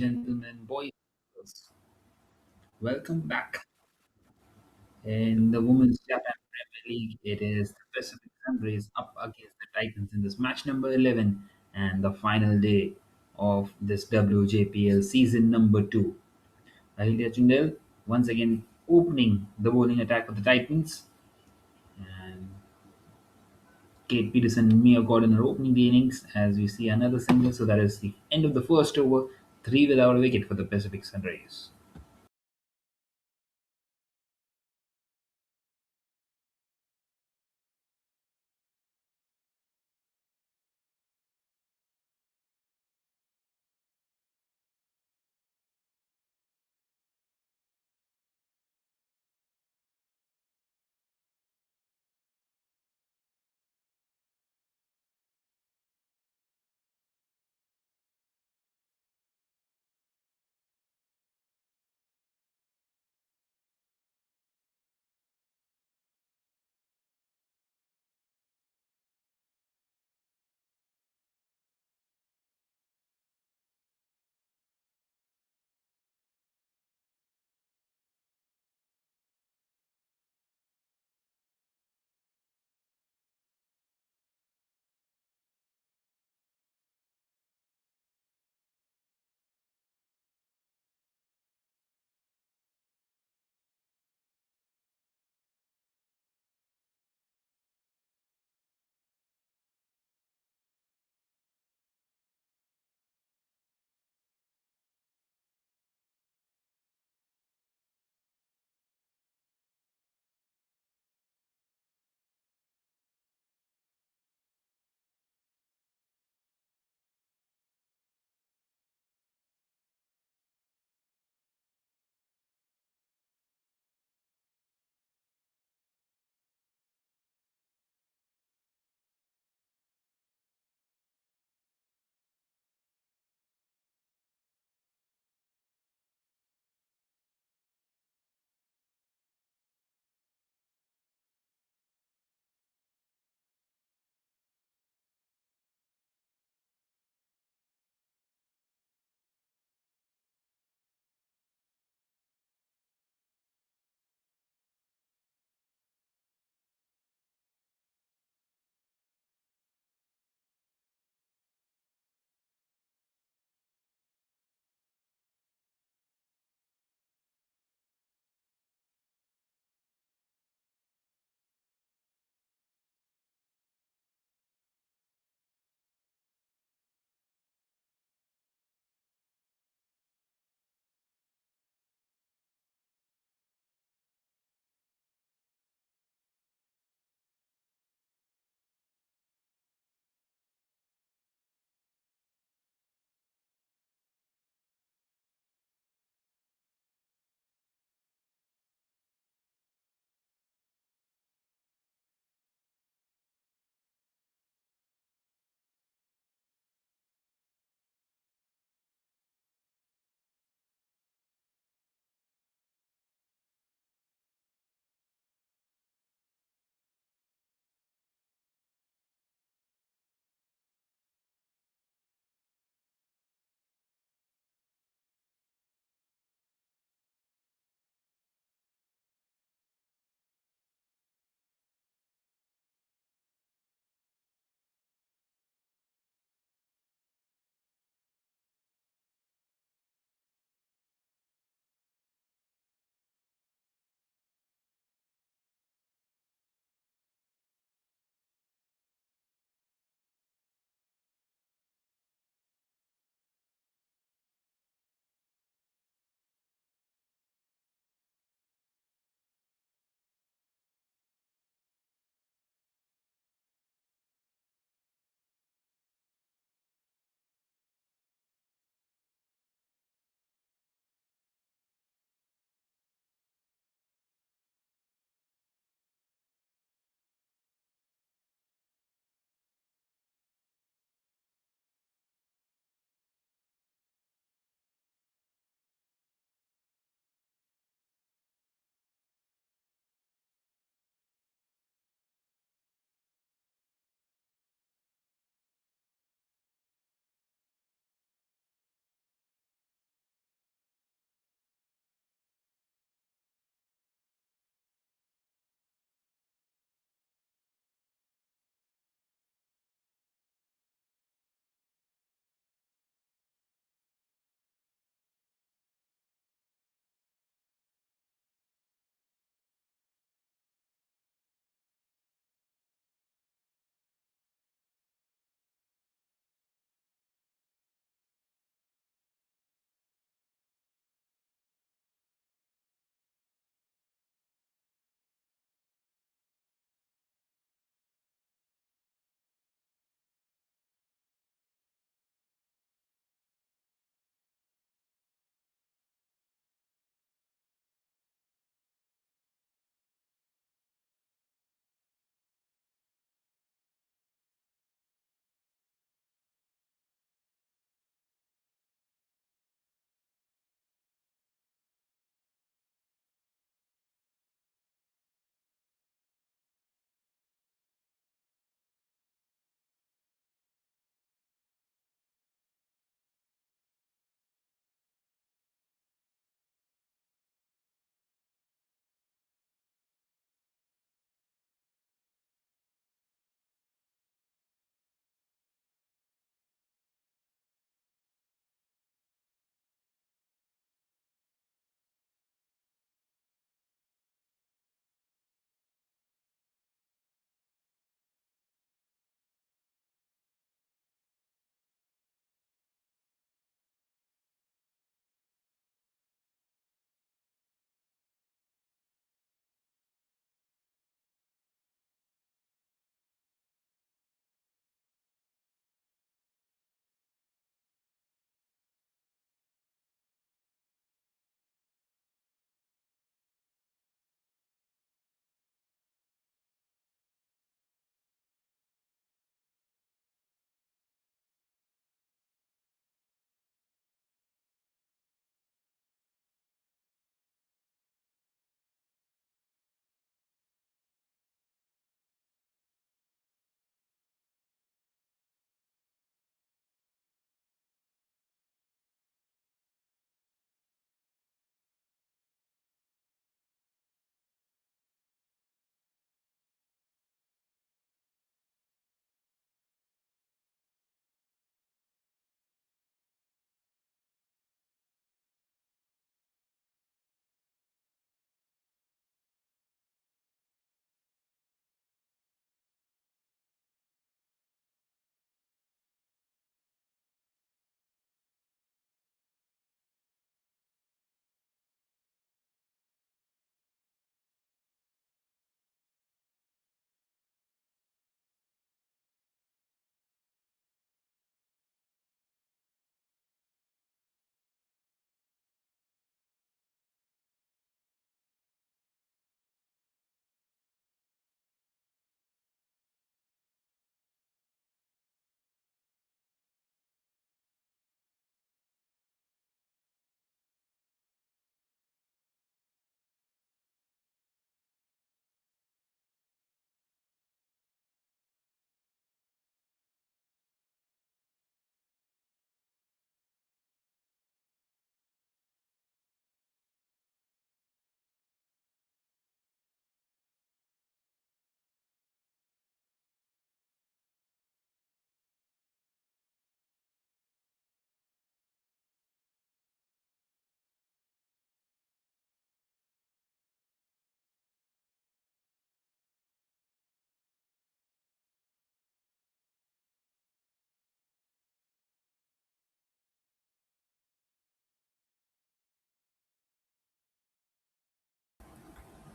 Gentlemen, boys, and girls, welcome back. In the Women's Japan Premier League, it is the Pacific Sunrays up against the Titans in this match number 11 and the final day of this WJPL season number 2. Ahilia Chundel once again opening the bowling attack for the Titans, and Kate Peterson and Mia Gordon are opening the innings as we see another single. So that is the end of the first over, three without a wicket for the Pacific Sunrays.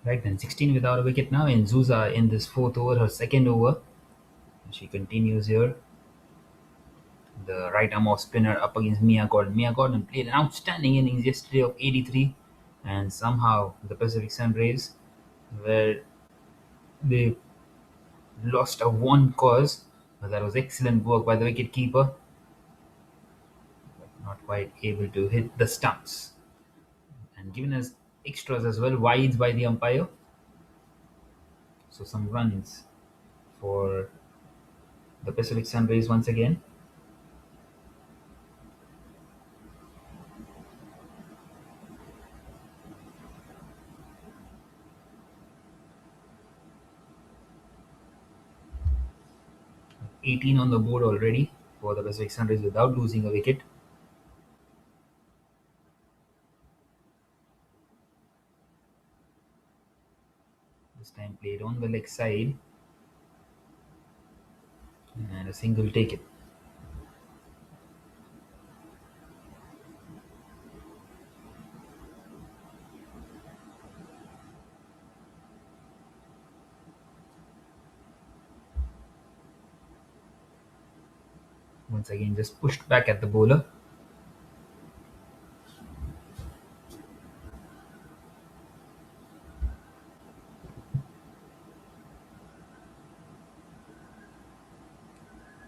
Right then, 16 without a wicket now, and Zuza in this fourth over, her second over. She continues here. The right arm off spinner up against Mia Gordon. Mia Gordon played an outstanding innings yesterday of 83, and somehow the Pacific Sun Rays, where they lost a one cause, but that was excellent work by the wicket keeper. Not quite able to hit the stumps, and given us extras as well, wides by the umpire. So some runs for the Pacific Sun Rays once again. 18 on the board already for the Pacific Sun Rays without losing a wicket. This time played on the leg side, and a single taken. Once again, just pushed back at the bowler.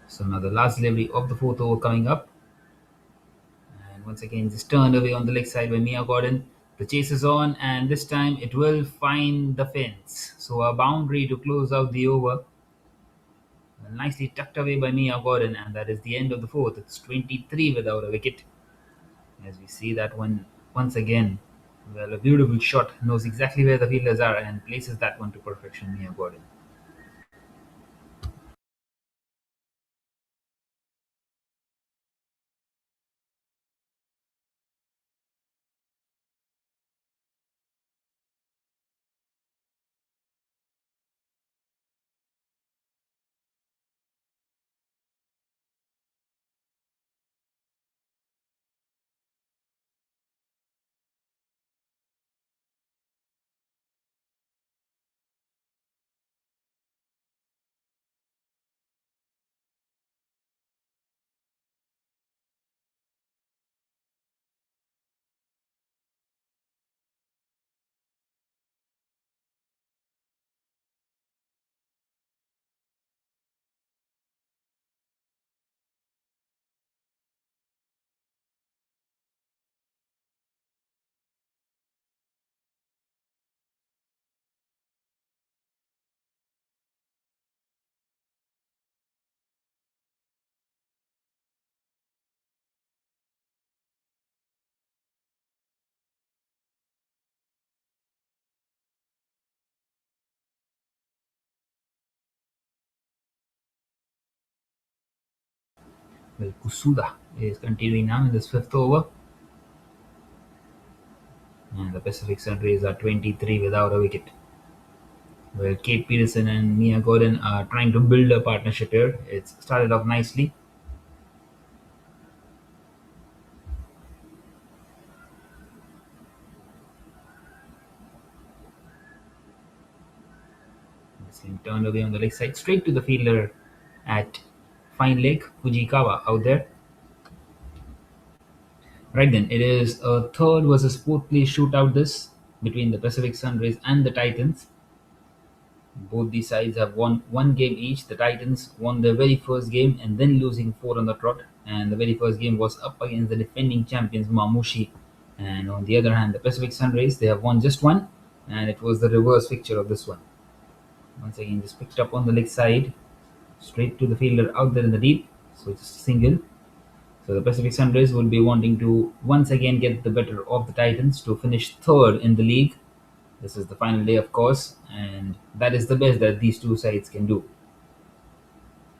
So now the last delivery of the fourth over coming up. And once again, just turned away on the leg side by Mia Gordon. The chase is on, and this time it will find the fence. So a boundary to close out the over. Nicely tucked away by Mia Gordon, and that is the end of the fourth. It's 23 without a wicket. As we see that one once again. Well, a beautiful shot, knows exactly where the fielders are and places that one to perfection, Mia Gordon. Well, Kusuda is continuing now in this fifth over. And the Pacific Sun Rays are 23 without a wicket. Well, Kate Peterson and Mia Gordon are trying to build a partnership here. It's started off nicely. This game turned away on the leg side, straight to the fielder at fine leg, Fujikawa out there. Right then, it is a third versus fourth place shootout this between the Pacific Sun Rays and the Titans. Both these sides have won one game each. The Titans won their very first game and then losing four on the trot. And the very first game was up against the defending champions Mamushi. And on the other hand, the Pacific Sun Rays, they have won just one, and it was the reverse picture of this one. Once again, just picked up on the leg side, straight to the fielder out there in the deep. So it's a single. So the Pacific Sun Rays will be wanting to once again get the better of the Titans to finish third in the league. This is the final day, of course, and that is the best that these two sides can do.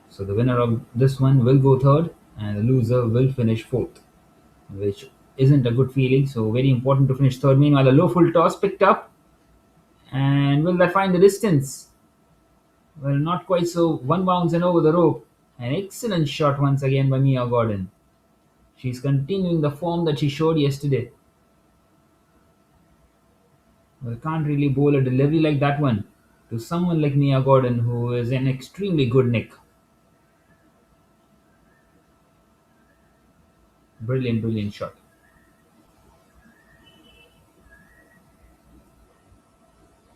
So the winner of this one will go third, and the loser will finish fourth, which isn't a good feeling. So very important to finish third. Meanwhile, a low full toss picked up, and will that find the distance? Well, not quite so. One bounce and over the rope. An excellent shot once again by Mia Gordon. She's continuing the form that she showed yesterday. Well, can't really bowl a delivery like that one to someone like Mia Gordon, who is an extremely good nick. Brilliant, brilliant shot.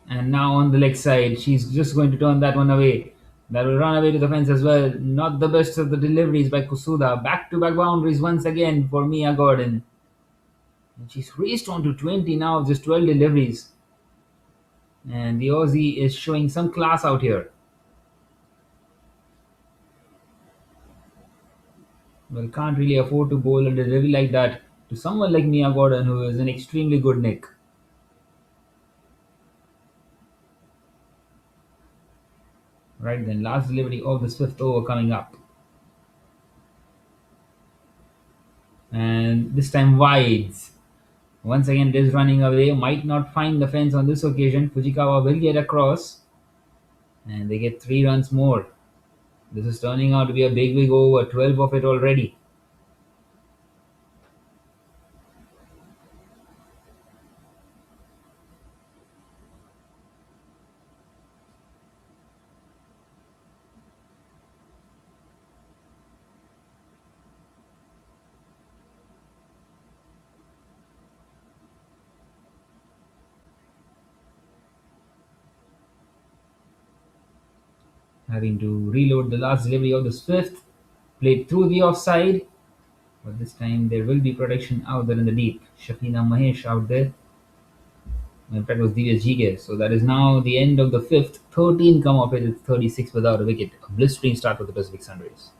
And now on the leg side, she's just going to turn that one away. That will run away to the fence as well. Not the best of the deliveries by Kusuda. Back to back boundaries once again for Mia Gordon. And she's raced on to 20 now, just 12 deliveries. And the Aussie is showing some class out here. Well, can't really afford to bowl a delivery like that to someone like Mia Gordon, who is an extremely good nick. Right then, last delivery of this fifth over coming up. And this time wides. Once again, it is running away. Might not find the fence on this occasion. Fujikawa will get across. And they get 3 runs more. This is turning out to be a big, big over. 12 of it already. Having to reload the last delivery of this fifth. Played through the offside. But this time there will be protection out there in the deep. Shafina Mahesh out there. In fact, it was Divya Jige. So that is now the end of the fifth. 13 come off it. It's 36 without a wicket. A blistering start for the Pacific Sunrays.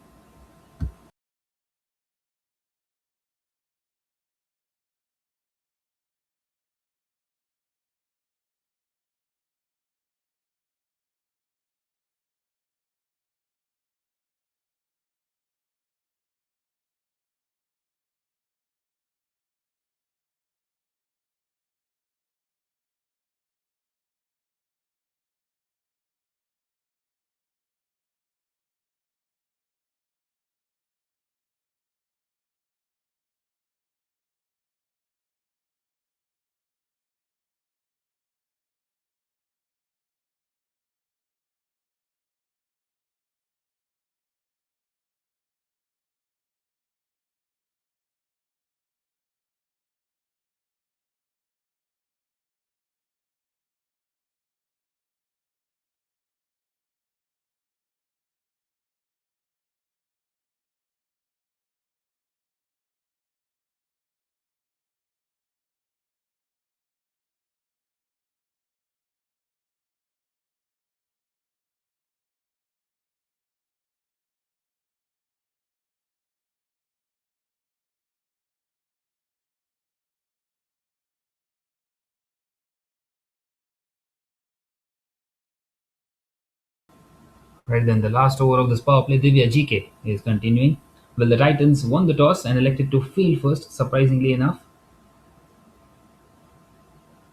Right then, the last over of this power play, Divya GK is continuing. Well, the Titans won the toss and elected to field first, surprisingly enough.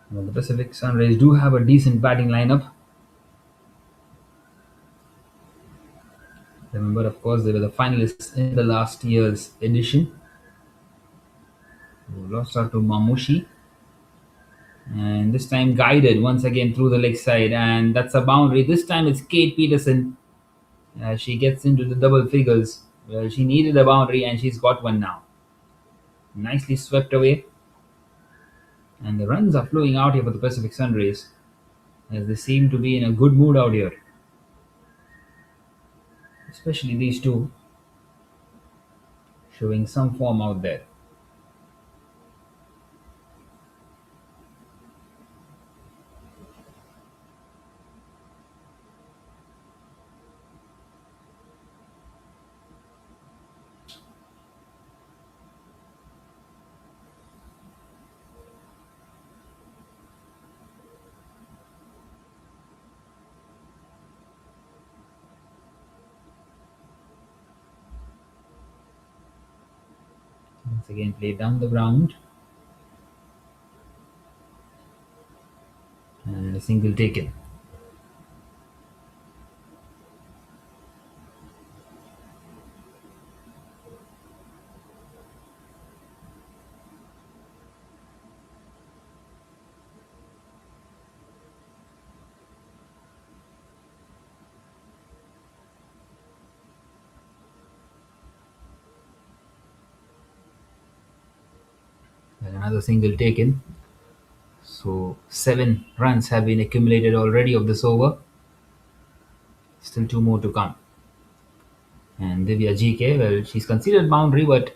Well, the Pacific Sunrays do have a decent batting lineup. Remember, of course, they were the finalists in the last year's edition. Who lost out to Mamushi. And this time guided once again through the leg side. And that's a boundary. This time it's Kate Peterson. She gets into the double figures. Well, she needed a boundary and she's got one now. Nicely swept away. And the runs are flowing out here for the Pacific Sunrays, as they seem to be in a good mood out here, especially these two, showing some form out there. Once again, played down the ground, and a single taken. and another single taken. So 7 runs have been accumulated already of this over. Still 2 more to come. And Divya GK, well, she's considered boundary, but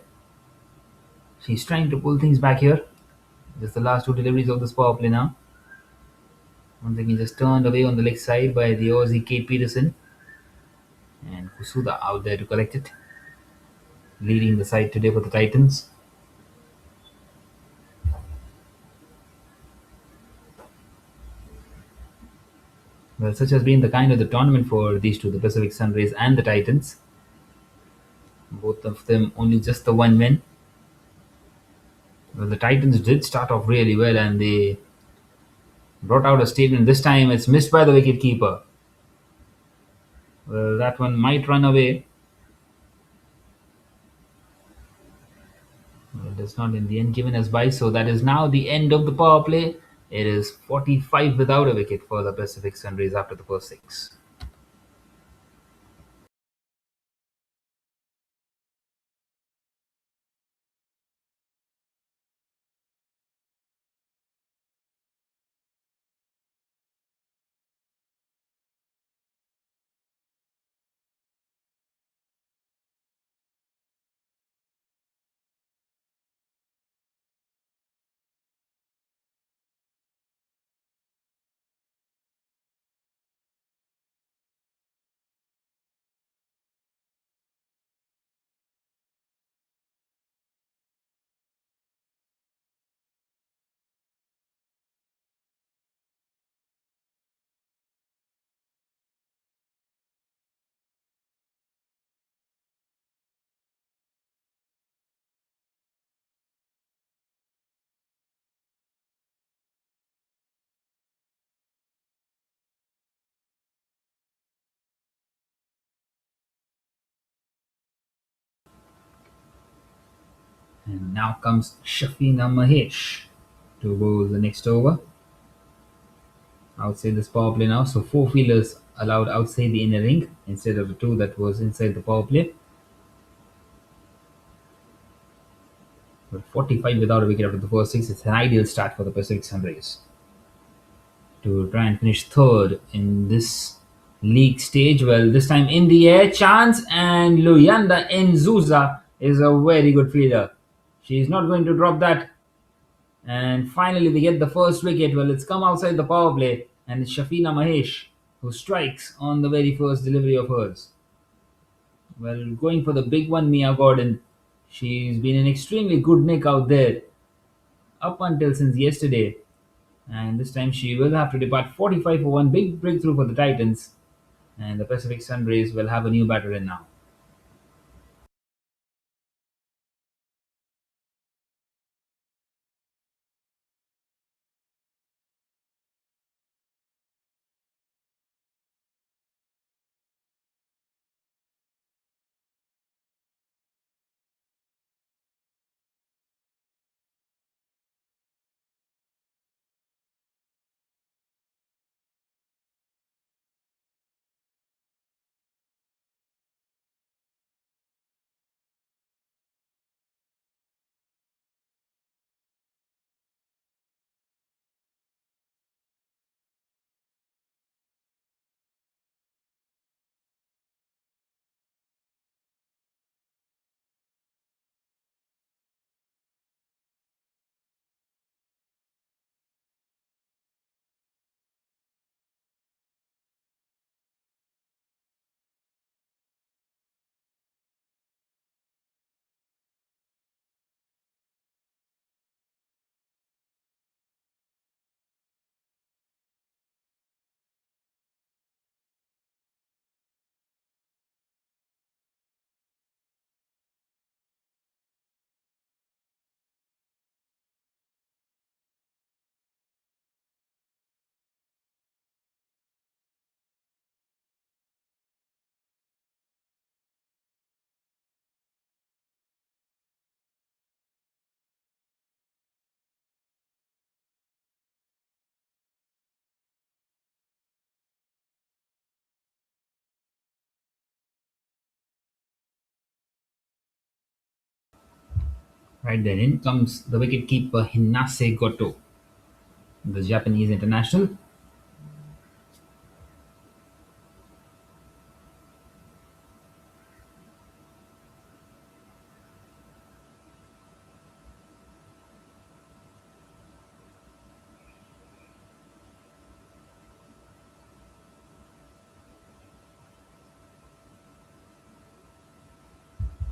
she's trying to pull things back here. Just the last 2 deliveries of this power play now. Once again, just turned away on the leg side by the Aussie Kate Peterson. And Kusuda out there to collect it. Leading the side today for the Titans. Well, such has been the kind of the tournament for these two, the Pacific Sunrays and the Titans. Both of them only just the one win. Well, the Titans did start off really well and they brought out a statement. This time it's missed by the wicketkeeper. Well, that one might run away. Well, it is not in the end given as by, so that is now the end of the power play. It is 45 without a wicket for the Pacific Sunrays after the first 6. And now comes Shafina Mahesh to bowl the next over. Outside this power play now, so 4 fielders allowed outside the inner ring instead of the 2 that was inside the power play. But 45 without a wicket after the first 6, it's an ideal start for the Pacific Sunrays to try and finish third in this league stage. Well, this time in the air, chance, and Luyanda Nzuza is a very good fielder. She's not going to drop that. And finally, we get the first wicket. Well, it's come outside the power play, and it's Shafina Mahesh who strikes on the very first delivery of hers. Well, going for the big one, Mia Gordon. She's been in extremely good nick out there up until since yesterday. And this time she will have to depart 45 for one big breakthrough for the Titans. And the Pacific Sunrays will have a new batter in now. Right then, in comes the wicketkeeper Hinase Goto, the Japanese international.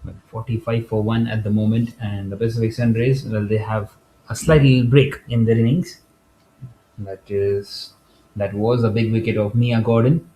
But 45 for 1 at the moment, and the Pacific Sunrays, well, they have a slight little break in their innings. That was a big wicket of Mia Gordon.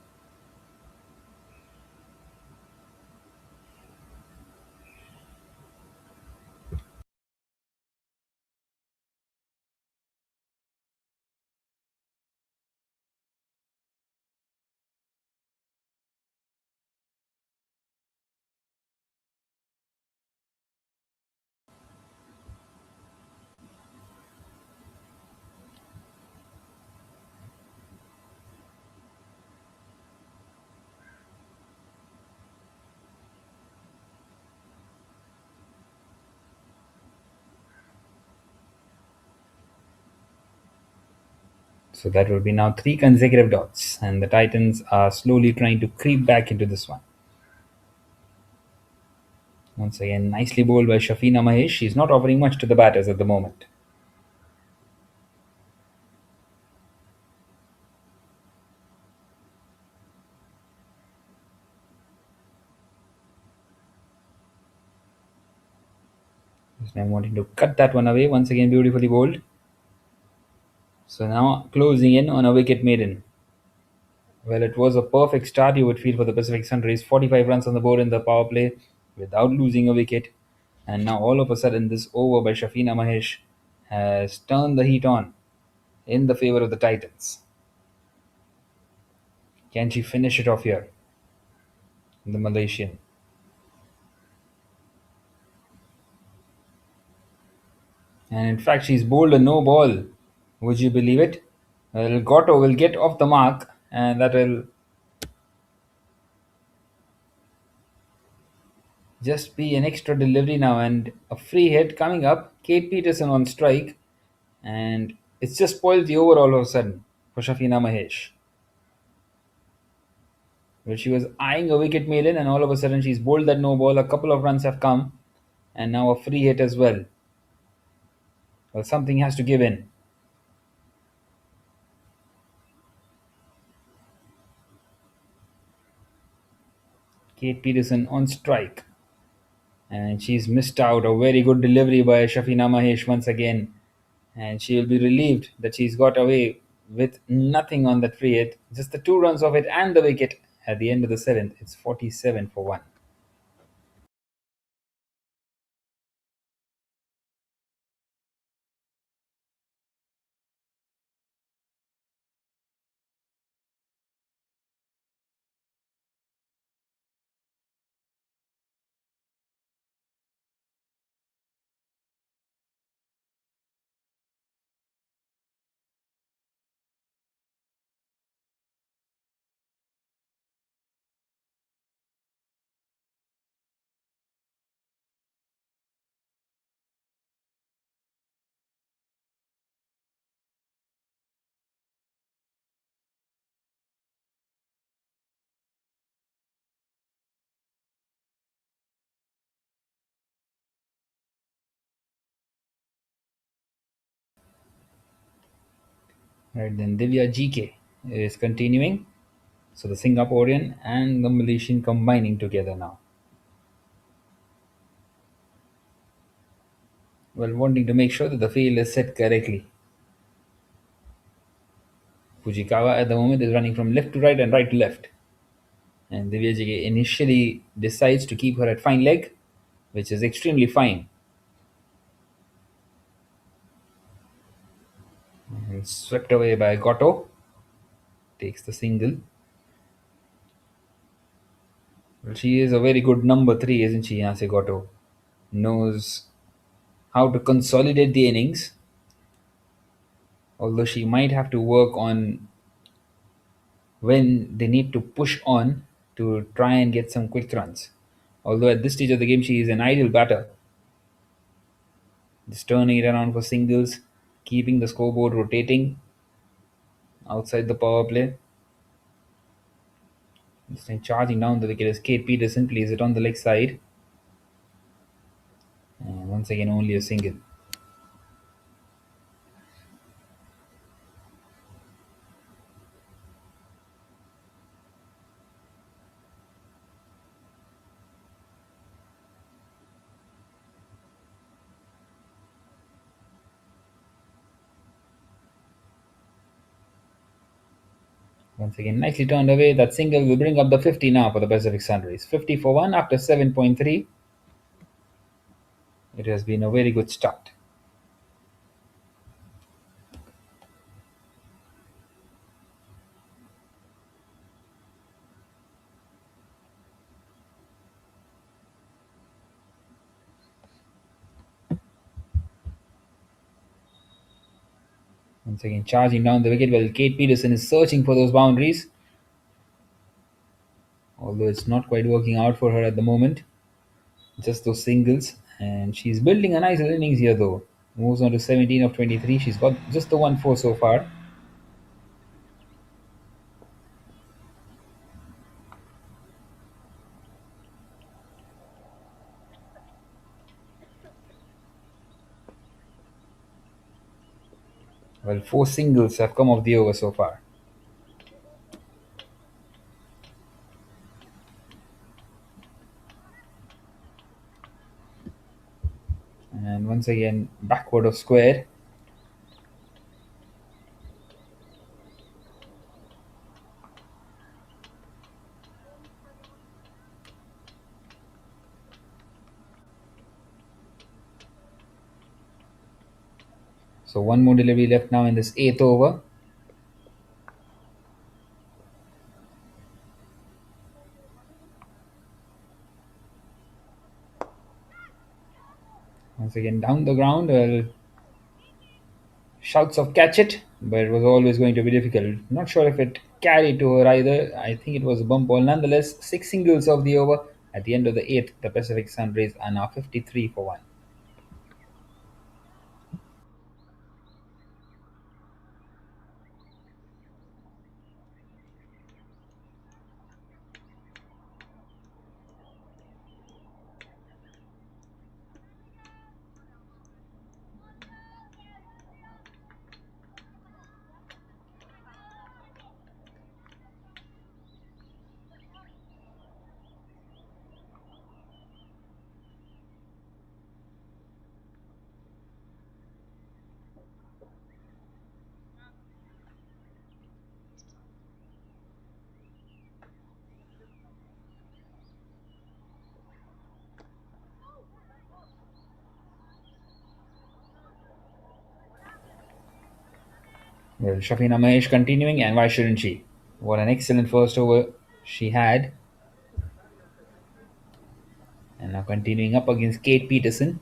So that will be now three consecutive dots, and the Titans are slowly trying to creep back into this one. Once again, nicely bowled by Shafina Mahesh. She's not offering much to the batters at the moment. Just now wanting to cut that one away. Once again, beautifully bowled. So now closing in on a wicket maiden. Well, it was a perfect start, you would feel, for the Pacific Sunrays. 45 runs on the board in the power play without losing a wicket. And now all of a sudden, this over by Shafina Mahesh has turned the heat on in the favor of the Titans. Can she finish it off here? The Malaysian. And in fact, she's bowled a no ball. Would you believe it? Well, Goto will get off the mark, and that will just be an extra delivery now. And a free hit coming up. Kate Peterson on strike, and it's just spoiled the over all of a sudden for Shafina Mahesh. Well, she was eyeing a wicket maiden, and all of a sudden she's bowled that no ball. A couple of runs have come, and now a free hit as well. Well, something has to give in. Kate Peterson on strike, and she's missed out. A very good delivery by Shafina Mahesh once again, and she will be relieved that she's got away with nothing on that free hit. Just the 2 runs of it and the wicket at the end of the seventh. It's 47 for 1. Right then, Divya GK is continuing. So the Singaporean and the Malaysian combining together now. Well, wanting to make sure that the field is set correctly. Fujikawa at the moment is running from left to right and right to left. And Divya GK initially decides to keep her at fine leg, which is extremely fine. And swept away by Goto. Takes the single. Well, she is a very good number 3, isn't she, Yase Goto? Knows how to consolidate the innings, although she might have to work on when they need to push on to try and get some quick runs. Although at this stage of the game she is an ideal batter. Just turning it around for singles, keeping the scoreboard rotating outside the power play. Just charging down the wicket as Kate Peterson plays it on the leg side. And once again, only a single. Once again, nicely turned away. That single will bring up the 50 now for the Pacific Sunrise. 50 for 1 after 7.3. It has been a very good start. Once again, charging down the wicket while Kate Peterson is searching for those boundaries. Although it's not quite working out for her at the moment. Just those singles. And she's building a nice innings here though. Moves on to 17 of 23. She's got just the 1 4 so far. Well, 4 singles have come off the over so far. And once again, backward of square. So one more delivery left now in this 8th over. Once again, down the ground. Well, shouts of catch it, but it was always going to be difficult. Not sure if it carried to her either. I think it was a bump ball. Nonetheless, 6 singles of the over. At the end of the 8th, the Pacific Sunrays are now 53 for 1. Well, Shafina Mahesh continuing, and why shouldn't she? What an excellent first over she had. And now continuing up against Kate Peterson.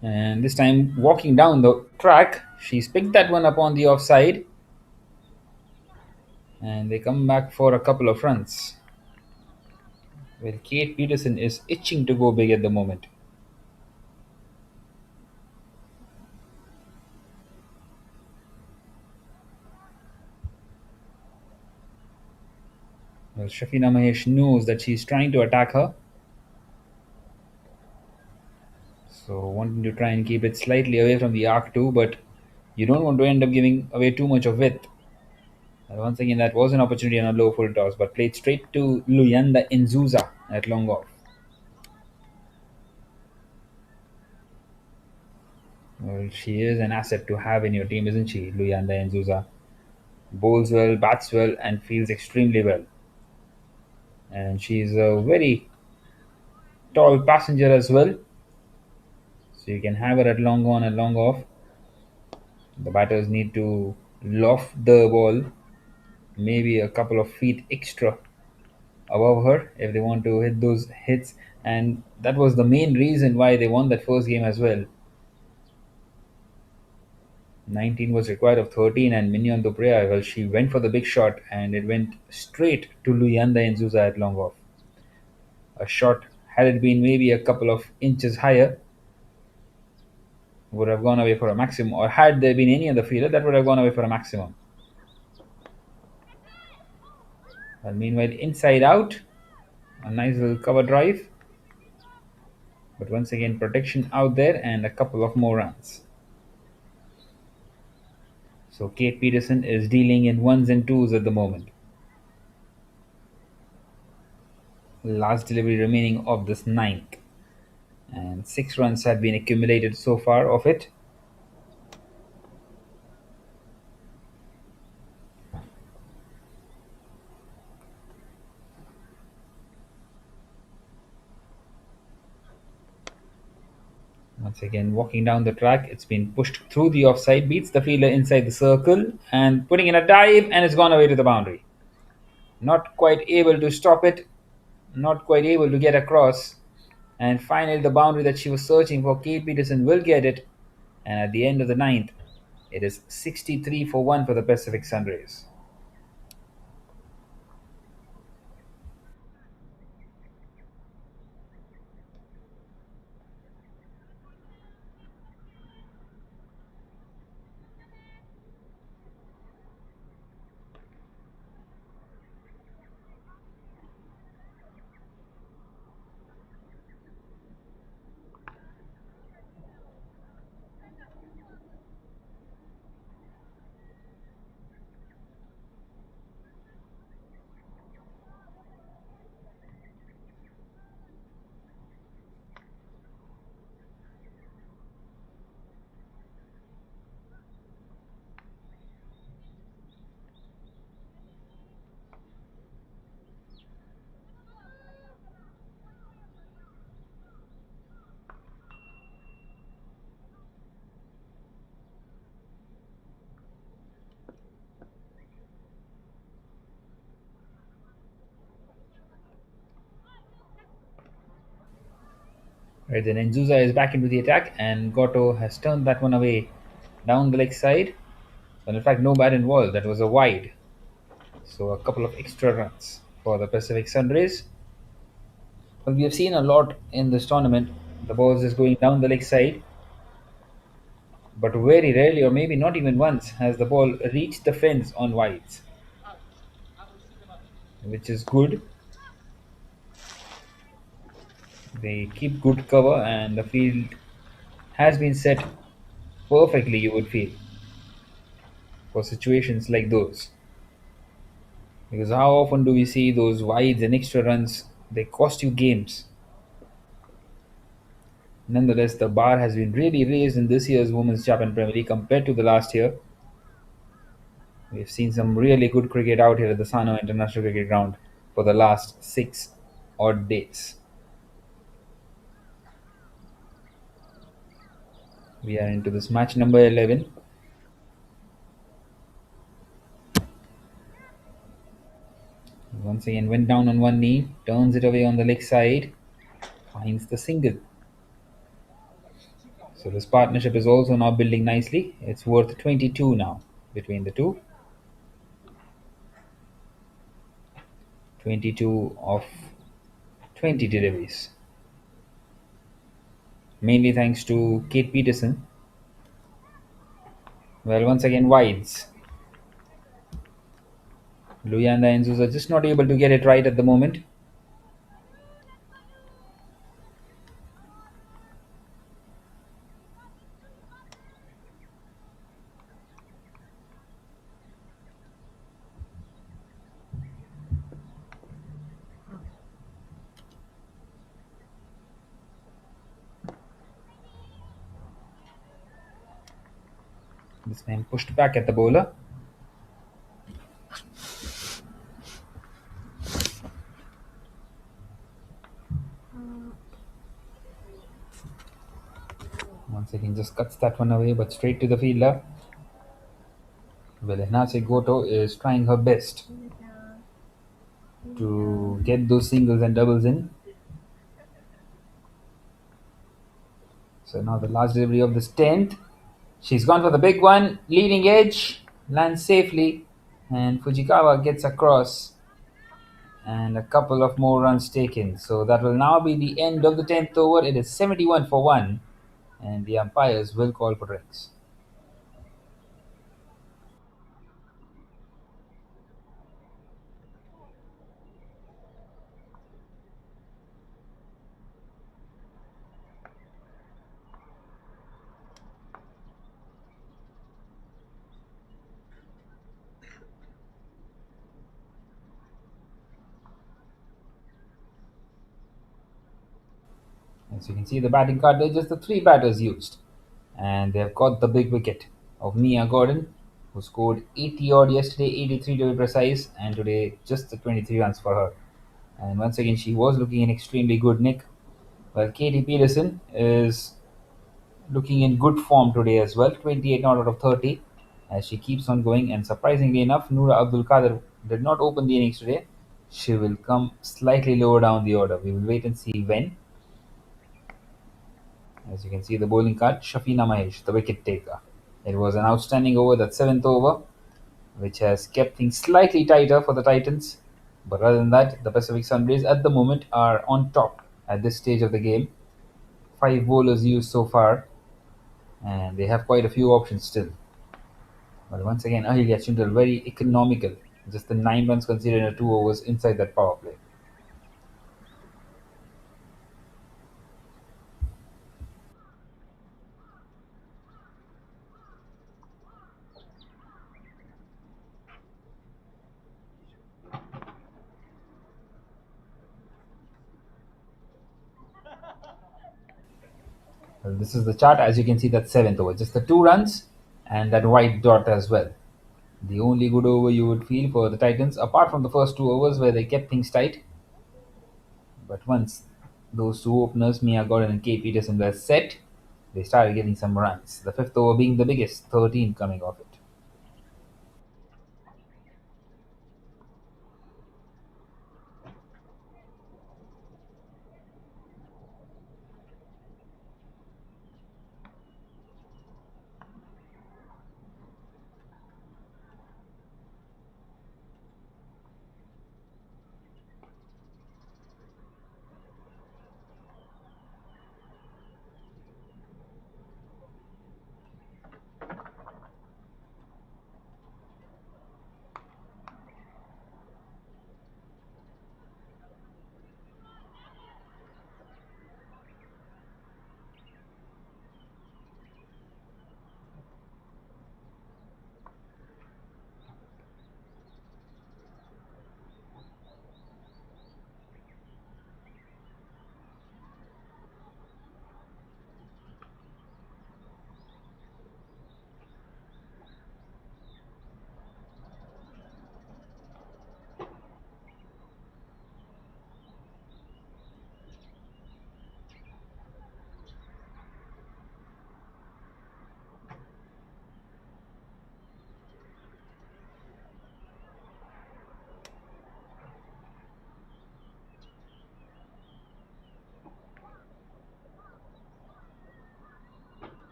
And this time, walking down the track, she's picked that one up on the offside. And they come back for a couple of runs. Well, Kate Peterson is itching to go big at the moment. Well, Shafina Mahesh knows that she's trying to attack her. So wanting to try and keep it slightly away from the arc too, but you don't want to end up giving away too much of width. And once again, that was an opportunity on a low full toss, but played straight to Luyanda Inzuza at long off. Well, she is an asset to have in your team, isn't she, Luyanda Inzuza? Bowls well, bats well, and fields extremely well. And she's a very tall passenger as well. So you can have her at long on and long off. The batters need to loft the ball maybe a couple of feet extra above her if they want to hit those hits And that was the main reason why they won that first game as well. 19 was required of 13, and Mignon Dobrea, well, she went for the big shot and it went straight to Luyanda and Zuza at long off. A shot, had it been maybe a couple of inches higher, would have gone away for a maximum, or had there been any other fielder, that would have gone away for a maximum. Well, meanwhile, inside out, a nice little cover drive, but once again, protection out there and a couple of more runs. So Kate Peterson is dealing in ones and twos at the moment. Last delivery remaining of this ninth, and 6 runs have been accumulated so far of it. Once again, walking down the track, it's been pushed through the offside, beats the fielder inside the circle, and putting in a dive, and it's gone away to the boundary. Not quite able to stop it, not quite able to get across, and finally the boundary that she was searching for, Kate Peterson will get it, and at the end of the ninth, it is 63 for 1 for the Pacific Sunrays. Right, then Nzuza is back into the attack, and Goto has turned that one away down the leg side. But in fact, no bat involved. That was a wide. So a couple of extra runs for the Pacific Sunrays. Well, we have seen a lot in this tournament. The balls is going down the leg side, but very rarely, or maybe not even once, has the ball reached the fence on wides, which is good. They keep good cover, and the field has been set perfectly, you would feel, for situations like those. Because how often do we see those wides and extra runs? They cost you games. Nonetheless, the bar has been really raised in this year's Women's Japan Premier League compared to the last year. We've seen some really good cricket out here at the Sano International Cricket Ground for the last 6 odd days. We are into this match number 11. Once again, went down on one knee, turns it away on the leg side, finds the single. So this partnership is also now building nicely. It's worth 22 now between the two. 22 of 20 deliveries. Mainly thanks to Kate Peterson. Well, once again, wides. Luyanda and Zuza just not able to get it right at the moment. This time pushed back at the bowler. Once again, just cuts that one away, but straight to the fielder. Well, Hinase Goto is trying her best to get those singles and doubles in. So now the last delivery of this 10th. She's gone for the big one. Leading edge. Lands safely. And Fujikawa gets across. And a couple of more runs taken. So that will now be the end of the 10th over. It is 71 for 1. And the umpires will call for drinks. As you can see, the batting card, they're just the three batters used. And they've got the big wicket of Mia Gordon, who scored 80 odd yesterday, 83 to be precise, and today just the 23 runs for her. And once again, she was looking in extremely good nick. While Katie Peterson is looking in good form today as well, 28 not out of 30, as she keeps on going. And surprisingly enough, Noora Abdul Kader did not open the innings today. She will come slightly lower down the order. We will wait and see when. As you can see, the bowling card, Shafina Mahesh, the wicket taker. It was an outstanding over, that seventh over, which has kept things slightly tighter for the Titans. But other than that, the Pacific Sunrays at the moment are on top at this stage of the game. Five bowlers used so far, and they have quite a few options still. But once again, Ahilya Chundal very economical. Just the 9 runs conceded in 2 overs inside that power play. Well, this is the chart. As you can see, that seventh over, just the 2 runs and that white dot as well. The only good over you would feel for the Titans, apart from the first 2 overs where they kept things tight. But once those two openers, Mia Gordon and Kate Peterson, were set, they started getting some runs. The fifth over being the biggest, 13 coming off it.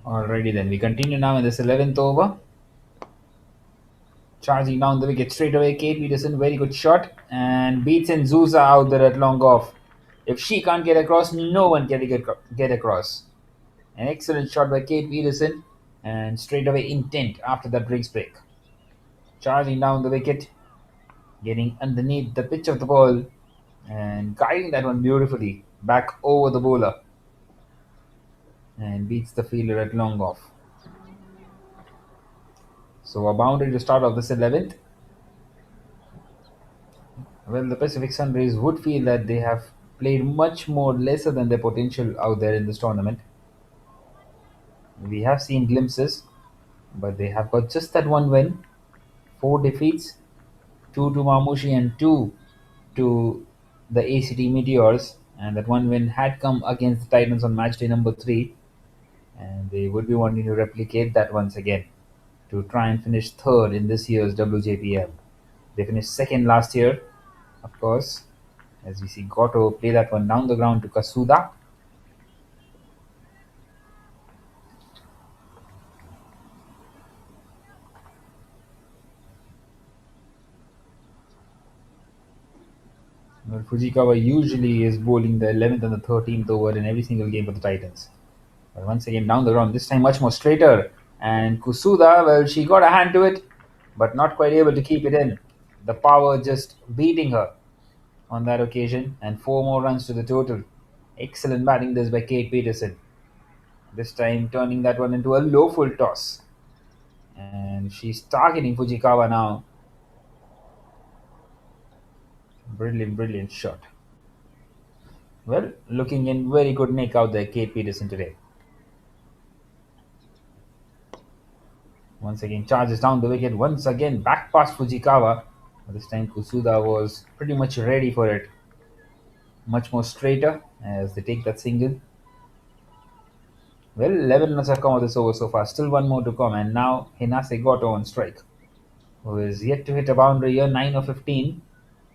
Alrighty then, we continue now in this 11th over. Charging down the wicket straight away, Kate Peterson, very good shot, and beats in Zuza out there at long off. If she can't get across, no one can get across. An excellent shot by Kate Peterson, and straight away intent after that drinks break. Charging down the wicket, getting underneath the pitch of the ball, and guiding that one beautifully back over the bowler, and beats the fielder at long off. So a boundary to start off this 11th. Well, the Pacific Sunrays would feel that they have played much more lesser than their potential out there in this tournament. We have seen glimpses, but they have got just that one win, four defeats, two to Mamushi and two to the ACT Meteors, and that one win had come against the Titans on match day number three, and they would be wanting to replicate that once again to try and finish third in this year's WJPL. They finished second last year, of course, as we see Goto play that one down the ground to Kasuda. Well, Fujikawa usually is bowling the 11th and the 13th over in every single game for the Titans. But once again, down the ground, this time much more straighter. And Kusuda, well, she got a hand to it, but not quite able to keep it in. The power just beating her on that occasion, and four more runs to the total. Excellent batting this by Kate Peterson. This time turning that one into a low full toss. And she's targeting Fujikawa now. Brilliant, brilliant shot. Well, looking in very good nick out there, Kate Peterson today. Once again, charges down the wicket. Once again, back past Fujikawa. This time, Kusuda was pretty much ready for it. Much more straighter as they take that single. Well, 11 runs have come out of this over so far. Still one more to come. And now Hinase Goto on strike, who is yet to hit a boundary here. 9 or 15.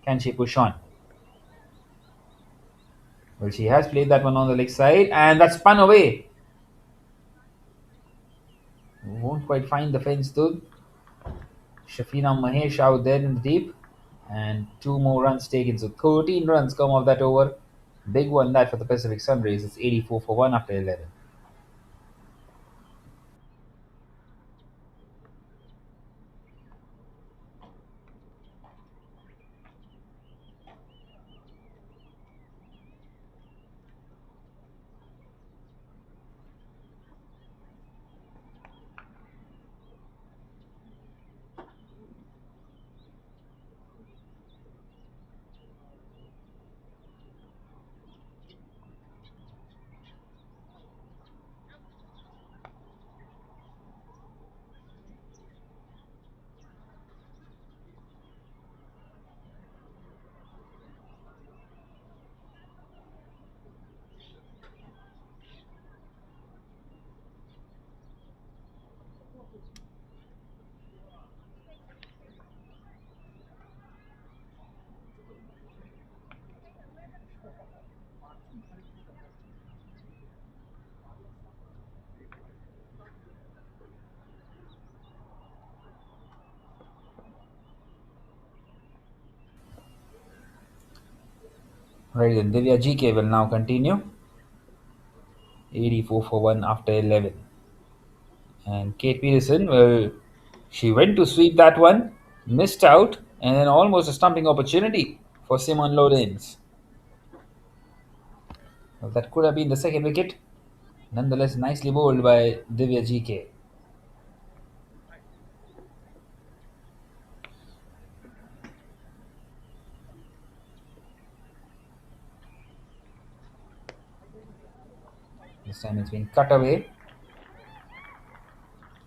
Can she push on? Well, she has played that one on the leg side. And that's spun away. Won't quite find the fence though. Shafina Mahesh out there in the deep. And two more runs taken. So 13 runs come off that over. Big one that for the Pacific Sunrays. It's 84 for 1 after 11. Right then, Divya GK will now continue. 84 for 1 after 11. And Kate Peterson, well, she went to sweep that one, missed out, and then almost a stumping opportunity for Simon Lorenz. Well, that could have been the second wicket. Nonetheless, nicely bowled by Divya GK. This time it's been cut away.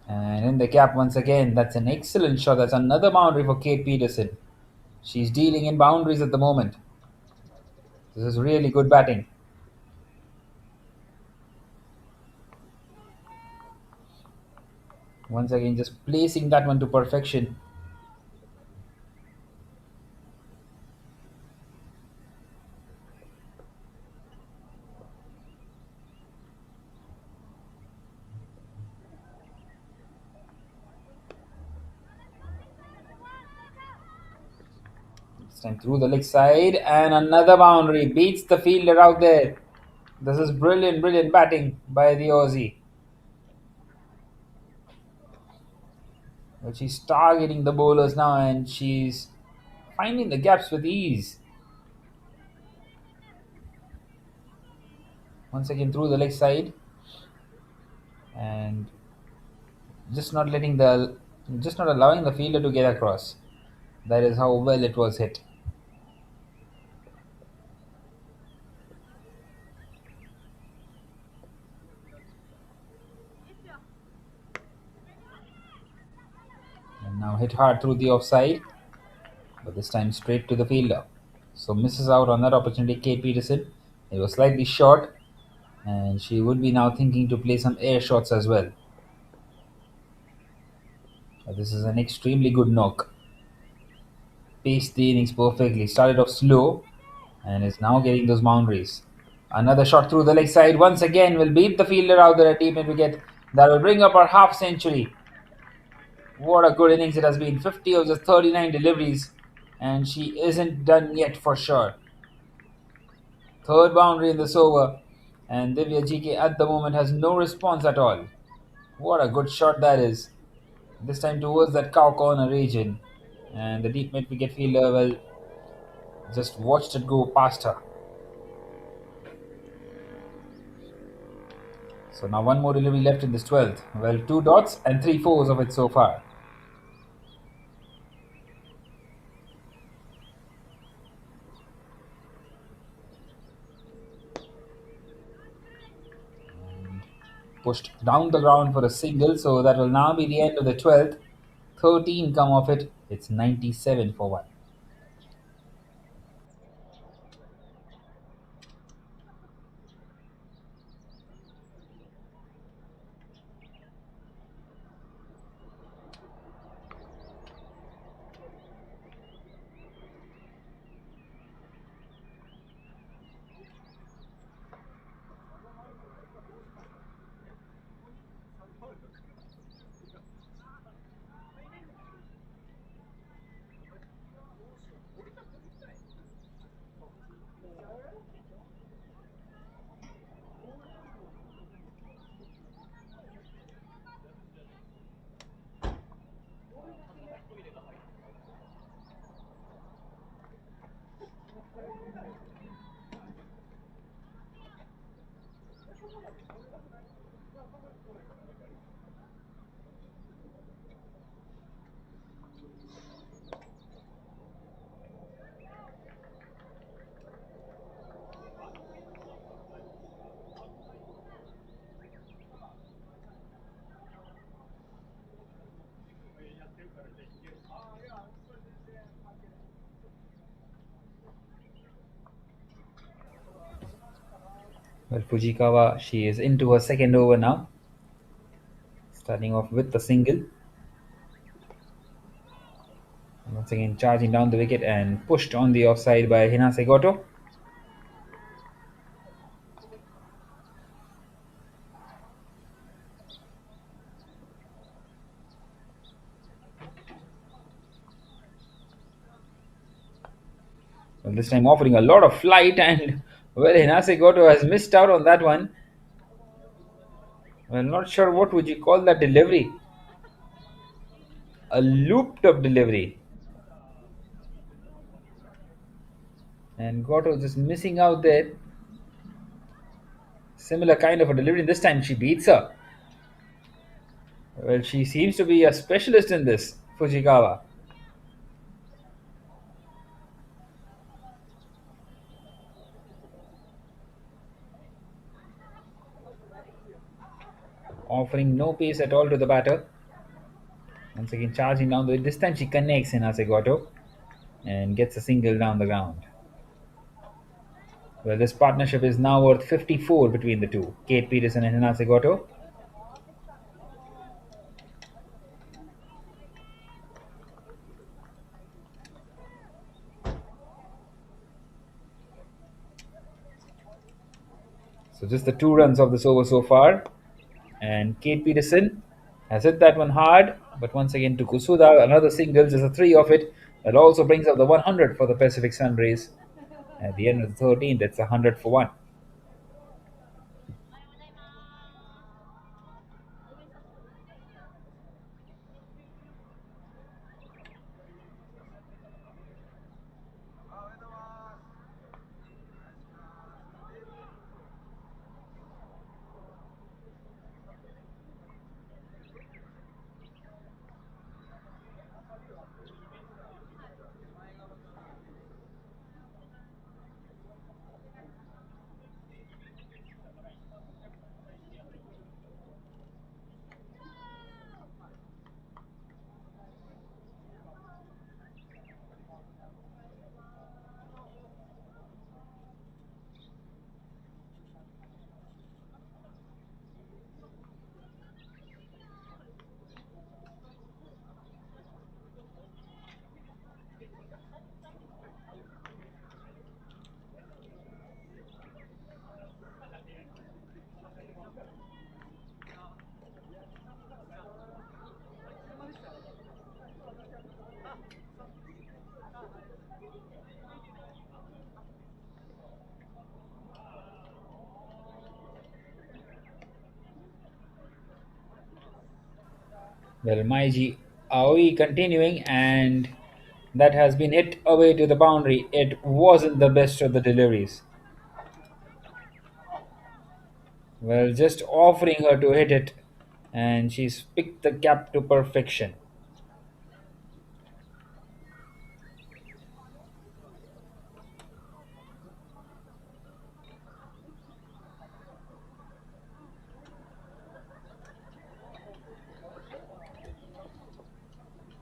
And in the gap once again, that's an excellent shot. That's another boundary for Kate Peterson. She's dealing in boundaries at the moment. This is really good batting. Once again, just placing that one to perfection. This time through the leg side, and another boundary beats the fielder out there. This is brilliant, brilliant batting by the Aussie. Well, she's targeting the bowlers now, and she's finding the gaps with ease. Once again through the leg side, and just not letting the, just not allowing the fielder to get across. That is how well it was hit. hit hard through the offside, but this time straight to the fielder. So misses out on that opportunity, Kate Peterson. It was slightly short, and she would be now thinking to play some air shots as well. But this is an extremely good knock. Paced the innings perfectly. Started off slow, and is now getting those boundaries. Another shot through the leg side once again will beat the fielder out there at deep mid wicket. That will bring up her half century. What a good innings it has been. 50 of the 39 deliveries, and she isn't done yet for sure. Third boundary in this over, and Divya GK at the moment has no response at all. What a good shot that is. This time towards that cow corner region, and the deep mid wicket fielder will just watched it go past her. So now one more delivery left in this 12th. Well, two dots and three fours of it so far. Pushed down the ground for a single, so that will now be the end of the 12th. 13 come off it. It's 97 for 1. Well, Fujikawa, she is into her second over now. Starting off with the single. Once again, charging down the wicket and pushed on the offside by Hinase Goto. Well, this time offering a lot of flight, and well, Hinase Goto has missed out on that one. Well, not sure what would you call that delivery. A looped up delivery. And Goto just missing out there. Similar kind of a delivery. This time she beats her. Well, she seems to be a specialist in this, Fujikawa. Offering no pace at all to the batter. Once again, charging down the way. This time she connects Hinase Goto and gets a single down the ground. Well, this partnership is now worth 54 between the two, Kate Peterson and Hinase Goto. So just the 2 runs of this over so far. And Kate Peterson has hit that one hard, but once again to Kusuda, another single, just a 3 of it. That also brings up the 100 for the Pacific Sunrays. At the end of the 13th, it's 100 for 1. Well, Maiji Aoi continuing, and that has been hit away to the boundary. It wasn't the best of the deliveries. Well, just offering her to hit it, and she's picked the gap to perfection.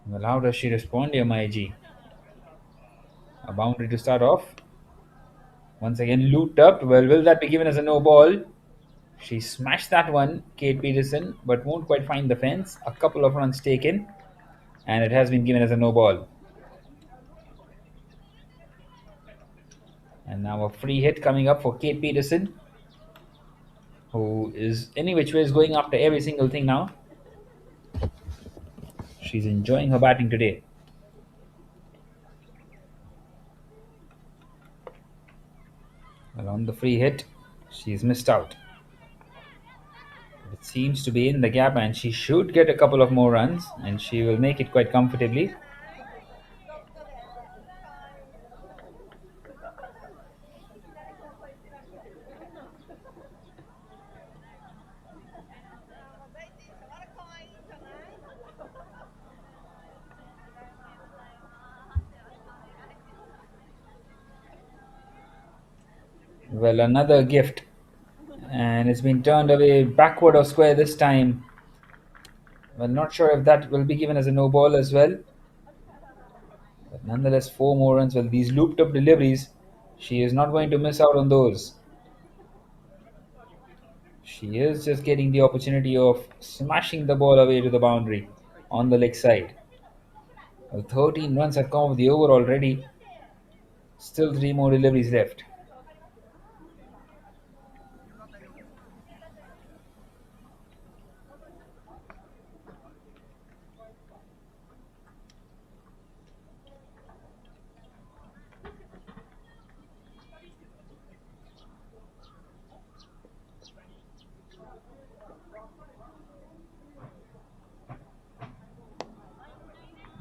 Well, how does she respond, dear Maiji? A boundary to start off. Once again, looped up. Well, will that be given as a no ball? She smashed that one, Kate Peterson, but won't quite find the fence. A couple of runs taken, and it has been given as a no ball. And now a free hit coming up for Kate Peterson, who is any which way is going after every single thing now. She's enjoying her batting today. Well, on the free hit, she's missed out. It seems to be in the gap, and she should get a couple of more runs, and she will make it quite comfortably. Well, another gift, and it's been turned away backward or square this time. Well, not sure if that will be given as a no ball as well. But nonetheless, four more runs. Well, these looped up deliveries, she is not going to miss out on those. She is just getting the opportunity of smashing the ball away to the boundary on the leg side. Well, 13 runs have come off the over already. Still three more deliveries left.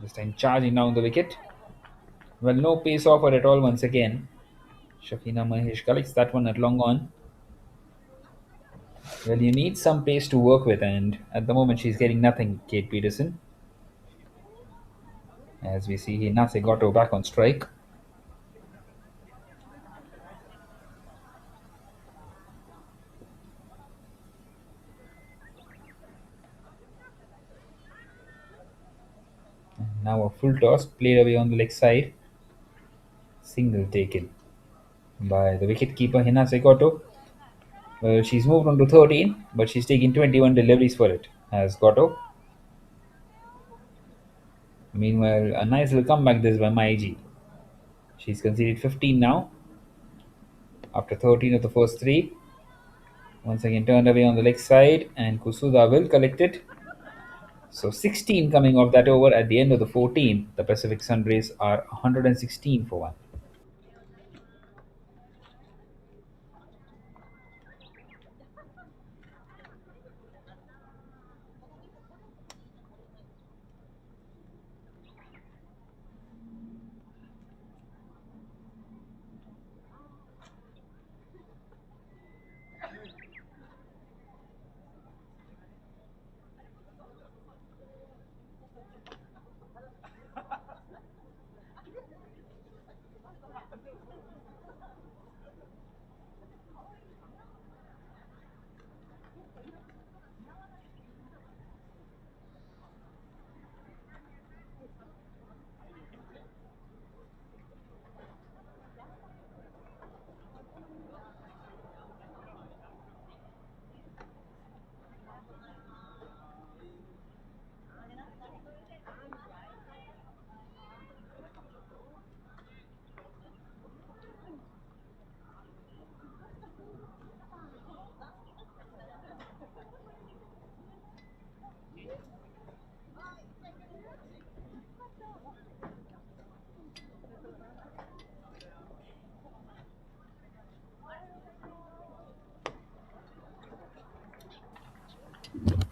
This time charging down the wicket. Well, no pace offer at all once again. Shafina Mahesh collects that one at long on. Well, you need some pace to work with, and at the moment she's getting nothing, Kate Peterson. As we see Hinase Goto back on strike. Now a full toss played away on the leg side. Single taken by the wicketkeeper Hinase Goto. Well, she's moved on to 13, but she's taking 21 deliveries for it as Goto. Meanwhile, a nice little comeback this by Maiji. She's conceded 15 now after 13 of the first three. Once again turned away on the leg side, and Kusuda will collect it. So 16 coming off that over at the end of the 14th. The Pacific Sunrays are 116 for 1.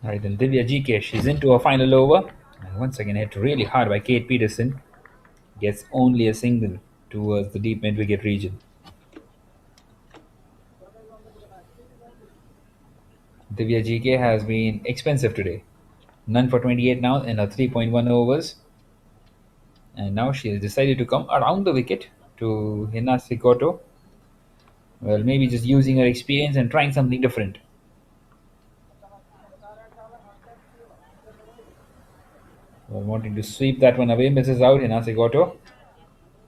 All right, then Divya GK, she's into a final over. And once again, hit really hard by Kate Peterson. Gets only a single towards the deep mid wicket region. Divya GK has been expensive today. None for 28 now in her 3.1 overs. And now she has decided to come around the wicket to Hina Sikoto. Well, maybe just using her experience and trying something different. Well, wanting to sweep that one away, misses out Hina Sikoto.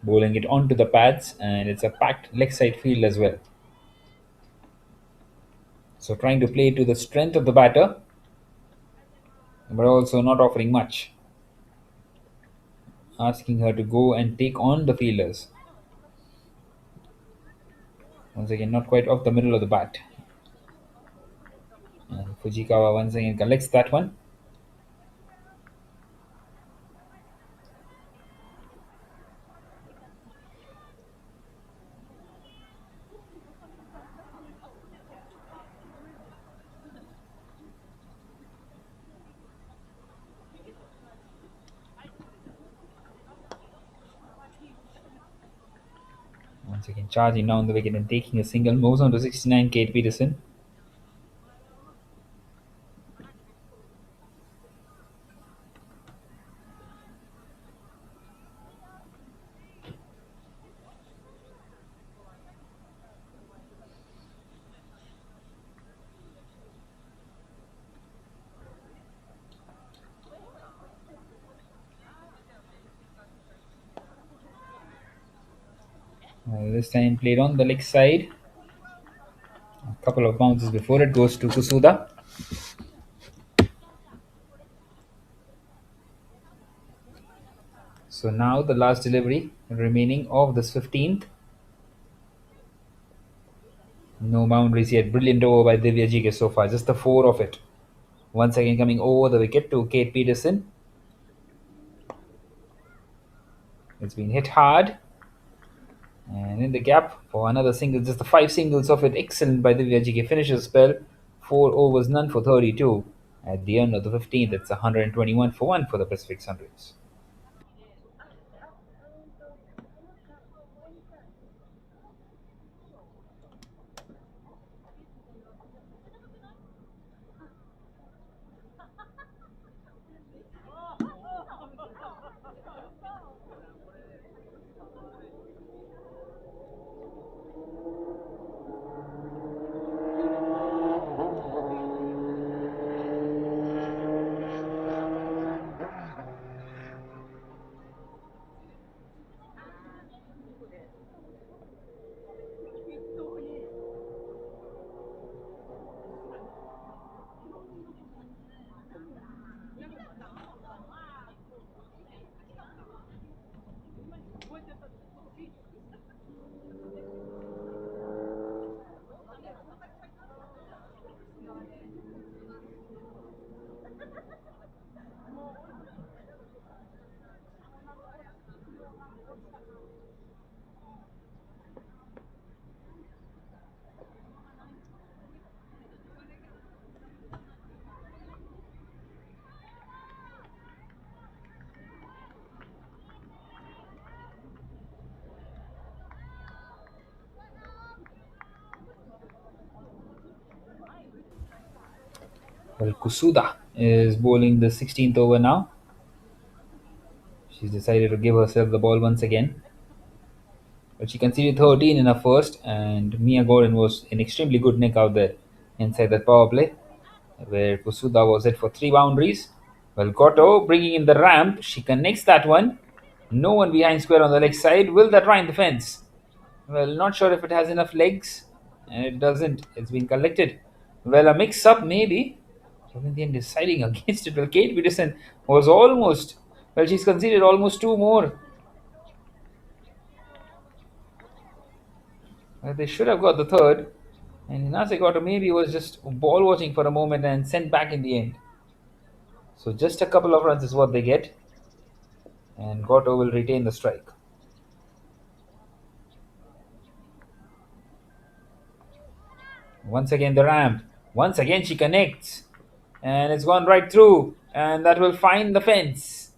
Bowling it onto the pads, and it's a packed leg side field as well. So trying to play to the strength of the batter, but also not offering much. Asking her to go and take on the fielders. Once again, not quite off the middle of the bat. And Fujikawa once again collects that one. Once again, charging down the wicket and taking a single, moves on to 69, Kate Peterson. This time played on the leg side. A couple of bounces before it goes to Kusuda. So now the last delivery remaining of this 15th. No boundaries yet. Brilliant over by Divya Jike so far. Just the four of it. Once again coming over the wicket to Kate Peterson. It's been hit hard. And in the gap for another single. Just the five singles of it. Excellent by Divya Jike. Finishes spell. 4 overs, none for 32. At the end of the 15th, it's 121 for 1 for the Pacific Sunrise. Well, Kusuda is bowling the 16th over now. She's decided to give herself the ball once again. But she conceded 13 in her first, and Mia Gordon was in extremely good nick out there inside that power play, where Kusuda was hit for 3 boundaries. Well, Goto bringing in the ramp. She connects that one. No one behind square on the leg side. Will that find the fence? Well, not sure if it has enough legs. And it doesn't. It's been collected. Well, a mix up maybe. So in the end, deciding against it. Well, Kate Peterson was almost. Well, she's conceded almost two more. They should have got the third. And Hinase Goto maybe was just ball watching for a moment and sent back in the end. So just a couple of runs is what they get. And Goto will retain the strike. Once again the ramp. Once again she connects. And it's gone right through, and that will find the fence.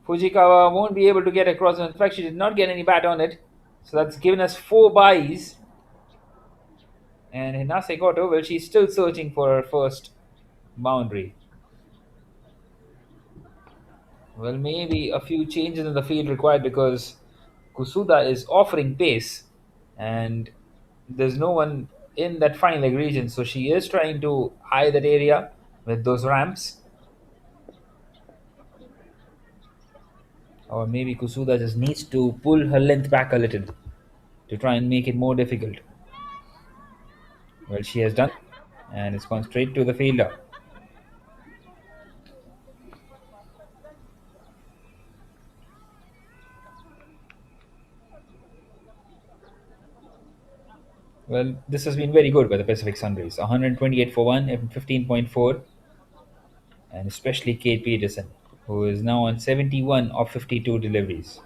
Fujikawa won't be able to get across. In fact, she did not get any bat on it, so that's given us four buys. And Hinase Goto, well, she's still searching for her first boundary. Well, maybe a few changes in the field required because Kusuda is offering pace, and there's no one in that fine leg region, so she is trying to eye that area with those ramps. Or maybe Kusuda just needs to pull her length back a little to try and make it more difficult. Well, she has done, and it's gone straight to the fielder. Well, this has been very good by the Pacific Sunrays. 128 for 1 and 15.4, and especially Kate Peterson, who is now on 71 of 52 deliveries.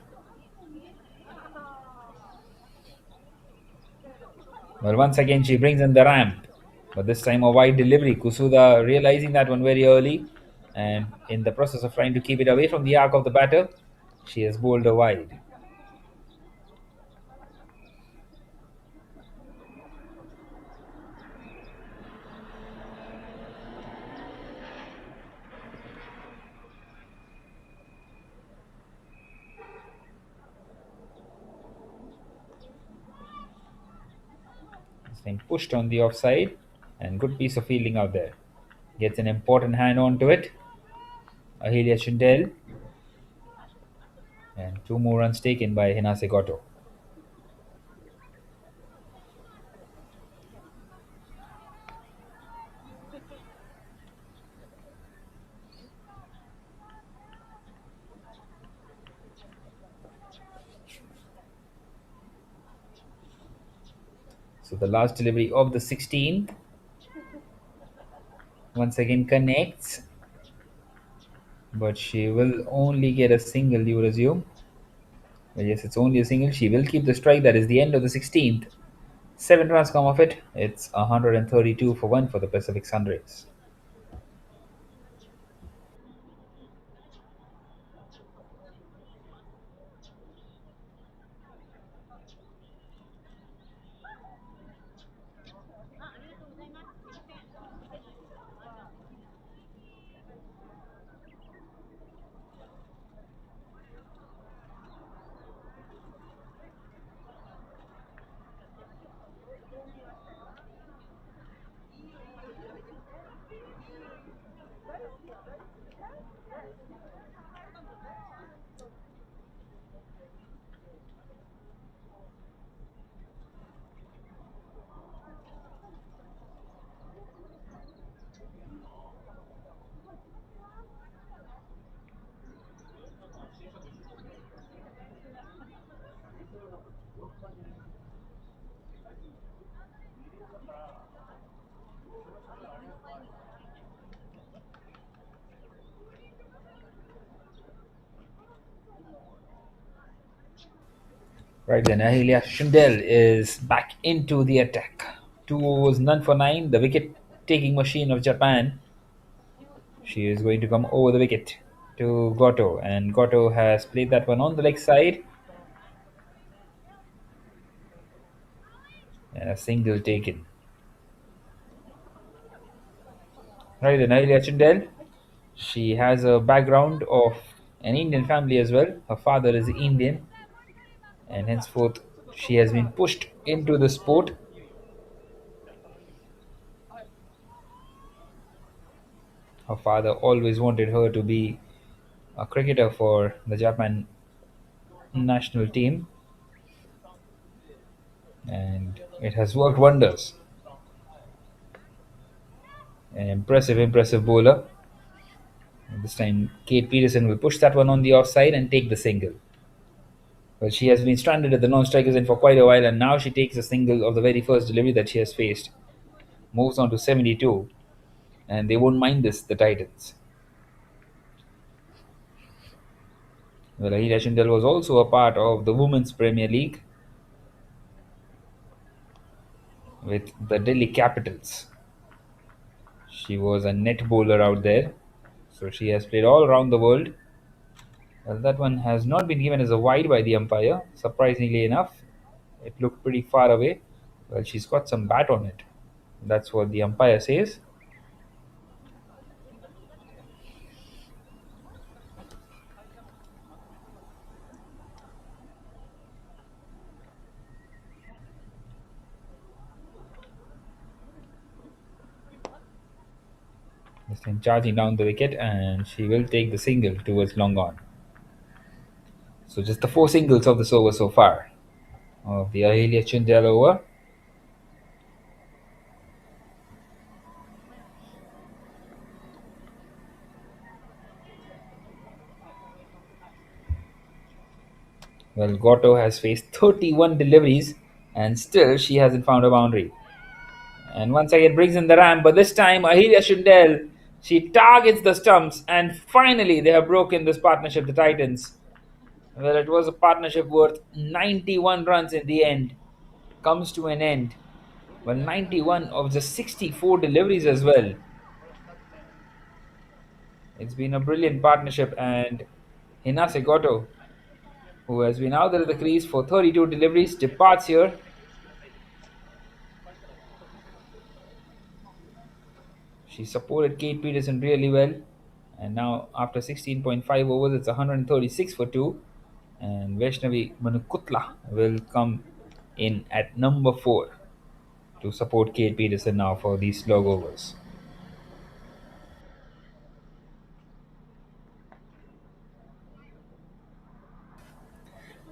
Well, once again, she brings in the ramp, but this time a wide delivery. Kusuda realizing that one very early, and in the process of trying to keep it away from the arc of the batter, she has bowled a wide. This time pushed on the offside, and good piece of fielding out there. Gets an important hand onto it. Ahilia Chundel, and two more runs taken by Hinase Goto. So the last delivery of the 16th once again connects, but she will only get a single, you would assume. Well, yes, it's only a single. She will keep the strike. That is the end of the 16th. 7 runs come off it. It's 132 for 1 for the Pacific Sunrays. Right then, Ahilia Shindel is back into the attack. 2 overs, none for 9. The wicket taking machine of Japan. She is going to come over the wicket to Goto, and Goto has played that one on the leg side. And a single taken. Right then, Ahilia Shindel. She has a background of an Indian family as well. Her father is Indian, and henceforth she has been pushed into the sport. Her father always wanted her to be a cricketer for the Japan national team, and it has worked wonders. An impressive bowler. And this time, Kate Peterson will push that one on the offside and take the single. Well, she has been stranded at the non-strikers end for quite a while, and now she takes a single of the very first delivery that she has faced. Moves on to 72, and they won't mind this, the Titans. Well, Ahira Shindel was also a part of the Women's Premier League with the Delhi Capitals. She was a net bowler out there, so she has played all around the world. Well, that one has not been given as a wide by the umpire, surprisingly enough. It looked pretty far away. Well, she's got some bat on it. That's what the umpire says. This time charging down the wicket, and she will take the single towards long on. So just the four singles of this over so far of the Ahelia Chundel over. Well, Goto has faced 31 deliveries and still she hasn't found a boundary. And once again brings in the ramp, but this time Ahilia Shundell, she targets the stumps, and finally they have broken this partnership, the Titans. Well, it was a partnership worth 91 runs in the end. Comes to an end. Well, 91 of the 64 deliveries as well. It's been a brilliant partnership, and Hinase Goto, who has been out there at the crease for 32 deliveries, departs here. She supported Kate Peterson really well. And now, after 16.5 overs, it's 136 for 2. And Vaishnavi Manukutla will come in at number 4 to support Kate Peterson now for these slog overs.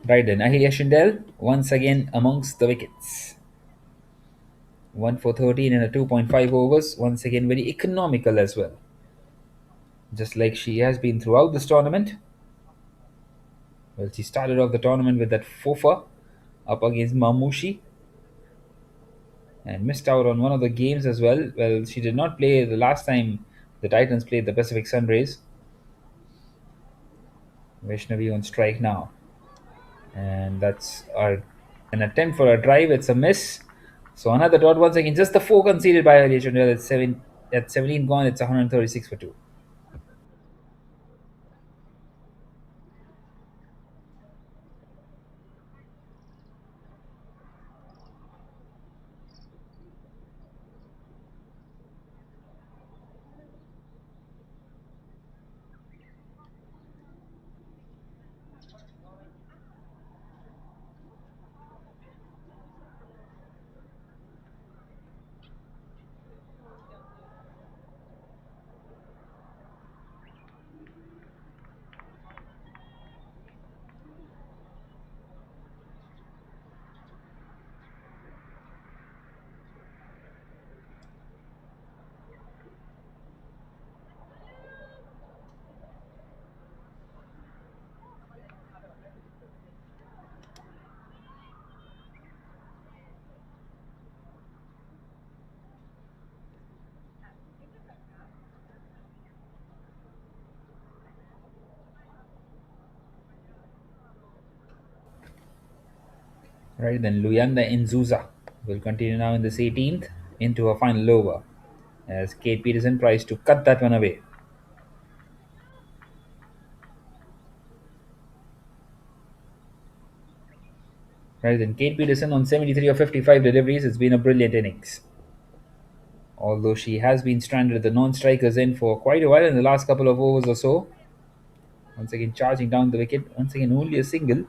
Right then, Ahilia Shindel once again amongst the wickets. 1 for 13 and a 2.5 overs. Once again, very economical as well. Just like she has been throughout this tournament. Well, she started off the tournament with that fofa up against Mamushi and missed out on one of the games as well. Well, she did not play the last time the Titans played the Pacific Sunrays. Vaishnavi on strike now. And that's an attempt for a drive. It's a miss. So another dot once again. Just the 4 conceded by Ahilia Shindel. At 17 gone, it's 136 for 2. Right then, Luyanda Inzuza will continue now in this 18th into a final over as Kate Peterson tries to cut that one away. Right then, Kate Peterson on 73 or 55 deliveries. It's been a brilliant innings. Although she has been stranded at the non-strikers end for quite a while in the last couple of overs or so. Once again, charging down the wicket. Once again, only a single.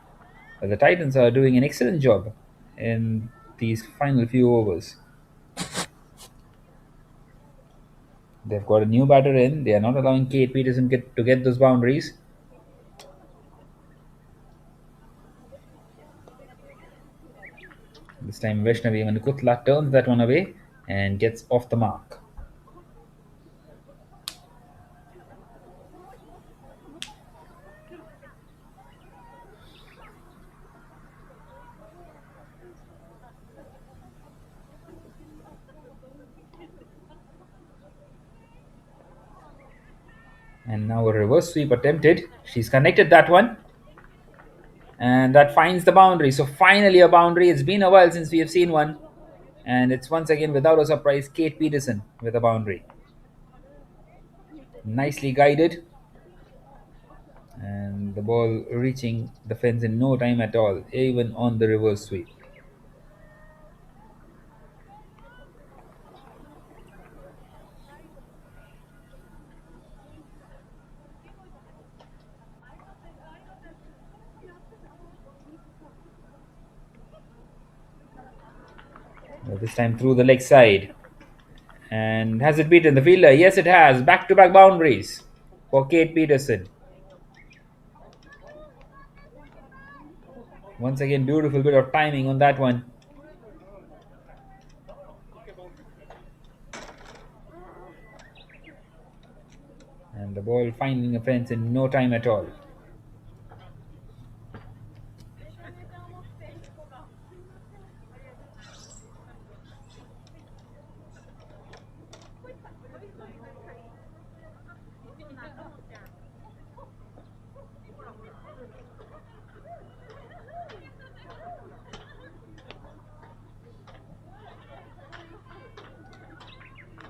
But the Titans are doing an excellent job in these final few overs. They've got a new batter in. They are not allowing Kate Peterson to get those boundaries. This time Vaishnavi Manukutla turns that one away and gets off the mark. And now a reverse sweep attempted. She's connected that one. And that finds the boundary. So finally a boundary. It's been a while since we have seen one. And it's once again, without a surprise, Kate Peterson with a boundary. Nicely guided, and the ball reaching the fence in no time at all, even on the reverse sweep. This time through the leg side. And has it beaten the fielder? Yes, it has. Back to back boundaries for Kate Peterson. Once again, beautiful bit of timing on that one. And the ball finding a fence in no time at all.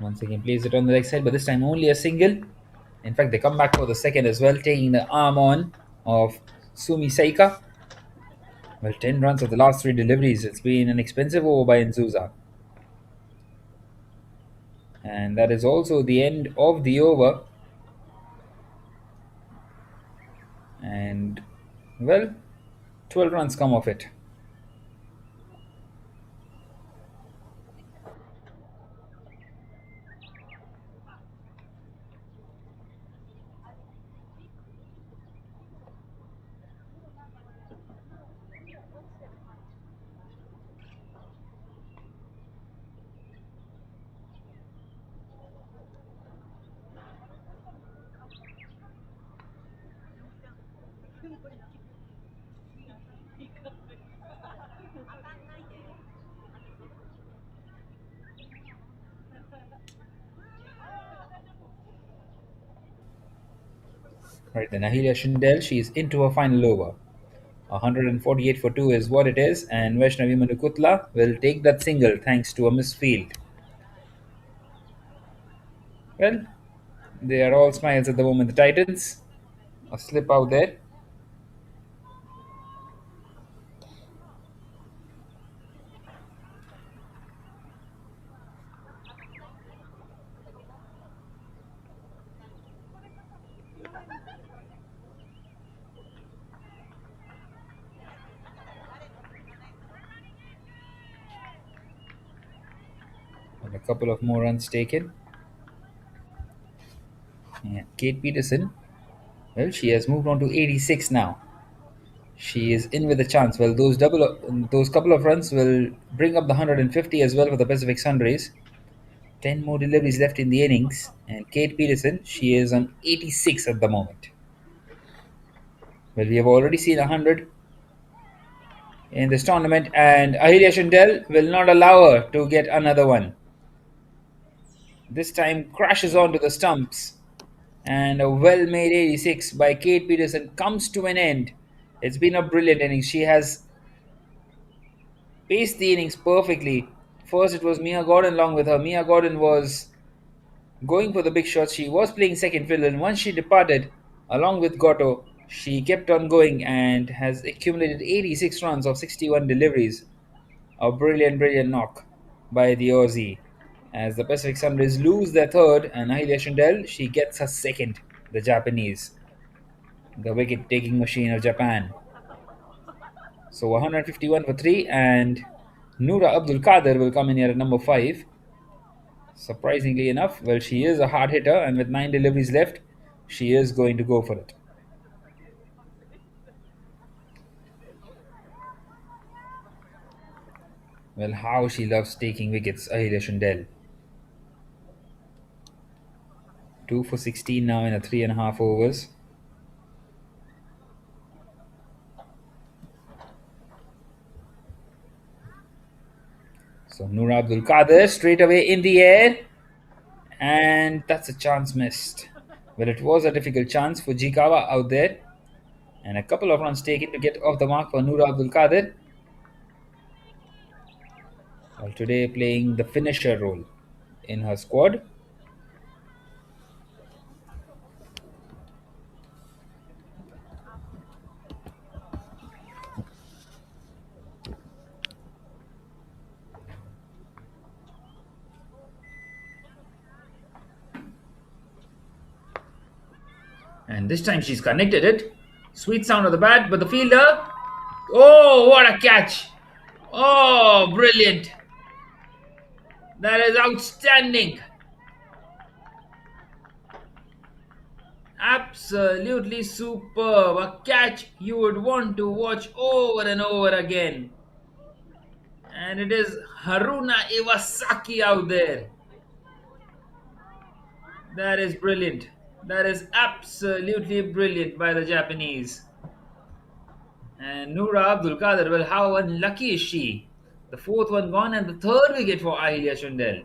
Once again, plays it on the leg side, but this time only a single. In fact, they come back for the second as well, taking the arm on of Sumi Seika. Well, 10 runs of the last three deliveries. It's been an expensive over by Nzuza. And that is also the end of the over. And, well, 12 runs come of it. Right, then Ahilia Shindel, she is into her final over. 148 for 2 is what it is, and Vaishnavi Manukutla will take that single thanks to a misfield. Well, they are all smiles at the moment. The Titans, a slip out there. And a couple of more runs taken. And Kate Peterson, well, she has moved on to 86 now. She is in with a chance. Well, those couple of runs will bring up the 150 as well for the Pacific Sunrays. 10 more deliveries left in the innings, and Kate Peterson, she is on 86 at the moment. Well, we have already seen 100 in this tournament, and Ahilia Shindel will not allow her to get another one. This time crashes onto the stumps, and a well made 86 by Kate Peterson comes to an end. It's been a brilliant innings. She has paced the innings perfectly. First, it was Mia Gordon along with her. Mia Gordon was going for the big shots. She was playing second fiddle, and once she departed, along with Goto, she kept on going and has accumulated 86 runs of 61 deliveries. A brilliant, brilliant knock by the Aussie. As the Pacific Sunrays lose their third, and Ahilia Shindel, she gets her second, the Japanese, the wicket taking machine of Japan. So 151 for 3, and Noora Abdul Kader will come in here at number 5. Surprisingly enough, well, she is a hard hitter, and with 9 deliveries left, she is going to go for it. Well, how she loves taking wickets, Ahilia Shindel. 2 for 16 now in a 3.5 overs. So Noor Abdul Kader straight away in the air, and that's a chance missed. Well, it was a difficult chance for Jikawa out there, and a couple of runs taken to get off the mark for Noor Abdul Kader. Well, today playing the finisher role in her squad. And this time she's connected it. Sweet sound of the bat, but the fielder. Oh, what a catch! Oh, brilliant! That is outstanding. Absolutely superb. A catch you would want to watch over and over again. And it is Haruna Iwasaki out there. That is brilliant. That is absolutely brilliant by the Japanese. And Noora Abdul Qadir, well, how unlucky is she? The fourth one gone and the third wicket for Ahilya Shundel.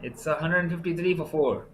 It's 153 for 4.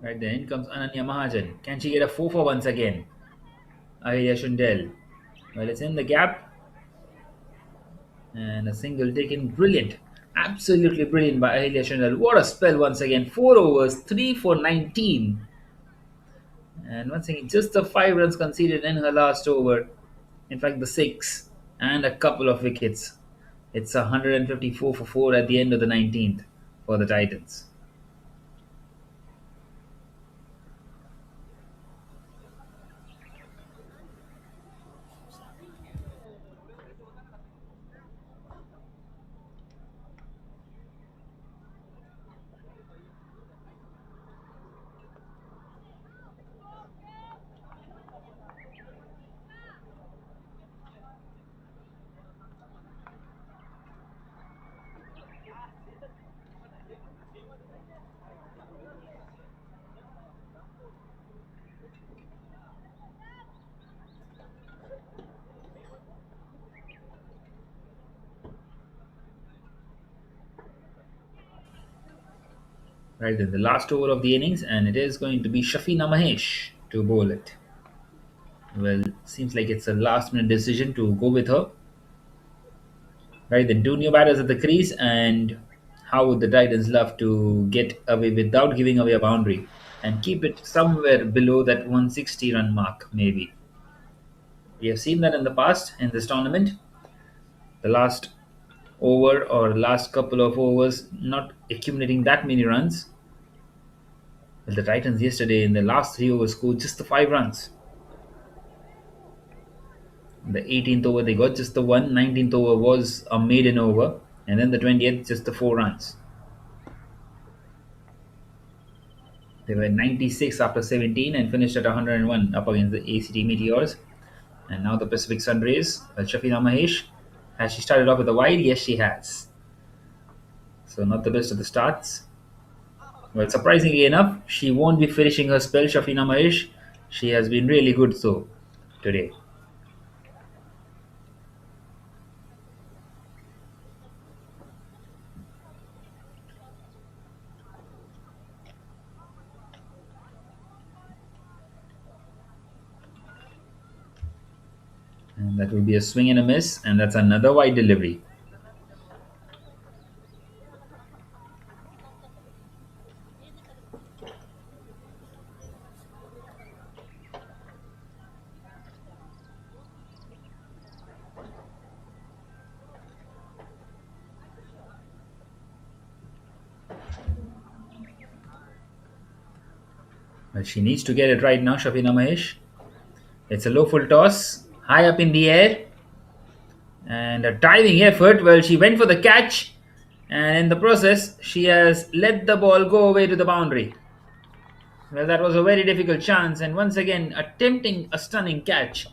Right then, in comes Ananya Mahajan. Can she get a 4 for once again? Ahilya Shundel. Well, it's in the gap. And a single taken. Brilliant. Absolutely brilliant by Ahilya Shundel. What a spell once again. 4 overs, 3 for 19. And once again, just the 5 runs conceded in her last over. In fact, the 6. And a couple of wickets. It's 154 for 4 at the end of the 19th for the Titans. Right then, the last over of the innings, and it is going to be Shafina Mahesh to bowl it. Well, seems like it's a last minute decision to go with her. Right then, 2 new batters at the crease, and how would the Titans love to get away without giving away a boundary and keep it somewhere below that 160 run mark, maybe? We have seen that in the past in this tournament. The last over or last couple of overs not accumulating that many runs. Well, the Titans yesterday in the last 3 overs scored just the 5 runs. The 18th over they got just the one, 19th over was a maiden over, and then the 20th just the 4 runs. They were 96 after 17 and finished at 101 up against the ACT Meteors. And now the Pacific Sunrays. Well, Shafina Mahesh, has she started off with a wide? Yes, she has. So not the best of the starts. Well, surprisingly enough, she won't be finishing her spell, Shafina Mahesh. She has been really good so today. And that will be a swing and a miss, and that's another wide delivery. Well, she needs to get it right now, Shafina Mahesh. It's a low full toss, high up in the air, and a diving effort. Well, she went for the catch, and in the process, she has let the ball go away to the boundary. Well, that was a very difficult chance, and once again attempting a stunning catch.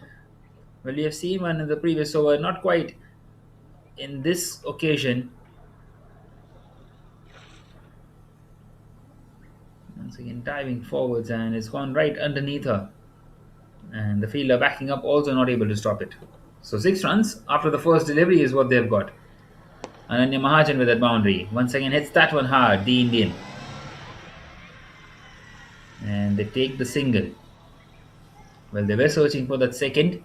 Well, we have seen one in the previous over, not quite in this occasion. Once again, diving forwards, and it's gone right underneath her. And the fielder backing up, also not able to stop it. So 6 runs after the first delivery is what they've got. Ananya Mahajan with that boundary. Once again hits that one hard, the Indian. And they take the single. Well, they were searching for that second,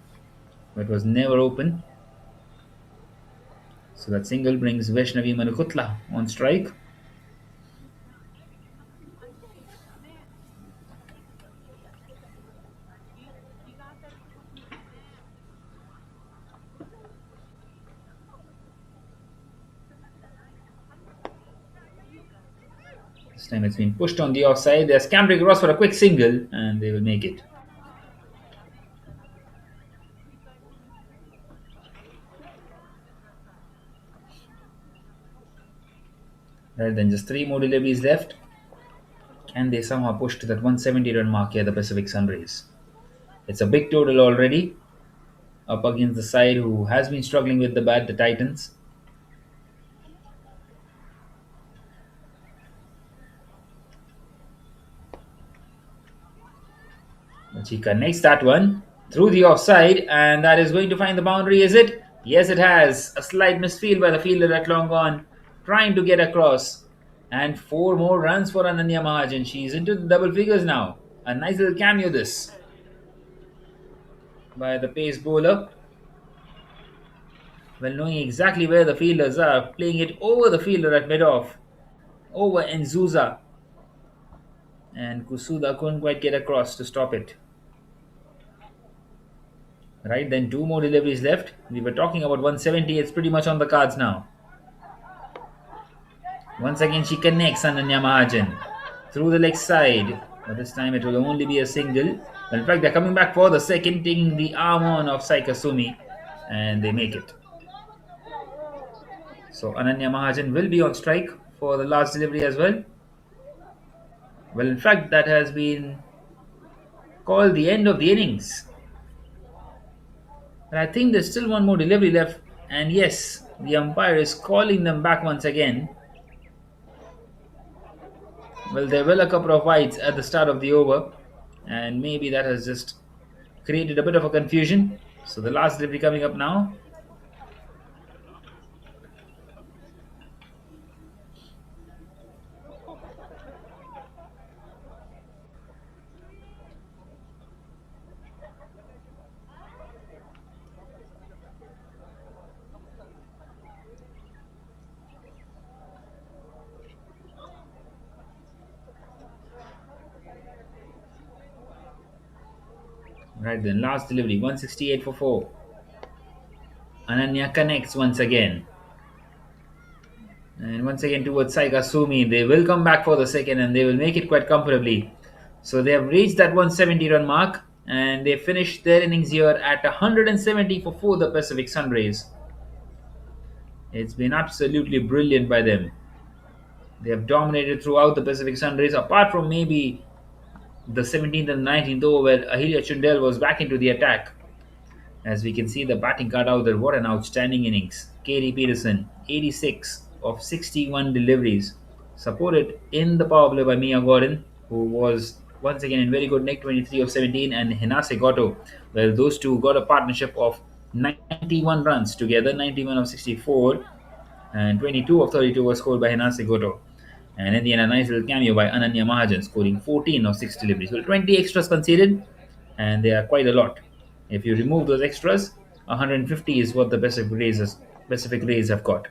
but it was never open. So that single brings Vaishnavi Manukutla on strike. This time it's been pushed on the offside. They're scampering across for a quick single, and they will make it. Right then, just 3 more deliveries left. Can they somehow push to that 170-run mark here, the Pacific Sunrays? It's a big total already, up against the side who has been struggling with the bat, the Titans. But she connects that one through the offside, and that is going to find the boundary, is it? Yes, it has. A slight misfield by the fielder at long on, trying to get across. And 4 more runs for Ananya Mahajan. She's into the double figures now. A nice little cameo, this, by the pace bowler. Well, knowing exactly where the fielders are, playing it over the fielder at mid-off, over Nzuza. And Kusuda couldn't quite get across to stop it. Right, then 2 more deliveries left. We were talking about 170, it's pretty much on the cards now. Once again, she connects Ananya Mahajan through the leg side. But this time it will only be a single. In fact, they're coming back for the second, taking the arm on of Saika Sumi, and they make it. So Ananya Mahajan will be on strike for the last delivery as well. Well, in fact, that has been called the end of the innings. But I think there's still 1 more delivery left. And yes, the umpire is calling them back once again. Well, there were a couple of wides at the start of the over, and maybe that has just created a bit of a confusion. So the last delivery coming up now. Right then, last delivery, 168 for 4. Ananya connects once again. And once again towards Saiga Sumi. They will come back for the second and they will make it quite comfortably. So they have reached that 170-run mark and they finished their innings here at 170 for 4, the Pacific Sunrays. It's been absolutely brilliant by them. They have dominated throughout the Pacific Sunrays, apart from maybe the 17th and 19th over where Ahilia Chundel was back into the attack. As we can see the batting card out there, what an outstanding innings. Katie Peterson, 86 of 61 deliveries, supported in the power play by Mia Gordon, who was once again in very good nick, 23 of 17, and Hinase Goto. Well, those two got a partnership of 91 runs together, 91 of 64, and 22 of 32 was scored by Hinase Goto. And in the end, a nice little cameo by Ananya Mahajan, scoring 14 of 6 deliveries. Well, 20 extras conceded, and they are quite a lot. If you remove those extras, 150 is what the Pacific Rays have got.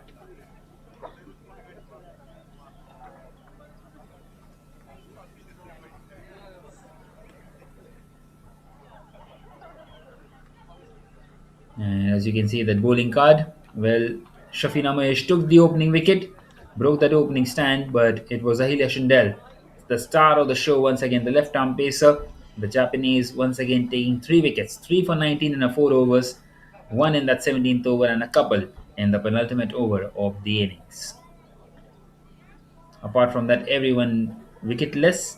And as you can see, that bowling card, well, Shafina Mahesh took the opening wicket, broke that opening stand, but it was Ahilia Shindel, the star of the show once again, the left arm pacer. The Japanese once again taking 3 wickets, 3 for 19 in a 4 overs, 1 in that 17th over, and a couple in the penultimate over of the innings. Apart from that, everyone wicketless.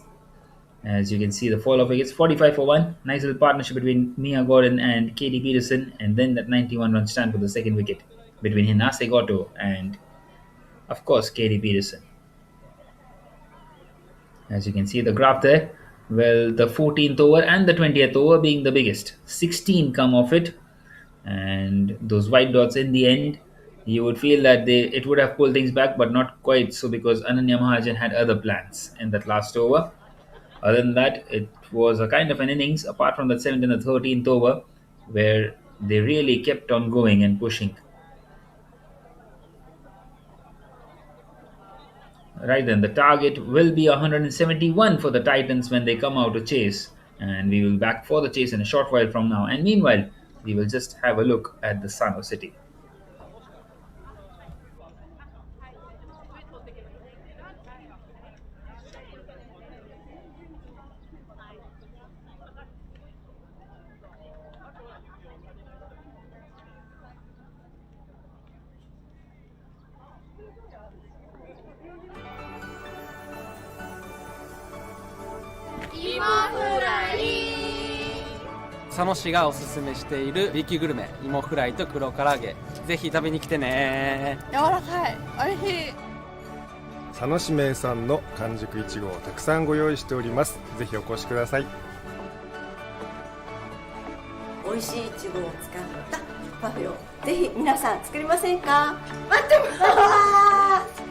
As you can see, the fall of wickets 45 for 1. Nice little partnership between Mia Gordon and Katie Peterson, and then that 91-run stand for the second wicket between Hinase Goto and, of course, Katie Peterson. As you can see the graph there, well, the 14th over and the 20th over being the biggest. 16 come off it, and those white dots in the end, you would feel that it would have pulled things back, but not quite so, because Ananya Mahajan had other plans in that last over. Other than that, it was a kind of an innings, apart from that 7th and the 13th over, where they really kept on going and pushing. Right then, the target will be 171 for the Titans when they come out to chase. And we will be back for the chase in a short while from now. And meanwhile, we will just have a look at the Sano City.佐野市がおすすめしている B 級グルメ、芋フライと黒唐揚げ、ぜひ食べに来てね。柔らかい、おいしい。佐野市名産の完熟いちごをたくさんご用意しております。ぜひお越しください。美味しいいちごを使ったパフェをぜひ皆さん作りませんか？待ってます。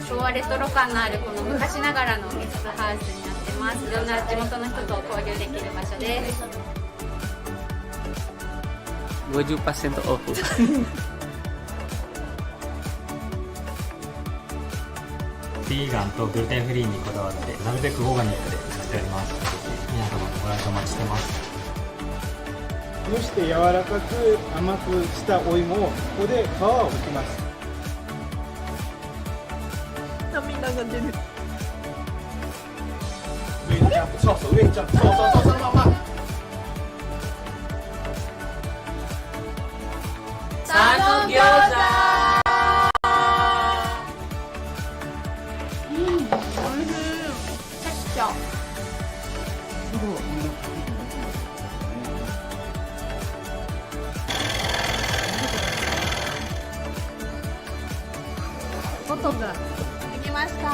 昭和レトロ感のあるこの昔ながらのゲストハウスになってます。いろんな地元の人と交流できる場所です。50% オフ。ビーガンとグルテンフリーにこだわってなるべくオーガニックで作っております。皆様のご来場お待ちしてます。蒸して柔らかく甘くしたお芋をここで皮を剥きます。涙が出る。上にジャンプ、そうそう上にジャンプ、そうそのまま。佐野餃子。おいしい。シャキシャ。ゴト君、できました。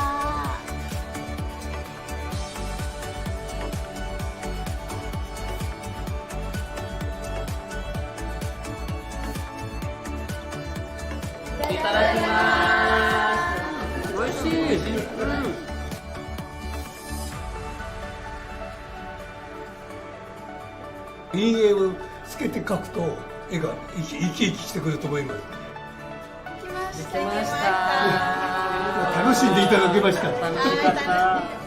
いただきます。美味しい。陰影をつけて描くと絵が生き生きしてくると思います。できました。楽しんでいただけました。楽しかった。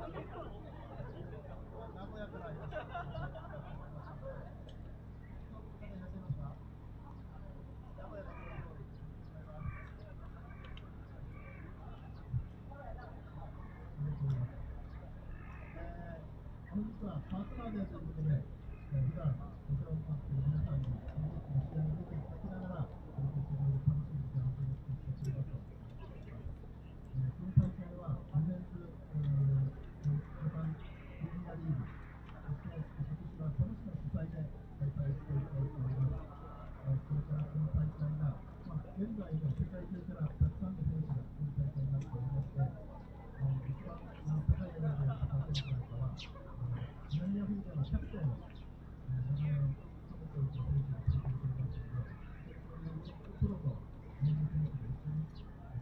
本日はパートナーデーということで、普段お世話になっている皆さんにこの試合を見ていただきながら、この決勝で楽しい時間を過ごしていただければと思っています。この大会は、メンズジャパンプレミアリーグ、そして今年は佐野市の主催で開催していきたいと思います。これからこの大会が、現在の世界中からたくさんの選手がこの大会になっておりまして、一番高いレベルでやった選手なんかは、南アフリカのキャプテンを長年務めている選手が出てくれますので、そういうトッププロと日本選手が一緒に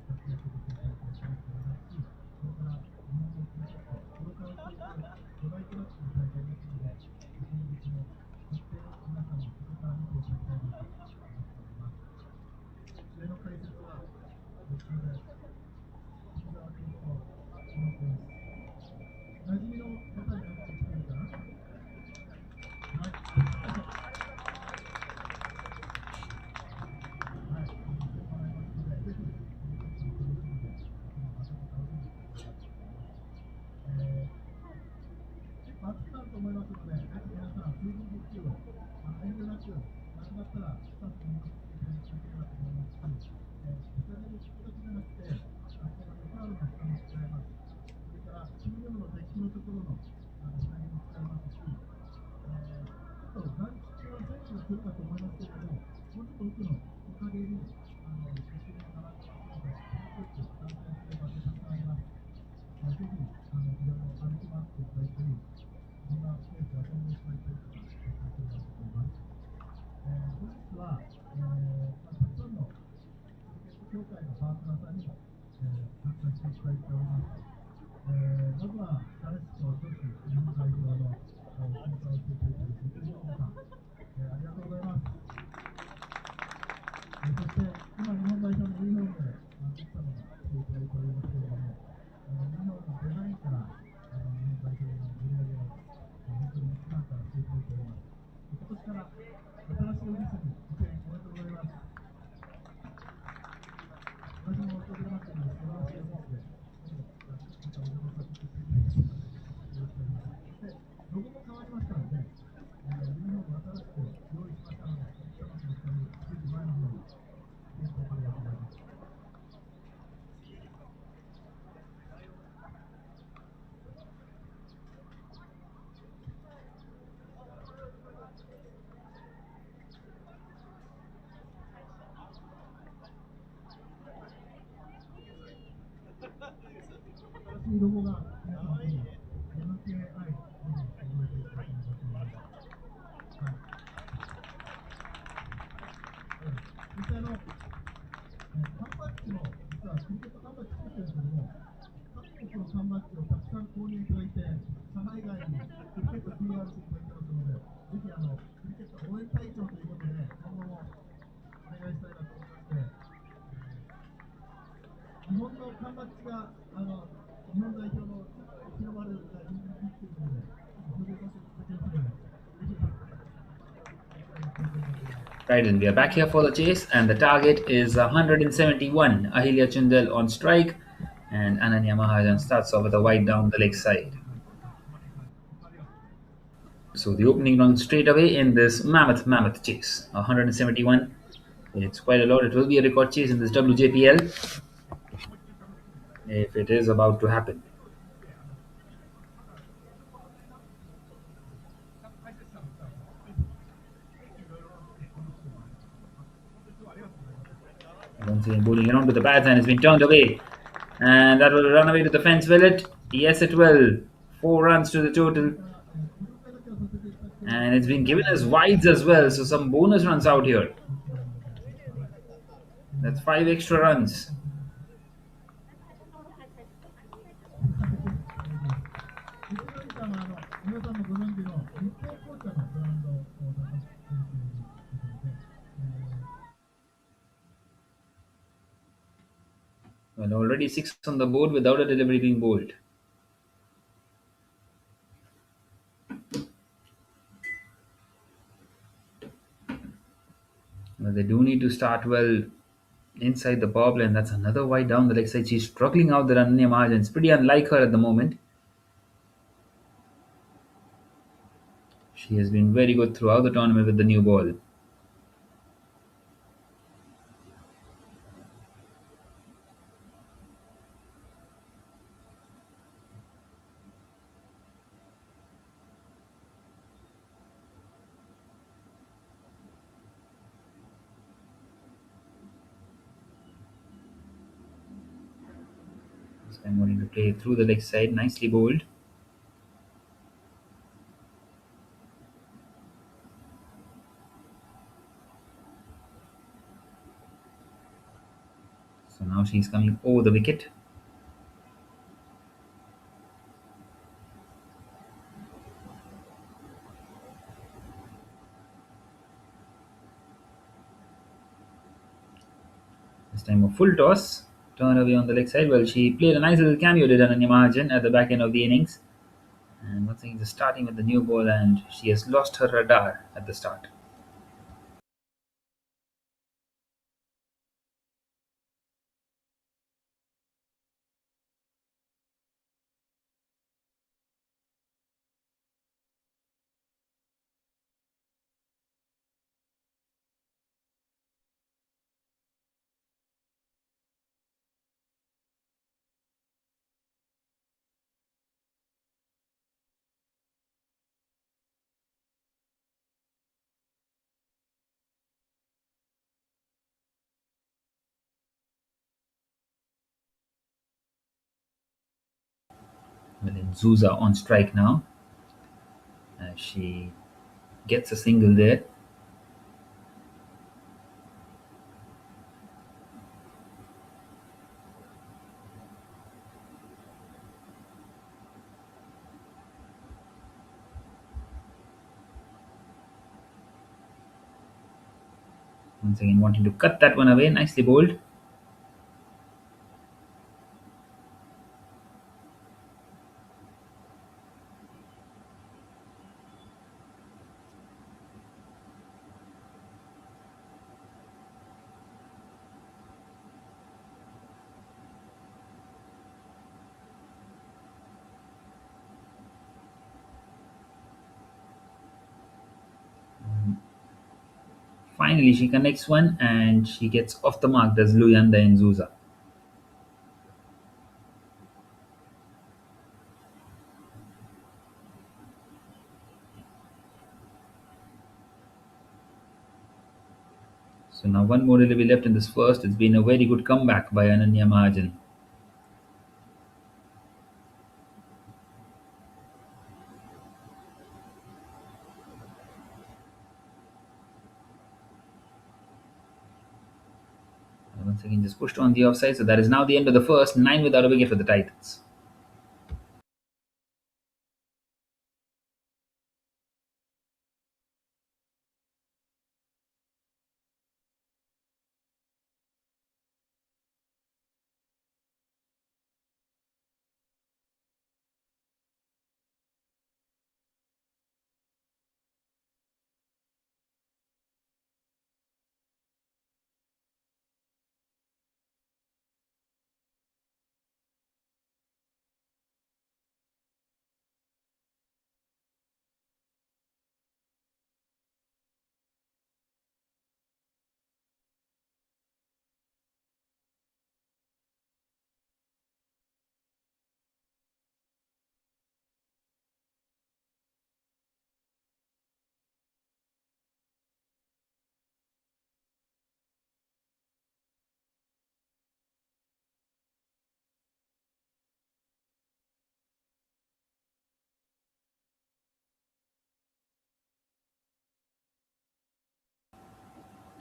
活躍できる大会をしておりますし、これから日本のクリケット、これからしていく巨大クラッチの大会ですので、今日もそして皆さんにここから見ていただきたいなと思っております。試合の解説は、僕で福澤君と小野君です。馴染みの方になってきてるかな。はい。はい。見てもらいますので、ぜひ、楽しみで、この場所を楽しんでいただきたいと思います。結構暑くなると思いますので、ぜひ皆さん、水分補給を遠慮なく、なくなったらスタッフに持っていただければと思いますし、お金に聞くだけじゃなくて、あとはレファールの負担も使えます。それからチームのデッキのところの下着も使えますし、ちょっと団地中は選手が来るかと思いますけれども、もうちょっと奥の木陰に一緒に並んでますので、よく観戦する場所たくさんあります。ぜひ、いろいろ歩き回っていただいたり、いろんなスペースを遊んでいただいたりとかしていただければと思います。本日は、たくさんのクリケット協会のパートナーさんにも、参加していただいております。まずは、佐野市の女子日本代表の参加をしていただいているクリケットさん、ありがとうございます。そして、今、日本代表のユニフォームで奥様が来ていただいておりますけれども、ユニフォームのデザインから、日本代表の盛り上げを、本当に普段からしていただいております。今年から新しいオフィスに移転おめでとうございます。私も訪れましたので、素晴らしいオフィスで、またお邪魔させていただきます。よろしくお願いします。そして、ロゴも変わりましたので、ユニフォーム新しく用意しましたので、奥様と一緒にぜひ前の方に来ていただければと思います。新しいロゴが皆さんぜひ MKI 覚えていただければと思います。はい。そして缶バッジも実はクリケット缶バッジ作ってるんですけども、各国の缶バッジをたくさん購入いただいて、社内外にクリケット PR していただいてますので、ぜひクリケット応援隊長ということで、今後もお願いしたいなと思いまして、日本の缶バッジが日本代表の日の丸が人気に来ているので、それでさせていただきますので、ぜひ。Right, and we are back here for the chase, and the target is 171. Ahilya Chundal on strike, and Ananya Mahajan starts off with a wide down the leg side. So the opening run straight away in this mammoth chase. 171. It's quite a lot. It will be a record chase in this WJPL if it is about to happen. Once again, bowling around with the bats and it's been turned away. And that will run away to the fence, will it? Yes, it will. 4 runs to the total. And it's been given as wides as well, so some bonus runs out here. That's 5 extra runs. Well, already 6 on the board without a delivery being bowled. Well, they do need to start well inside the power play, and that's another wide down the leg side. She's struggling out there, Ananya Mahajan. It's pretty unlike her at the moment. She has been very good throughout the tournament with the new ball. So I'm going to play through the leg side, nicely bowled. So now she's coming over the wicket. This time a full toss, turn away on the leg side. Well, she played a nice little cameo, did Ananya Mahajan, at the back end of the innings. And once again, just starting with the new ball, and she has lost her radar at the start. Well, then Zuza on strike now, as she gets a single there. Once again, wanting to cut that one away, nicely bowled. Finally, she connects one and she gets off the mark. There's Luyanda and Zuza. So now one more delivery left in this first. It's been a very good comeback by Ananya Mahajan. And once again, just pushed on the offside. So that is now the end of the first. 9 without a wicket for the Titans.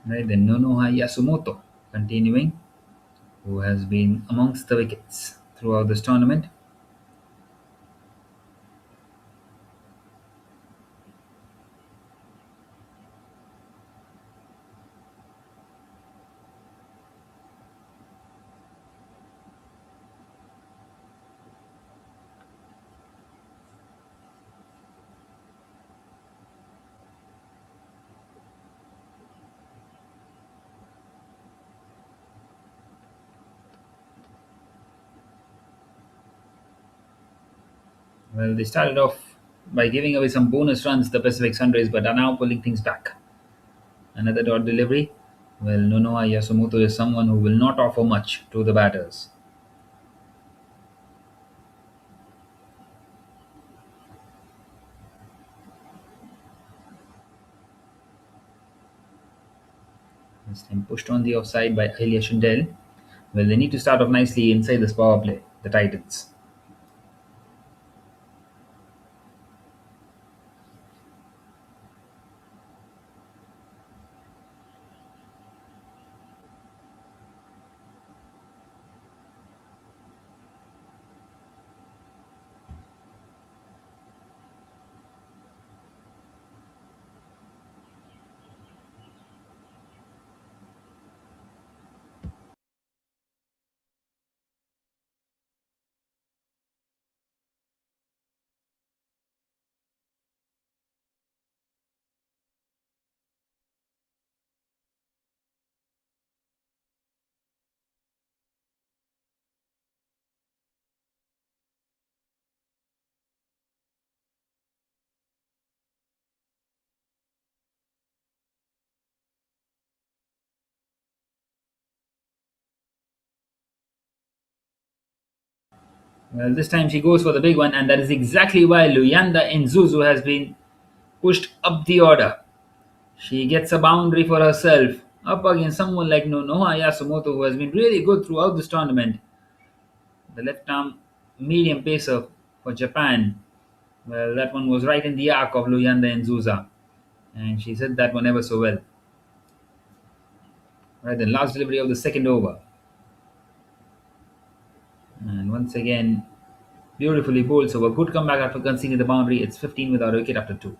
Right then, Nonoha Yasumoto continuing, who has been amongst the wickets throughout this tournament. Well, they started off by giving away some bonus runs to the Pacific Sunrays, but are now pulling things back. Another dot delivery. Well, Nonoa Yasumoto is someone who will not offer much to the batters. This time pushed on the offside by Ilya Shindel. Well, they need to start off nicely inside this power play, the Titans. Well, this time she goes for the big one, and that is exactly why Luyanda Nzuzu has been pushed up the order. She gets a boundary for herself up against someone like Nonoha Yasumoto, who has been really good throughout this tournament. The left arm medium pacer for Japan. Well, that one was right in the arc of Luyanda Nzuza, and she hit that one ever so well. Right, the last delivery of the second over. And once again, beautifully bowled. So a good comeback after conceding the boundary. It's 15 without a wicket after 2.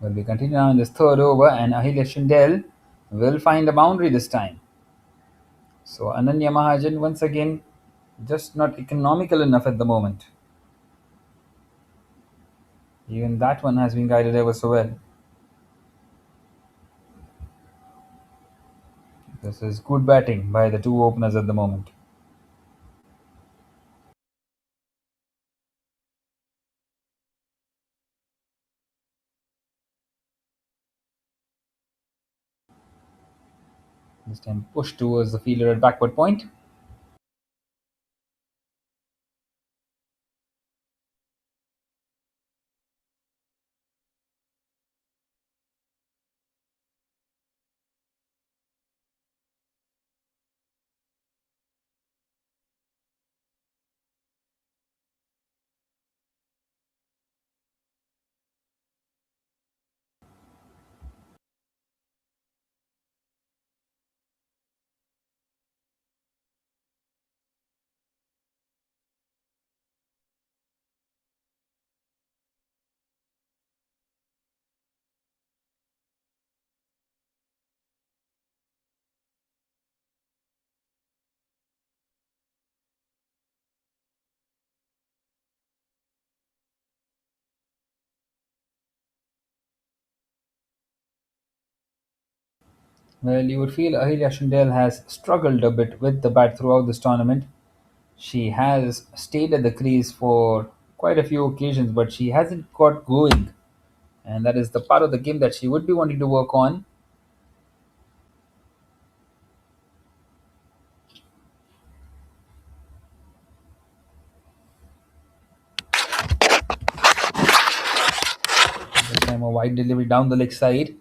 Well, we continue now in this third over, and Ahilya Shindel will find a boundary this time. So Ananya Mahajan once again just not economical enough at the moment. Even that one has been guided ever so well. This is good batting by the two openers at the moment. This time pushed towards the fielder at backward point. Well, you would feel Ahilya Shindel has struggled a bit with the bat throughout this tournament. She has stayed at the crease for quite a few occasions, but she hasn't got going. And that is the part of the game that she would be wanting to work on. This time a wide delivery down the leg side.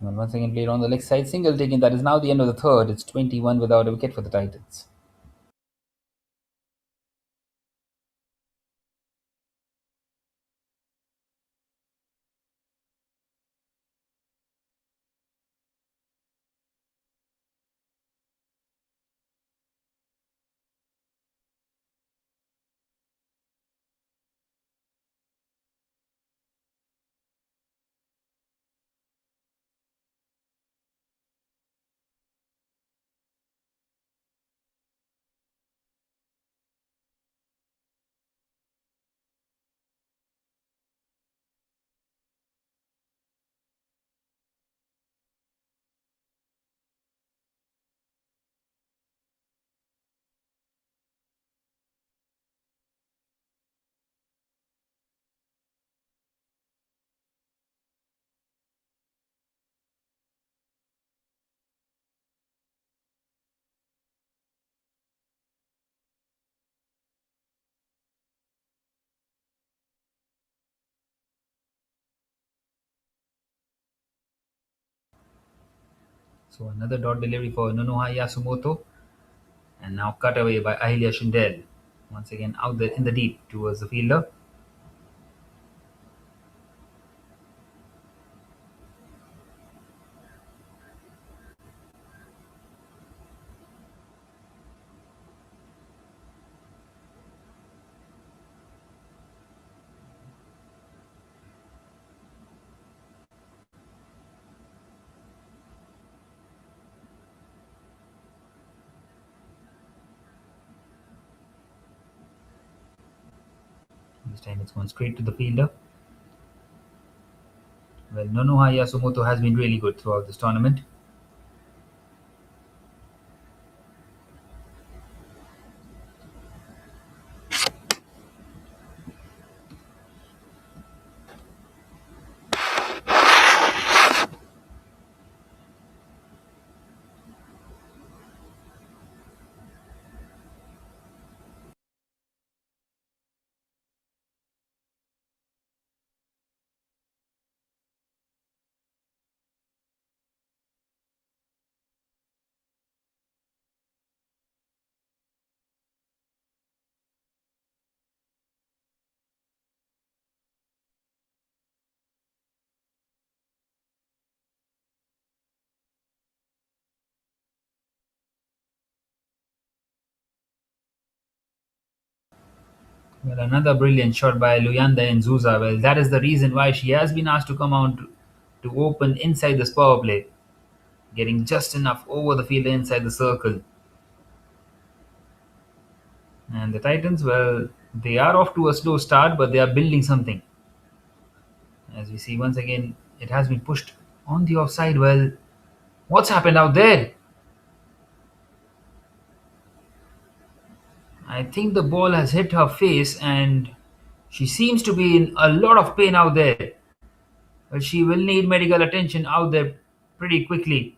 And once again played on the leg side, single taken. That is now the end of the third. It's 21 without a wicket for the Titans. So another dot delivery for Nonoha Yasumoto, and now cut away by Ahilya Shindel. Once again out there in the deep towards the fielder. This time it's gone straight to the fielder. Well, Nonoha Yasumoto has been really good throughout this tournament. Well, another brilliant shot by Luyanda Nzuza. Well, that is the reason why she has been asked to come out to open inside this power play, getting just enough over the fielder inside the circle. And the Titans, well, they are off to a slow start, but they are building something. As we see once again, it has been pushed on the offside. Well, what's happened out there? I think the ball has hit her face and she seems to be in a lot of pain out there. Well, she will need medical attention out there pretty quickly.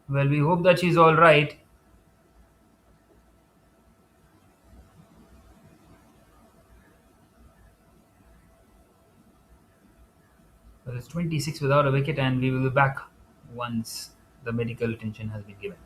Well, we hope that she's all right. Well, it's 26 without a wicket, and we will be back once the medical attention has been given.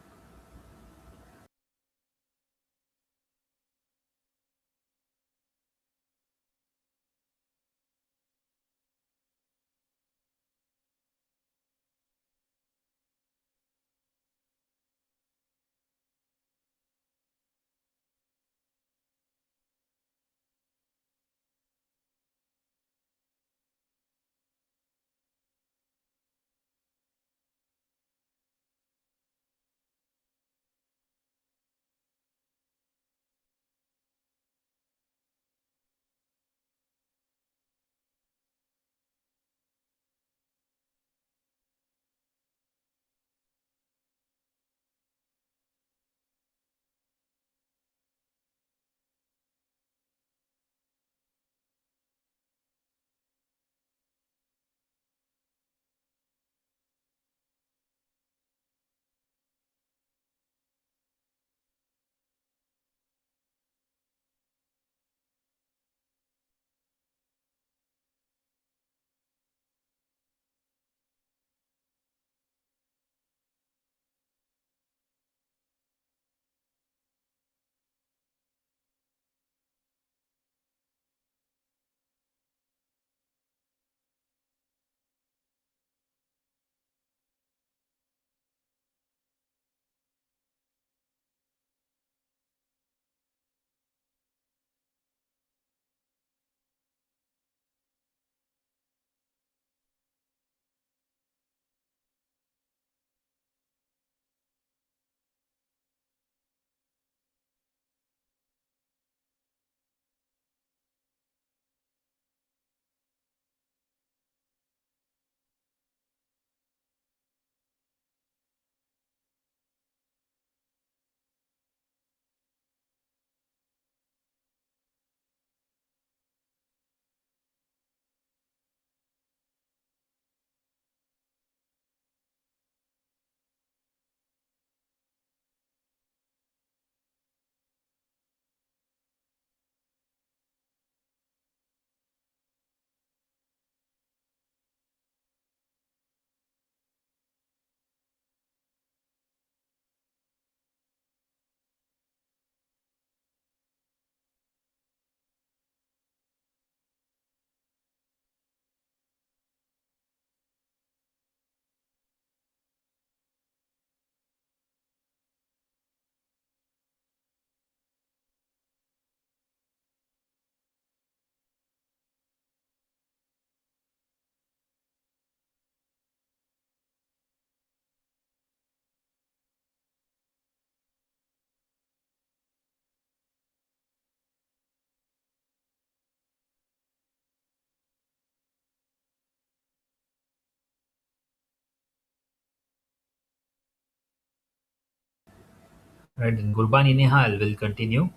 Right, and Gurbani Nihal will continue.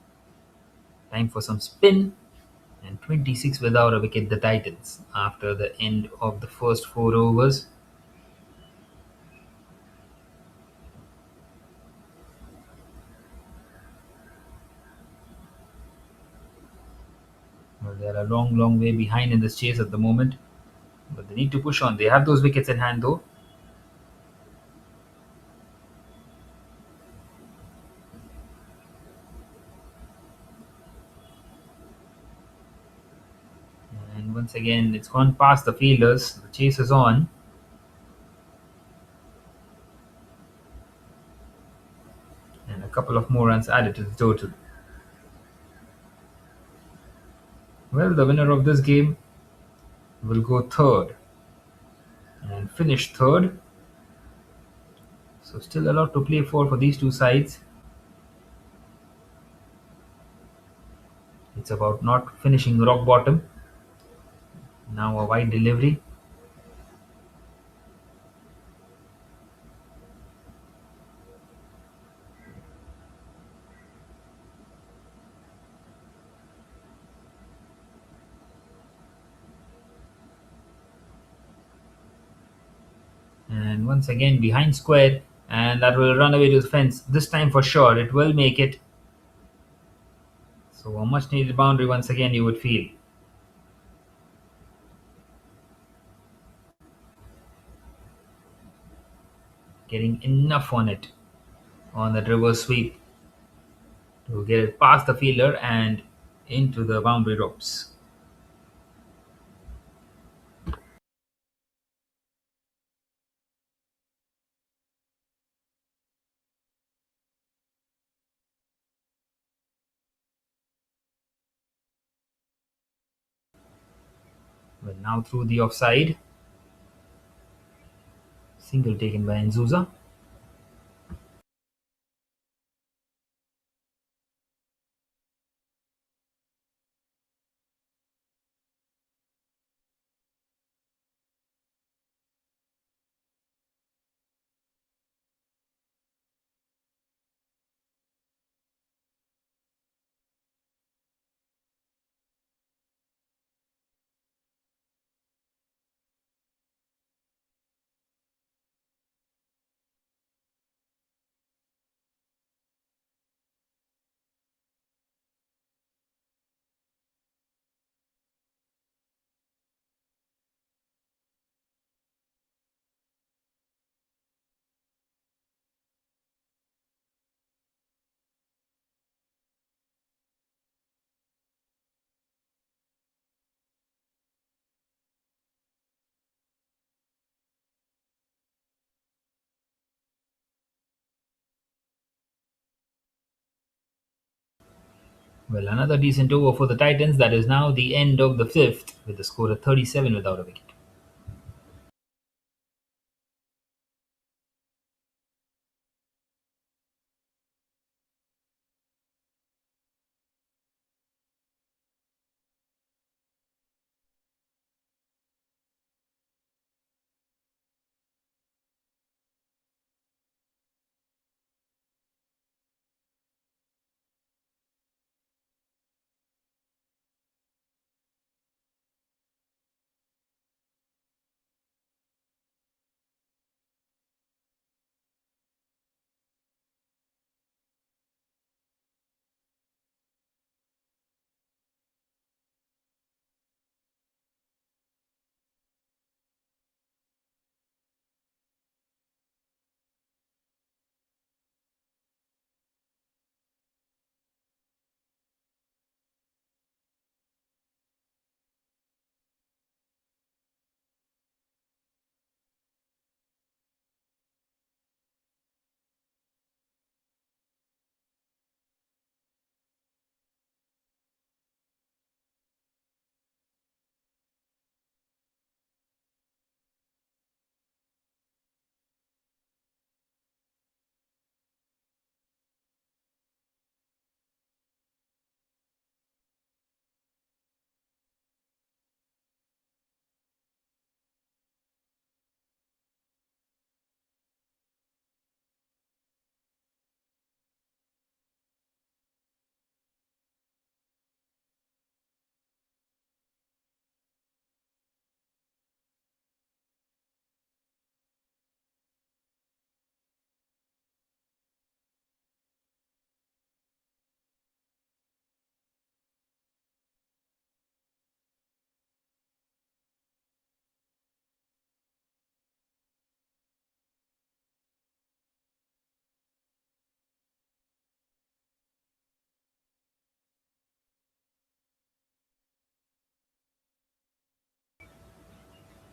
Time for some spin. And 26 without a wicket, the Titans, after the end of the first 4 overs. Well, they're a long, long way behind in this chase at the moment. But they need to push on. They have those wickets in hand though. And once again, it's gone past the fielders. The chase is on. And a couple of more runs added to the total. Well, the winner of this game will go third and finish third. So still a lot to play for these two sides. It's about not finishing rock bottom. Now a wide delivery. And once again behind square, and that will run away to the fence. This time for sure it will make it. So a much needed boundary once again, you would feel. Getting enough on it on that reverse sweep to get it past the fielder and into the boundary ropes. Well, now through the offside. Single taken by Nzuza. Well, another decent over for the Titans. That is now the end of the fifth with the score of 37 without a wicket.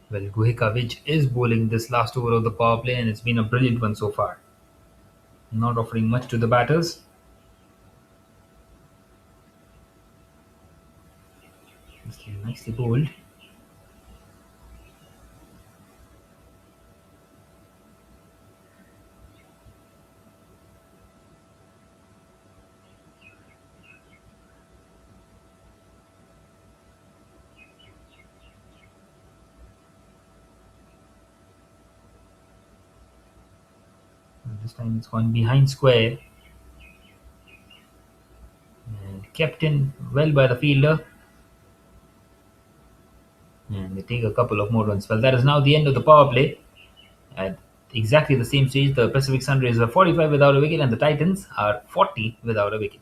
Well, Guhikovic is bowling this last over of the power play, and it's been a brilliant one so far. Not offering much to the batters. Nicely bowled. This time it's gone behind square and kept in well by the fielder. And they take a couple of more runs. Well, that is now the end of the power play. At exactly the same stage, the Pacific Sunrisers are 45 without a wicket and the Titans are 40 without a wicket.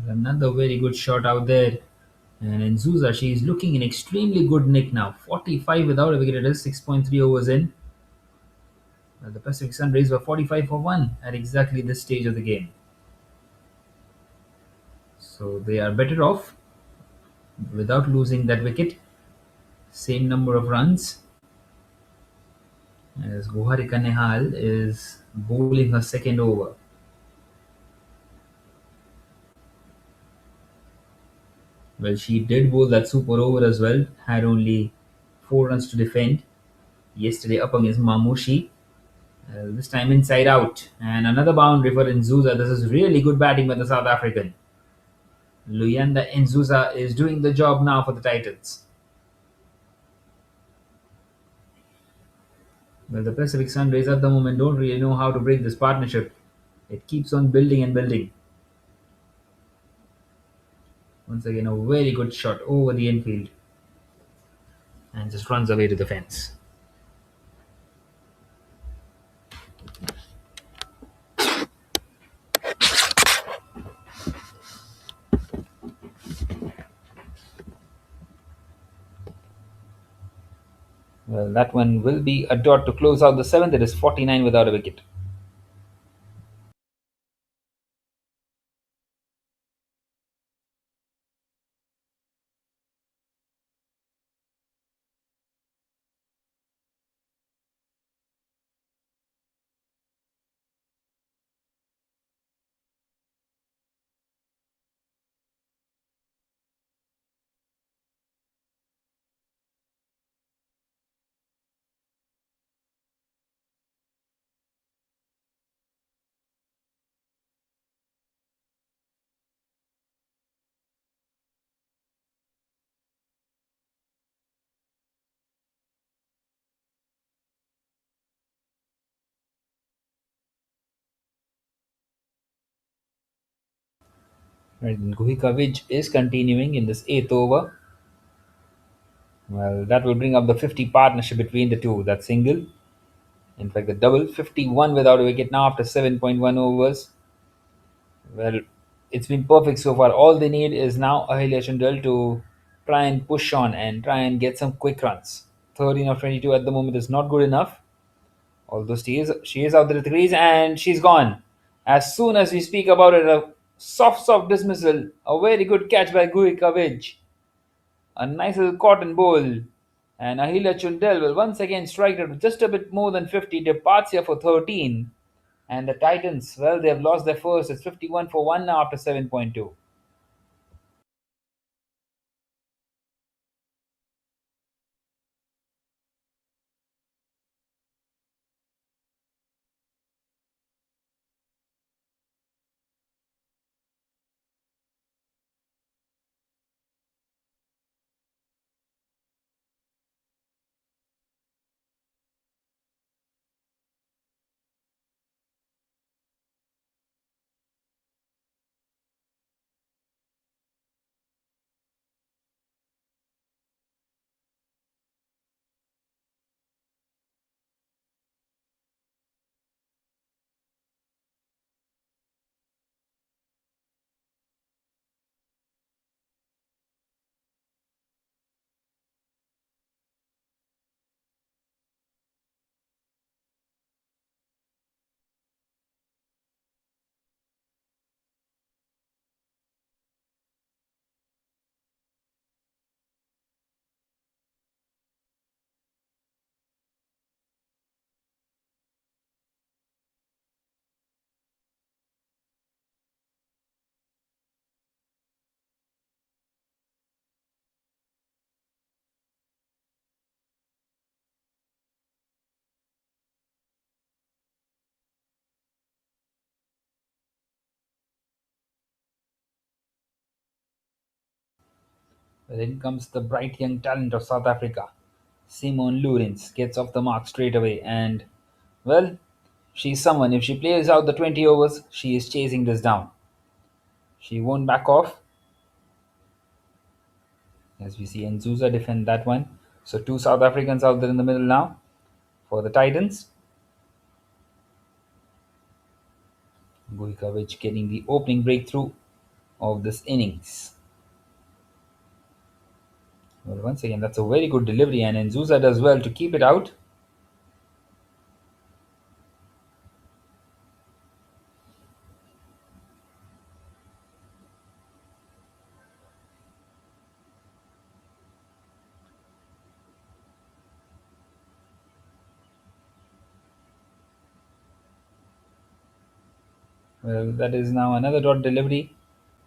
Another very good shot out there. And in Zuza, she is looking in extremely good nick now. 45 without a wicket, it is 6.3 overs in. The Pacific Sunrays were 45 for 1 at exactly this stage of the game. So they are better off without losing that wicket. Same number of runs. As Goharika Nehal is bowling her second over. Well, she did bowl that super over as well. Had only 4 runs to defend. Yesterday up against Mamushi. This time inside out. And another boundary for Nzuza. This is really good batting by the South African. Luyanda Nzuza is doing the job now for the Titans. Well, the Pacific Sunrays at the moment don't really know how to break this partnership. It keeps on building and building. Once again, a very good shot over the infield. And just runs away to the fence. Well, that one will be a dot to close out the seventh. It is 49 without a wicket. Right, and Guhikovic is continuing in this eighth over. Well, that will bring up the 50 partnership between the two. That single, in fact, the double 51 without a wicket now after 7.1 overs. Well, it's been perfect so far. All they need is now Ahilya Chundal to try and push on and try and get some quick runs. 13 of 22 at the moment is not good enough. Although she is out there at the crease and she's gone. As soon as we speak about it, a soft dismissal. A very good catch by Guhikovic. A nice little cotton bowl. And Ahilya Chundel will once again strike it with just a bit more than 50, departs here for 13. And the Titans, well, they have lost their first. It's 51 for 1 now after 7.2. Well, in comes the bright young talent of South Africa. Simone Lawrence gets off the mark straight away. And, well, she's someone. If she plays out the 20 overs, she is chasing this down. She won't back off. As we see Nzuza defend that one. So two South Africans out there in the middle now for the Titans. Gujikovic getting the opening breakthrough of this innings. Well, once again, that's a very good delivery, and Nzuza does well to keep it out. Well, that is now another dot delivery.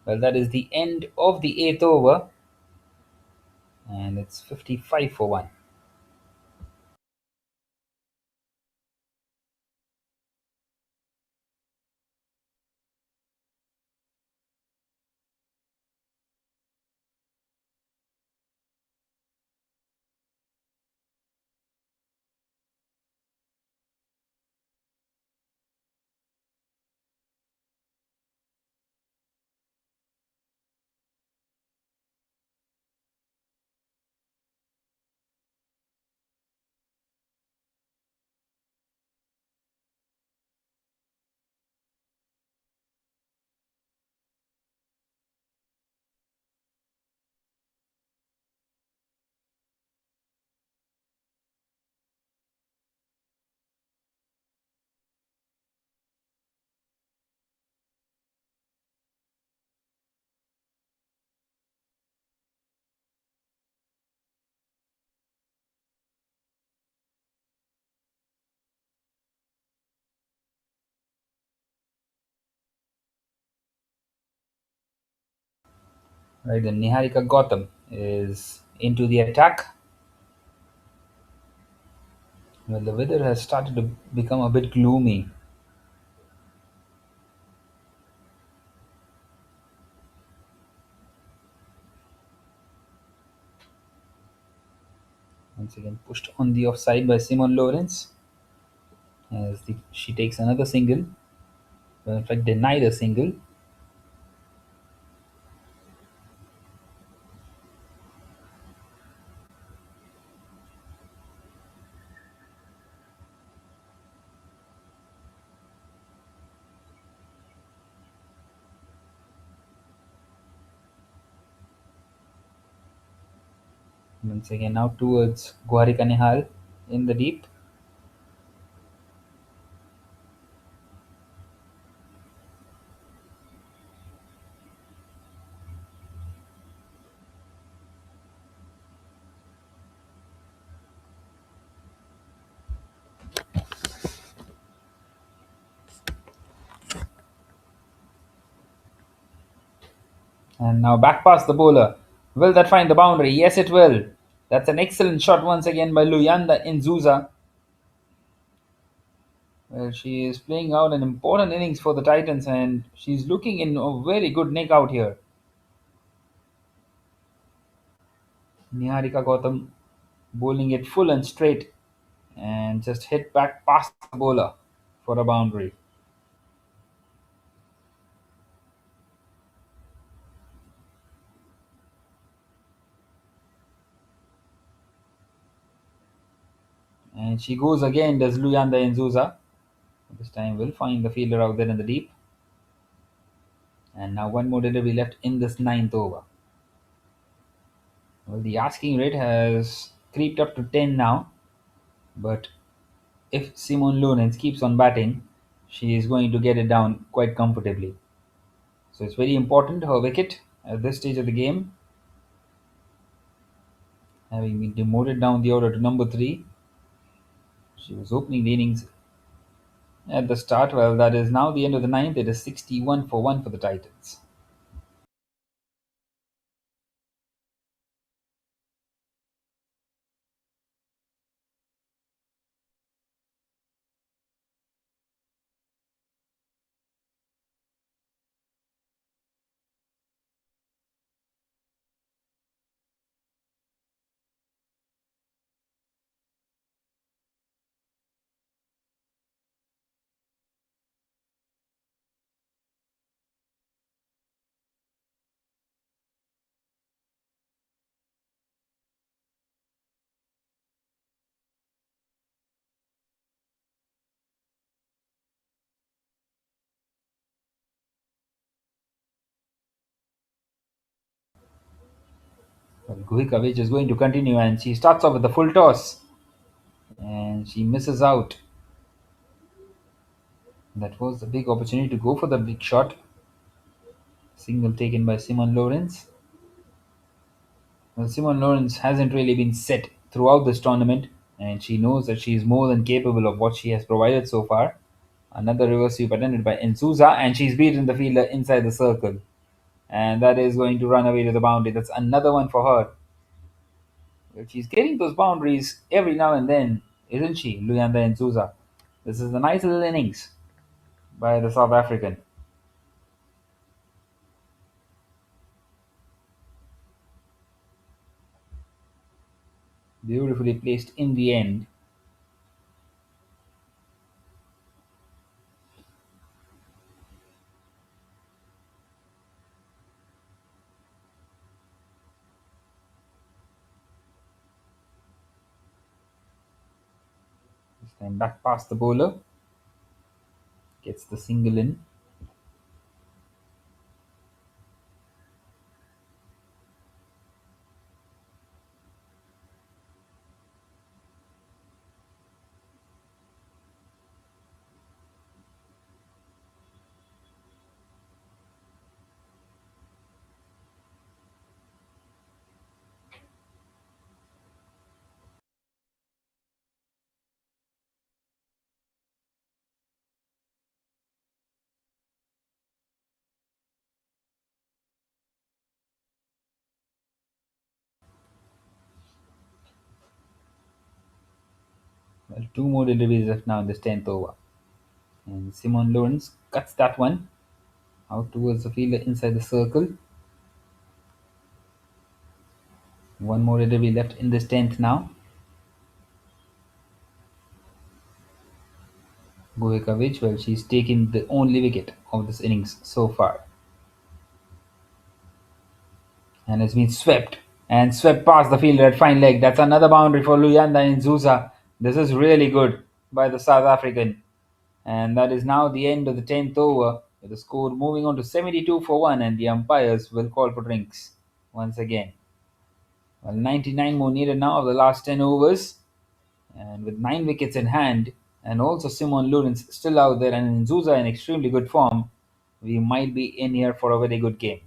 Well, that is the end of the eighth over, and it's 55 for 1. Right, then Niharika Gautam is into the attack. Well, the weather has started to become a bit gloomy. Once again, pushed on the offside by Simon Lawrence as she takes another single. Well, in fact, denied a single. Once again, out towards Guharika Nihal in the deep. And now back past the bowler. Will that find the boundary? Yes, it will. That's an excellent shot once again by Luyanda Inzuza. Well, she is playing out an important innings for the Titans and she's looking in a very good nick out here. Niharika Gautam bowling it full and straight and just hit back past the bowler for a boundary. And she goes again, does Luyanda Inzuza. This time we'll find the fielder out there in the deep. And now one more delivery left in this ninth over. Well, the asking rate has creeped up to 10 now. But if Simone Lorenz keeps on batting, she is going to get it down quite comfortably. So it's very important, her wicket at this stage of the game. Having been demoted down the order to number 3. She was opening the innings at the start. Well, that is now the end of the ninth. It is 61 for 1 for the Titans. Well, Guhikovic is going to continue and she starts off with the full toss. And she misses out. That was the big opportunity to go for the big shot. Single taken by Simon Lawrence. Well, Simon Lawrence hasn't really been set throughout this tournament, and she knows that she is more than capable of what she has provided so far. Another reverse sweep attempted by Insuza, and she's beaten the fielder inside the circle. And that is going to run away to the boundary. That's another one for her. Well, she's getting those boundaries every now and then, isn't she, Luyanda Insuza? This is a nice little innings by the South African. Beautifully placed in the end. This time back past the bowler. Gets the single in. Well, 2 more deliveries left now in this 10th over. And Simon Lawrence cuts that one out towards the fielder inside the circle. 1 more delivery left in this 10th now. Guhikovic, well, she's taken the only wicket of this innings so far. And has been swept. And swept past the fielder at fine leg. That's another boundary for Luyanda Inzuza. This is really good by the South African. And that is now the end of the 10th over, with the score moving on to 72 for 1, and the umpires will call for drinks once again. Well, 99 more needed now of the last 10 overs. And with 9 wickets in hand, and also Simon Lawrence still out there, and Nzuza in extremely good form, we might be in here for a very good game.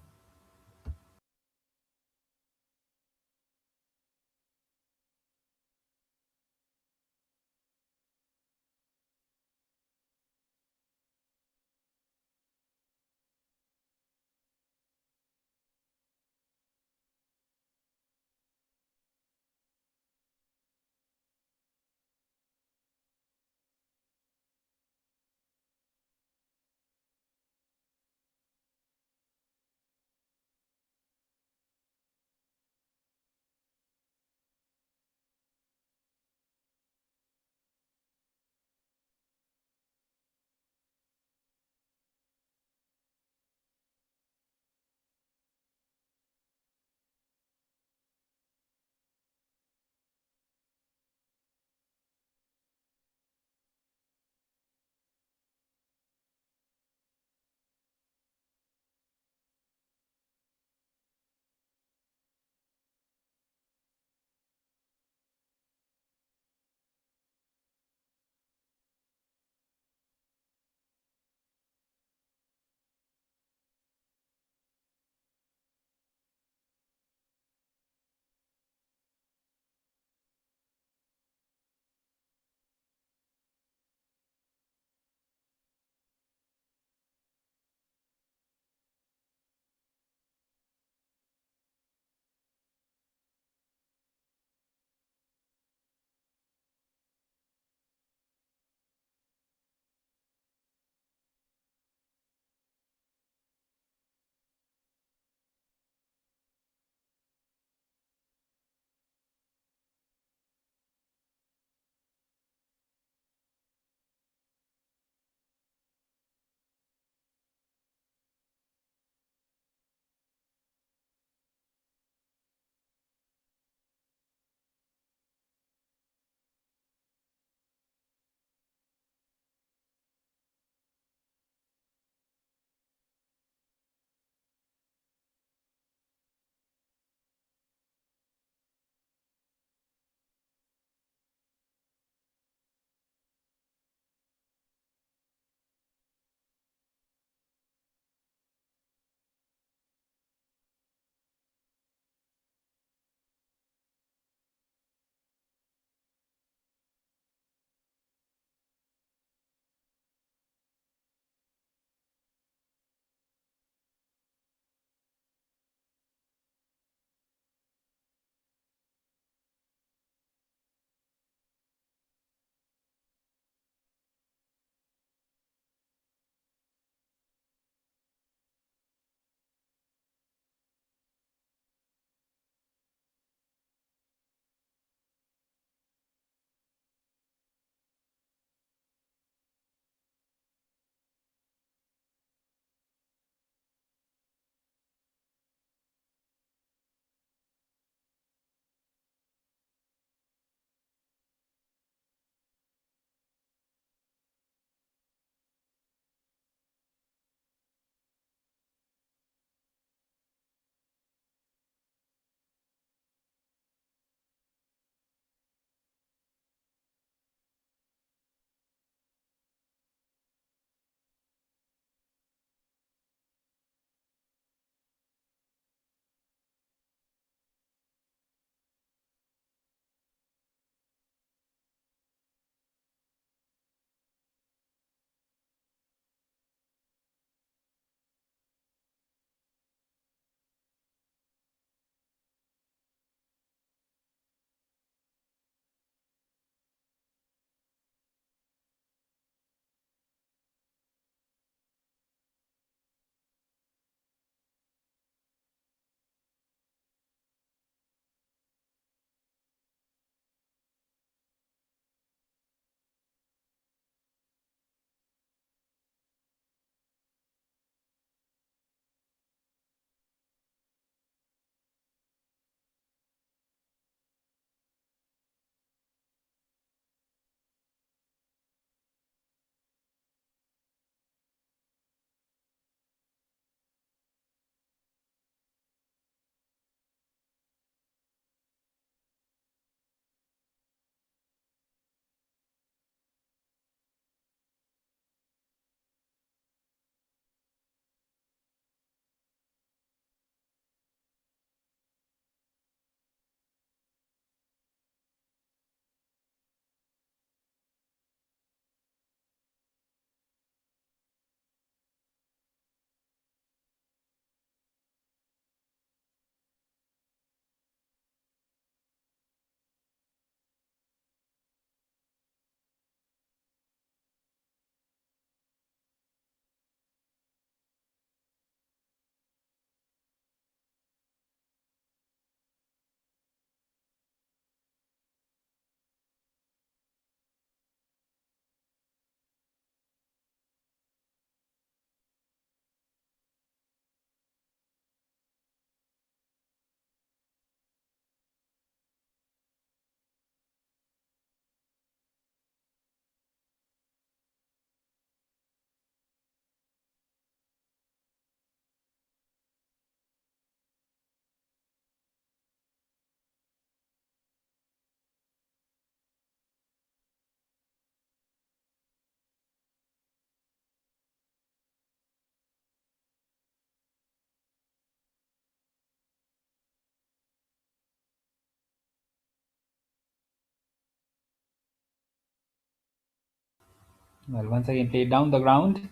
Well, once again played down the ground,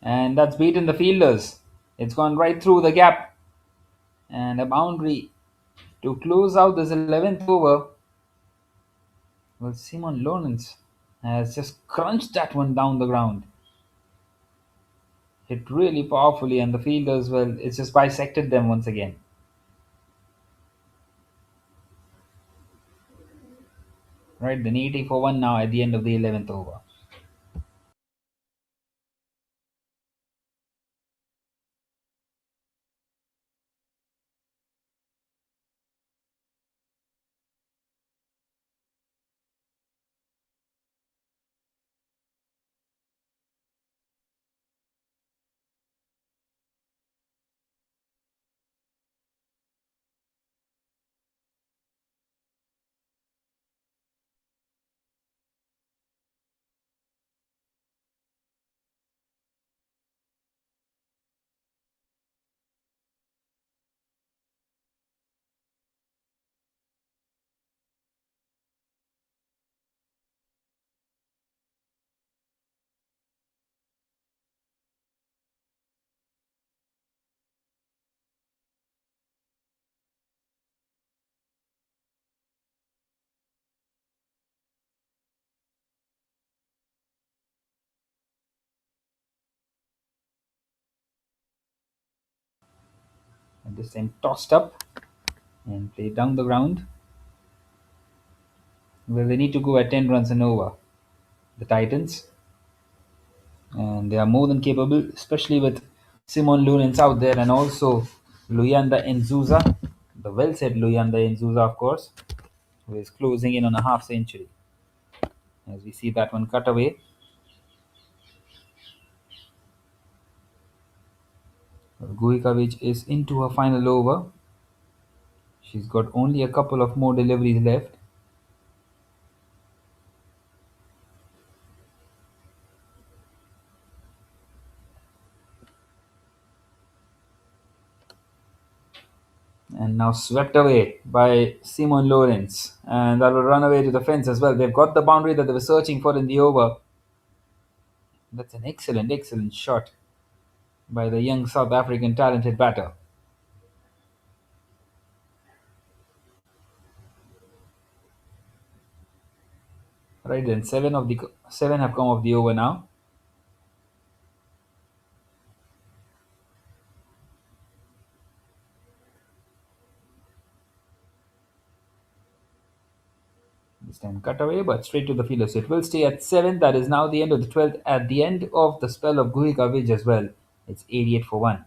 and that's beaten the fielders. It's gone right through the gap, and a boundary to close out this 11th over. Well, Simon Lawrence has just crunched that one down the ground. Hit really powerfully, and the fielders, well, it's just bisected them once again. Right, then 80 for 1 now at the end of the 11th over. And this time tossed up and played down the ground. Well, they need to go at 10 runs and over, the Titans. And they are more than capable, especially with Simon Lunens out there and also Luyanda Nzuza, the well said Luyanda Nzuza, of course, who is closing in on a half century. As we see that one cut away. Guikovic is into her final over. She's got only a couple of more deliveries left. And now swept away by Simon Lawrence. And that will run away to the fence as well. They've got the boundary that they were searching for in the over. That's an excellent, excellent shot by the young South African talented batter. Right then, seven have come off the over now. This time cut away, but straight to the fielder. So it will stay at 7. That is now the end of the 12th. At the end of the spell of Guikovic as well. It's 88 for 1.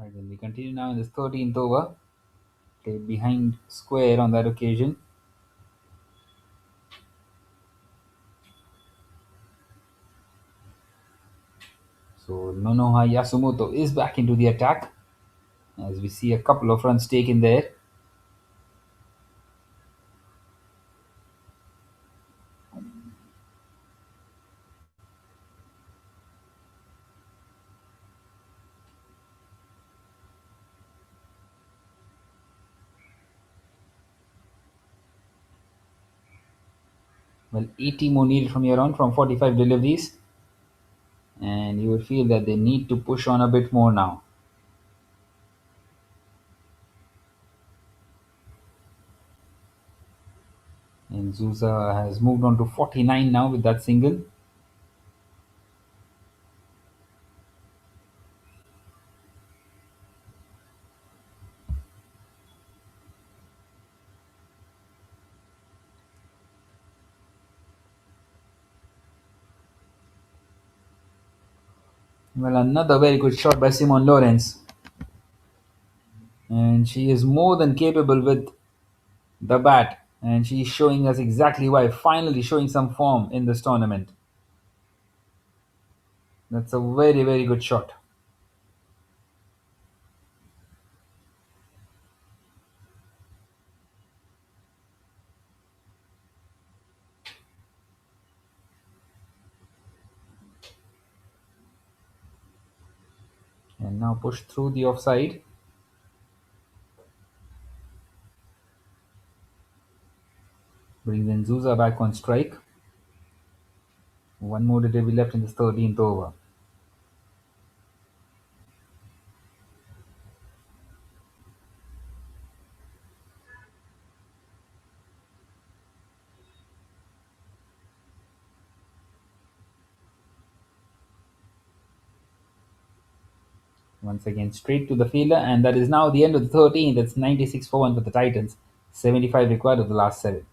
Right, then we continue now in this 13th over. Played behind square on that occasion. So Nonoha Yasumoto is back into the attack. As we see a couple of runs taken there. Well, 80 more needed from here on from 45 deliveries. and you will feel that they need to push on a bit more now. And Zusa has moved on to 49 now with that single. Well, another very good shot by Simone Lawrence. And she is more than capable with the bat. And she is showing us exactly why. Finally showing some form in this tournament. That's a very, very good shot. And now push through the offside. Brings in Zusa back on strike. One more to be left in this 13th over. Once again, straight to the fielder, and that is now the end of the 13th. That's 96 for 1 for the Titans. 75 required of the last 7.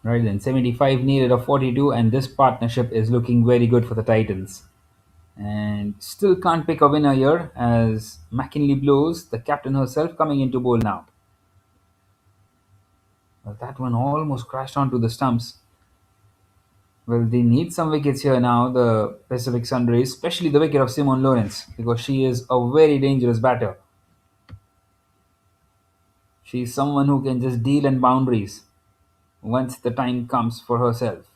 Right then, 75 needed of 42, and this partnership is looking very good for the Titans. And still can't pick a winner here as McKinley blows, the captain herself, coming into bowl now. Well, that one almost crashed onto the stumps. Well, they need some wickets here now, the Pacific Sunrays, especially the wicket of Simone Lawrence, because she is a very dangerous batter. She's someone who can just deal in boundaries once the time comes for herself.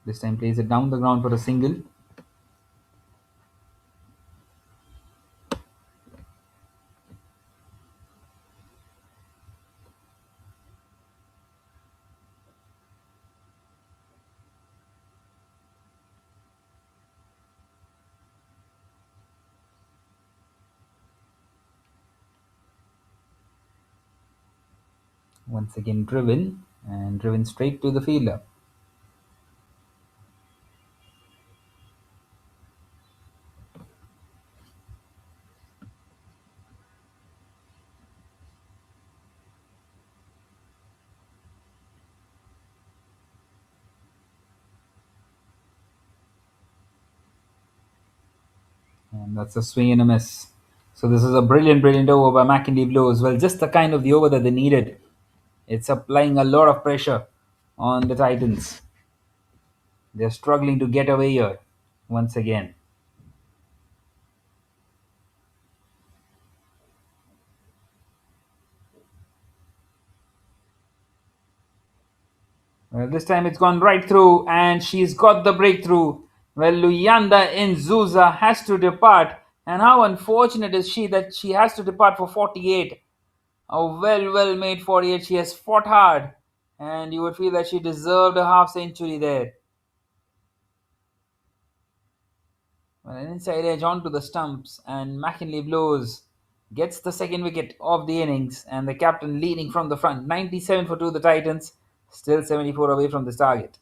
This time plays it down the ground for a single. Once again driven, and driven straight to the fielder. And that's a swing and a miss. So this is a brilliant, brilliant over by McKinley Blows. Well, just the kind of the over that they needed. It's applying a lot of pressure on the Titans. They're struggling to get away here once again. Well, this time it's gone right through, and she's got the breakthrough. Well, Luyanda Nzuza has to depart, and how unfortunate is she that she has to depart for 48. A well made 48. She has fought hard, and you would feel that she deserved a half century there. Well, an inside edge onto the stumps, and McKinley blows, gets the second wicket of the innings, and the captain leading from the front. 97 for 2 the Titans, still 74 away from this target.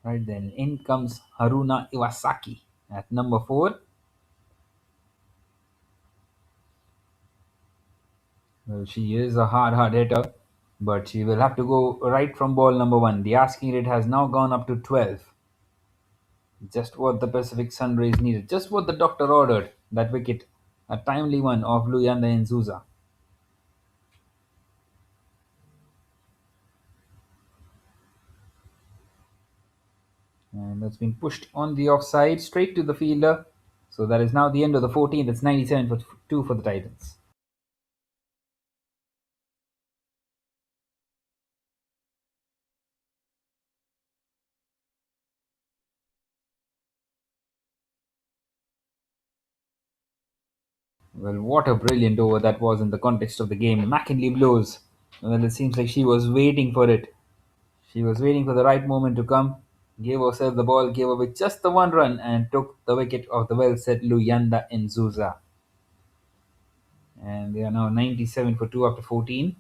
Right then, in comes Haruna Iwasaki at number 4. Well, she is a hard hitter, but she will have to go right from ball number 1. The asking rate has now gone up to 12. Just what the Pacific Sunrays needed. Just what the doctor ordered. That wicket. A timely one of Luyanda Nzuza. And that's been pushed on the offside straight to the fielder. So that is now the end of the 14th. It's 97 for 2 for the Titans. Well, what a brilliant over that was in the context of the game. McKinley blows. Well, it seems like she was waiting for it. She was waiting for the right moment to come. Gave herself the ball, gave away just the one run, and took the wicket of the well set Luyanda Nzuza. And they are now 97 for 2 after 14.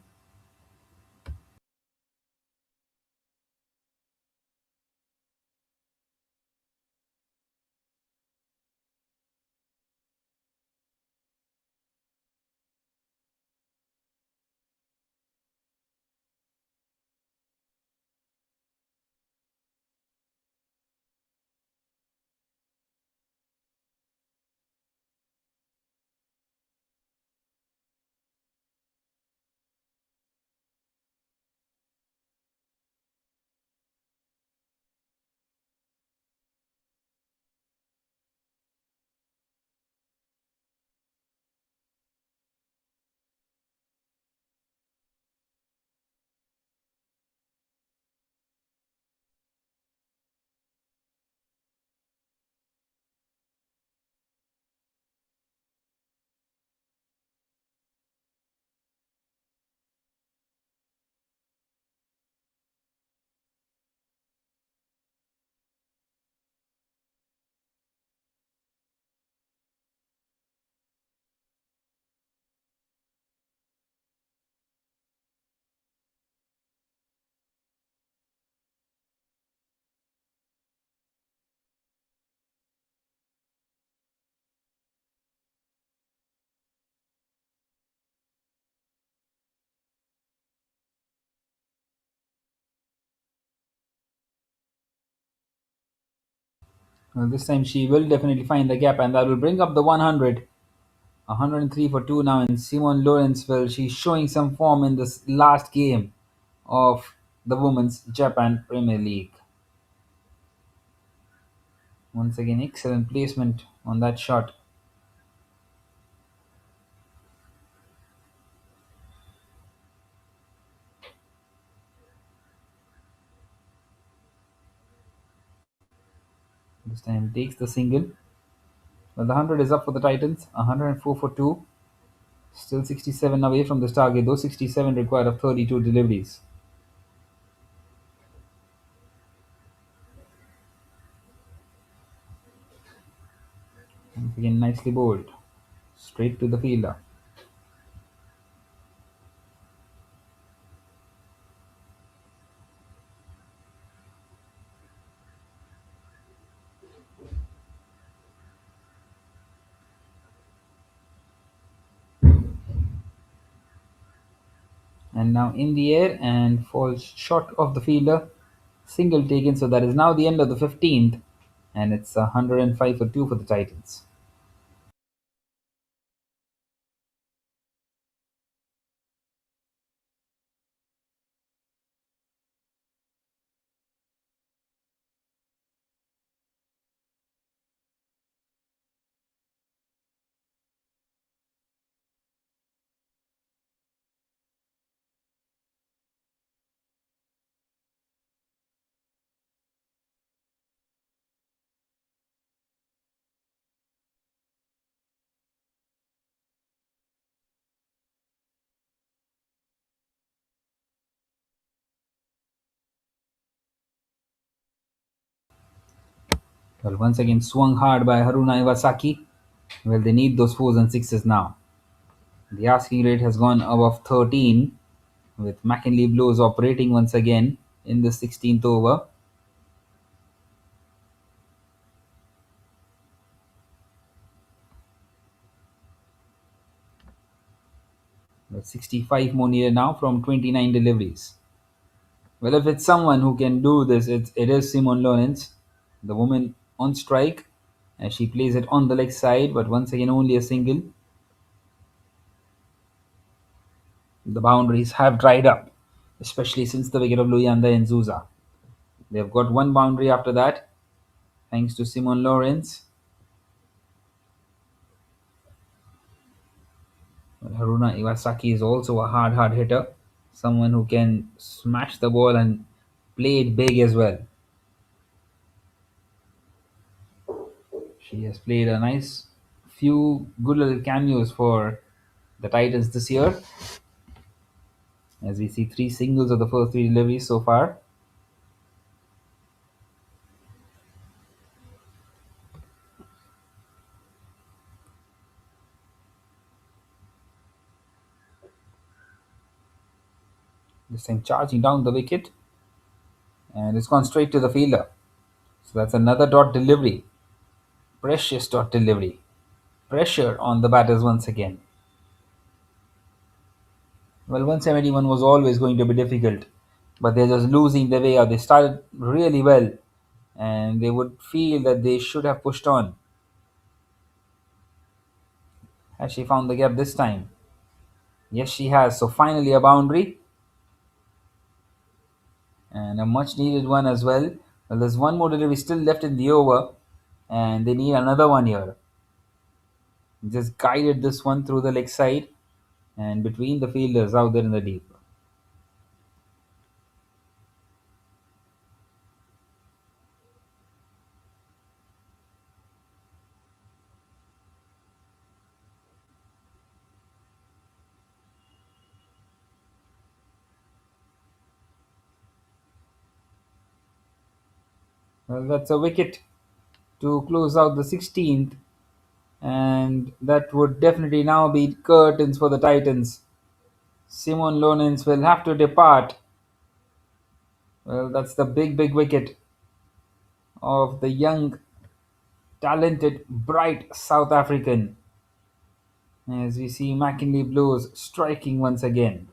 Well, this time she will definitely find the gap, and that will bring up the 100. 103 for 2 now, and Simone Lawrenceville, she's showing some form in this last game of the Women's Japan Premier League. Once again, excellent placement on that shot. This time takes the single. Well, the 100 is up for the Titans. 104 for 2. Still 67 away from this target. Those 67 required of 32 deliveries. Once again, nicely bowled. Straight to the fielder. And now in the air and falls short of the fielder. Single taken, so that is now the end of the 15th. And it's 105 for 2 for the Titans. Well, once again swung hard by Haruna Iwasaki. Well, they need those 4s and 6s now. The asking rate has gone above 13, with McKinley Blows operating once again in the 16th over. 65 more needed now from 29 deliveries. Well, if it's someone who can do this, it is Simone Lawrence, the woman on strike, and she plays it on the leg side, but once again only a single. The boundaries have dried up, especially since the wicket of Luyanda and Zuza. They've got one boundary after that, thanks to Simone Lawrence. But Haruna Iwasaki is also a hard hitter, someone who can smash the ball and play it big as well. She has played a nice few good little cameos for the Titans this year, as we see 3 singles of the first 3 deliveries so far. This time charging down the wicket, and it's gone straight to the fielder. So that's another dot delivery. Precious dot delivery. Pressure on the batters once again. Well, 171 was always going to be difficult, but they're just losing the way out. They started really well, and they would feel that they should have pushed on. Has she found the gap this time? Yes, she has. So finally a boundary, and a much needed one as well. Well, there's one more delivery still left in the over, and they need another one here. Just guided this one through the leg side and between the fielders out there in the deep. Well, that's a wicket to close out the 16th, and that would definitely now be curtains for the Titans. Simon Lonens will have to depart. Well, that's the big wicket of the young, talented, bright South African. As we see McKinley Blues striking once again.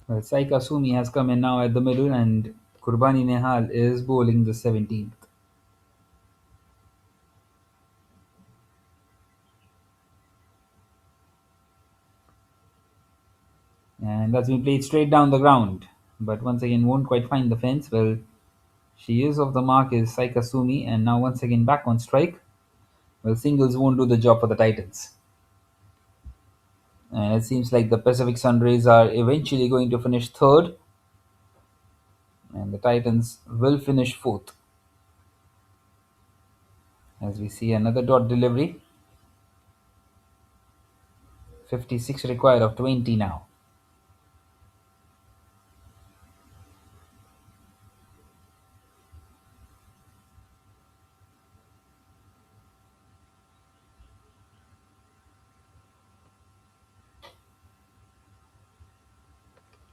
Well, Saika Sumi has come in now at the middle, and Kurbani Nehal is bowling the 17th. And that's been played straight down the ground, but once again won't quite find the fence. Well, she is off the mark is Saika Sumi, and now once again back on strike. Well, singles won't do the job for the Titans. And it seems like the Pacific Sunrays are eventually going to finish third, and the Titans will finish fourth. As we see another dot delivery. 56 required of 20 now.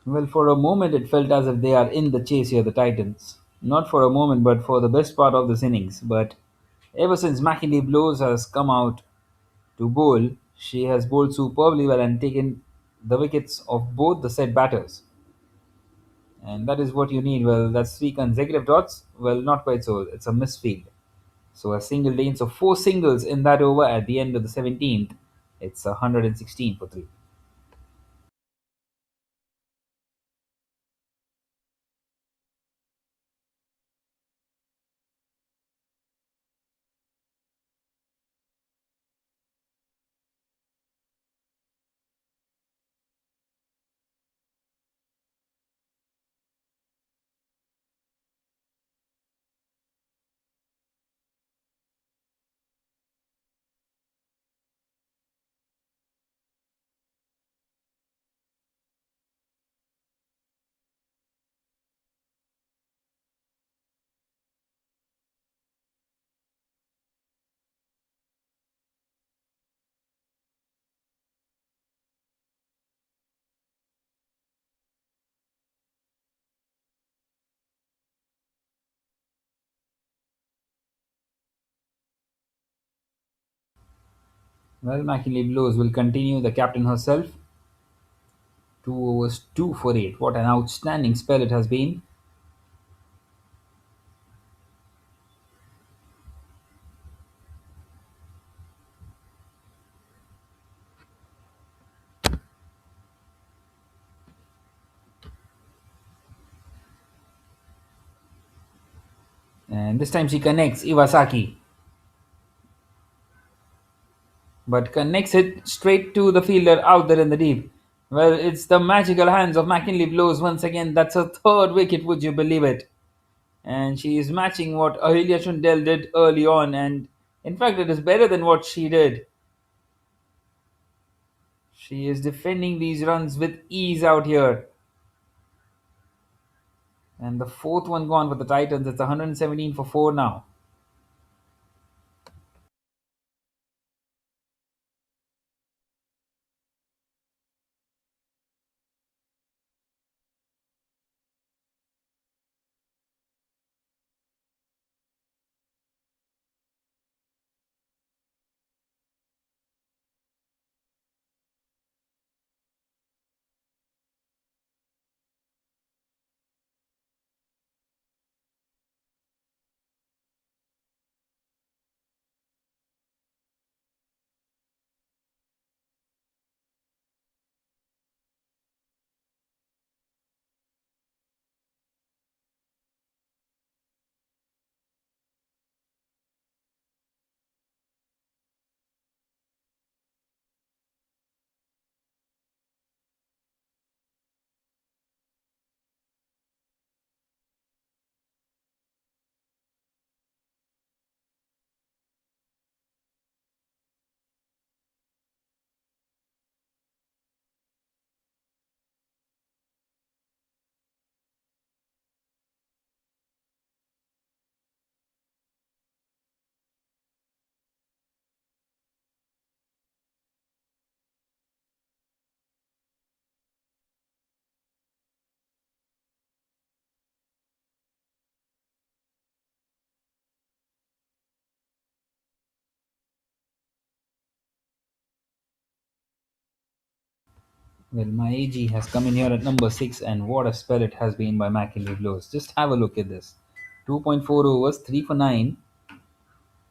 Well, for a moment it felt as if they are in the chase here, the Titans. Not for a moment, but for the best part of this innings. But ever since McKinley Blows has come out to bowl, she has bowled superbly well and taken the wickets of both the set batters. And that is what you need. Well, that's three consecutive dots. Well, not quite so. It's a misfield. So a single lane, so four singles in that over at the end of the 17th. It's 116 for three. Well, McKinley Blues will continue the captain herself. 2 overs, 2 for 8. What an outstanding spell it has been. And this time she connects Iwasaki, but connects it straight to the fielder out there in the deep. Well, it's the magical hands of McKinley Blows once again. That's her third wicket, would you believe it? And she is matching what Ahilia Chundel did early on, and in fact, it is better than what she did. She is defending these runs with ease out here. And the fourth one gone for the Titans. It's 117 for 4 now. Well, my AG has come in here at number 6, and what a spell it has been by McKinley Blows. Just have a look at this. 2.4 overs, 3 for 9,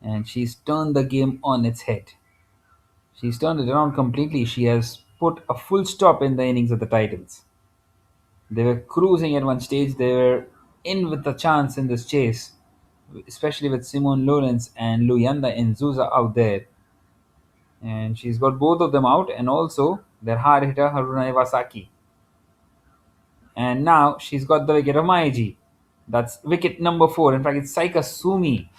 and she's turned the game on its head. She's turned it around completely. She has put a full stop in the innings of the Titans. They were cruising at one stage. They were in with the chance in this chase, especially with Simone Lawrence and Luyanda Nzuza out there. And she's got both of them out, and also their hard hitter Haruna Iwasaki. And now she's got the wicket of Maiji. That's wicket number 4. In fact, it's Saika Sumi.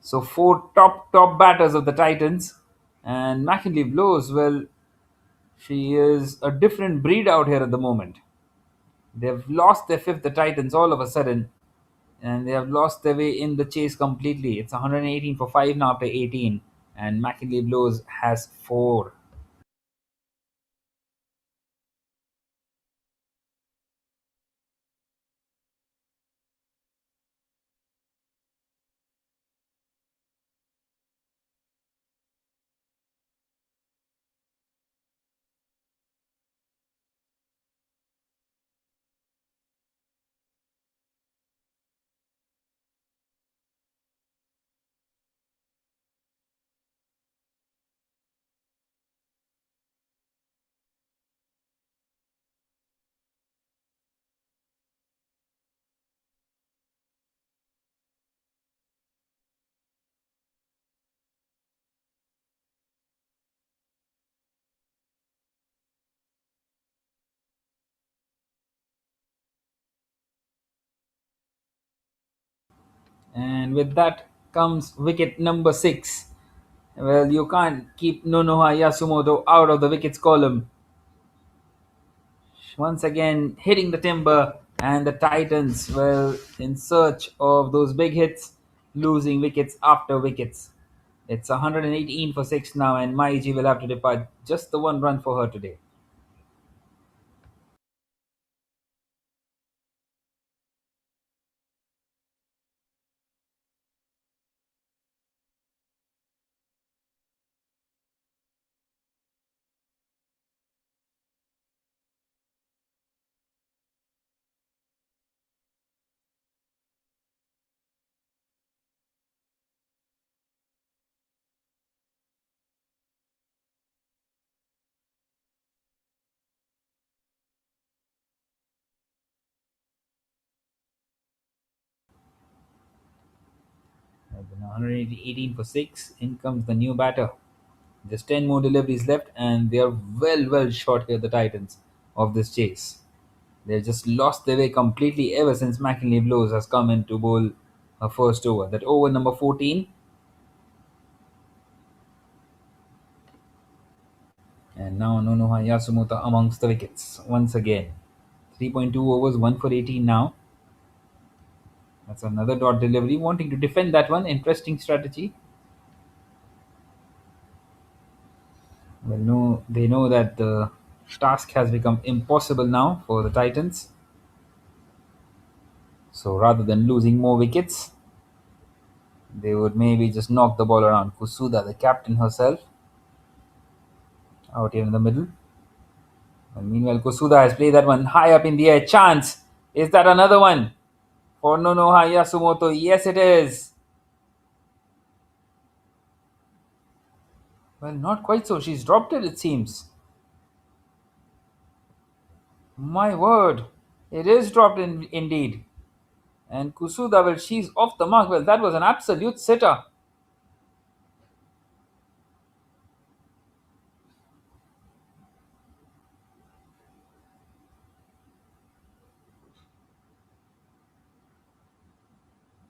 So 4 top batters of the Titans. And McKinley Blows, well, she is a different breed out here at the moment. They've lost their fifth, the Titans, all of a sudden. And they have lost their way in the chase completely. It's 118 for 5 now after 18. And McKinley Blows has 4. And with that comes wicket number 6. Well, you can't keep Nonoha Yasumoto out of the wickets column. Once again, hitting the timber, and the Titans, well, in search of those big hits, losing wickets after wickets. It's 118 for 6 now, and Maiji will have to depart just the one run for her today. And then 118 for 6. In comes the new batter. Just 10 more deliveries left, and they are well short here, the Titans, of this chase. They've just lost their way completely ever since McKinley Blows has come in to bowl her first over. That over number 14. And now Nonoha Yasumoto amongst the wickets once again. 3.2 overs, 1 for 18 now. That's another dot delivery. Wanting to defend that one. Interesting strategy. Well, no, they know that the task has become impossible now for the Titans. So rather than losing more wickets, they would maybe just knock the ball around. Kusuda, the captain herself, out here in the middle. And meanwhile, Kusuda has played that one high up in the air. Chance. Is that another one for Nonoha Yasumoto? Yes, it is. Well, not quite so. She's dropped it seems. My word. It is dropped indeed. And Kusuda, well, she's off the mark. Well, that was an absolute sitter.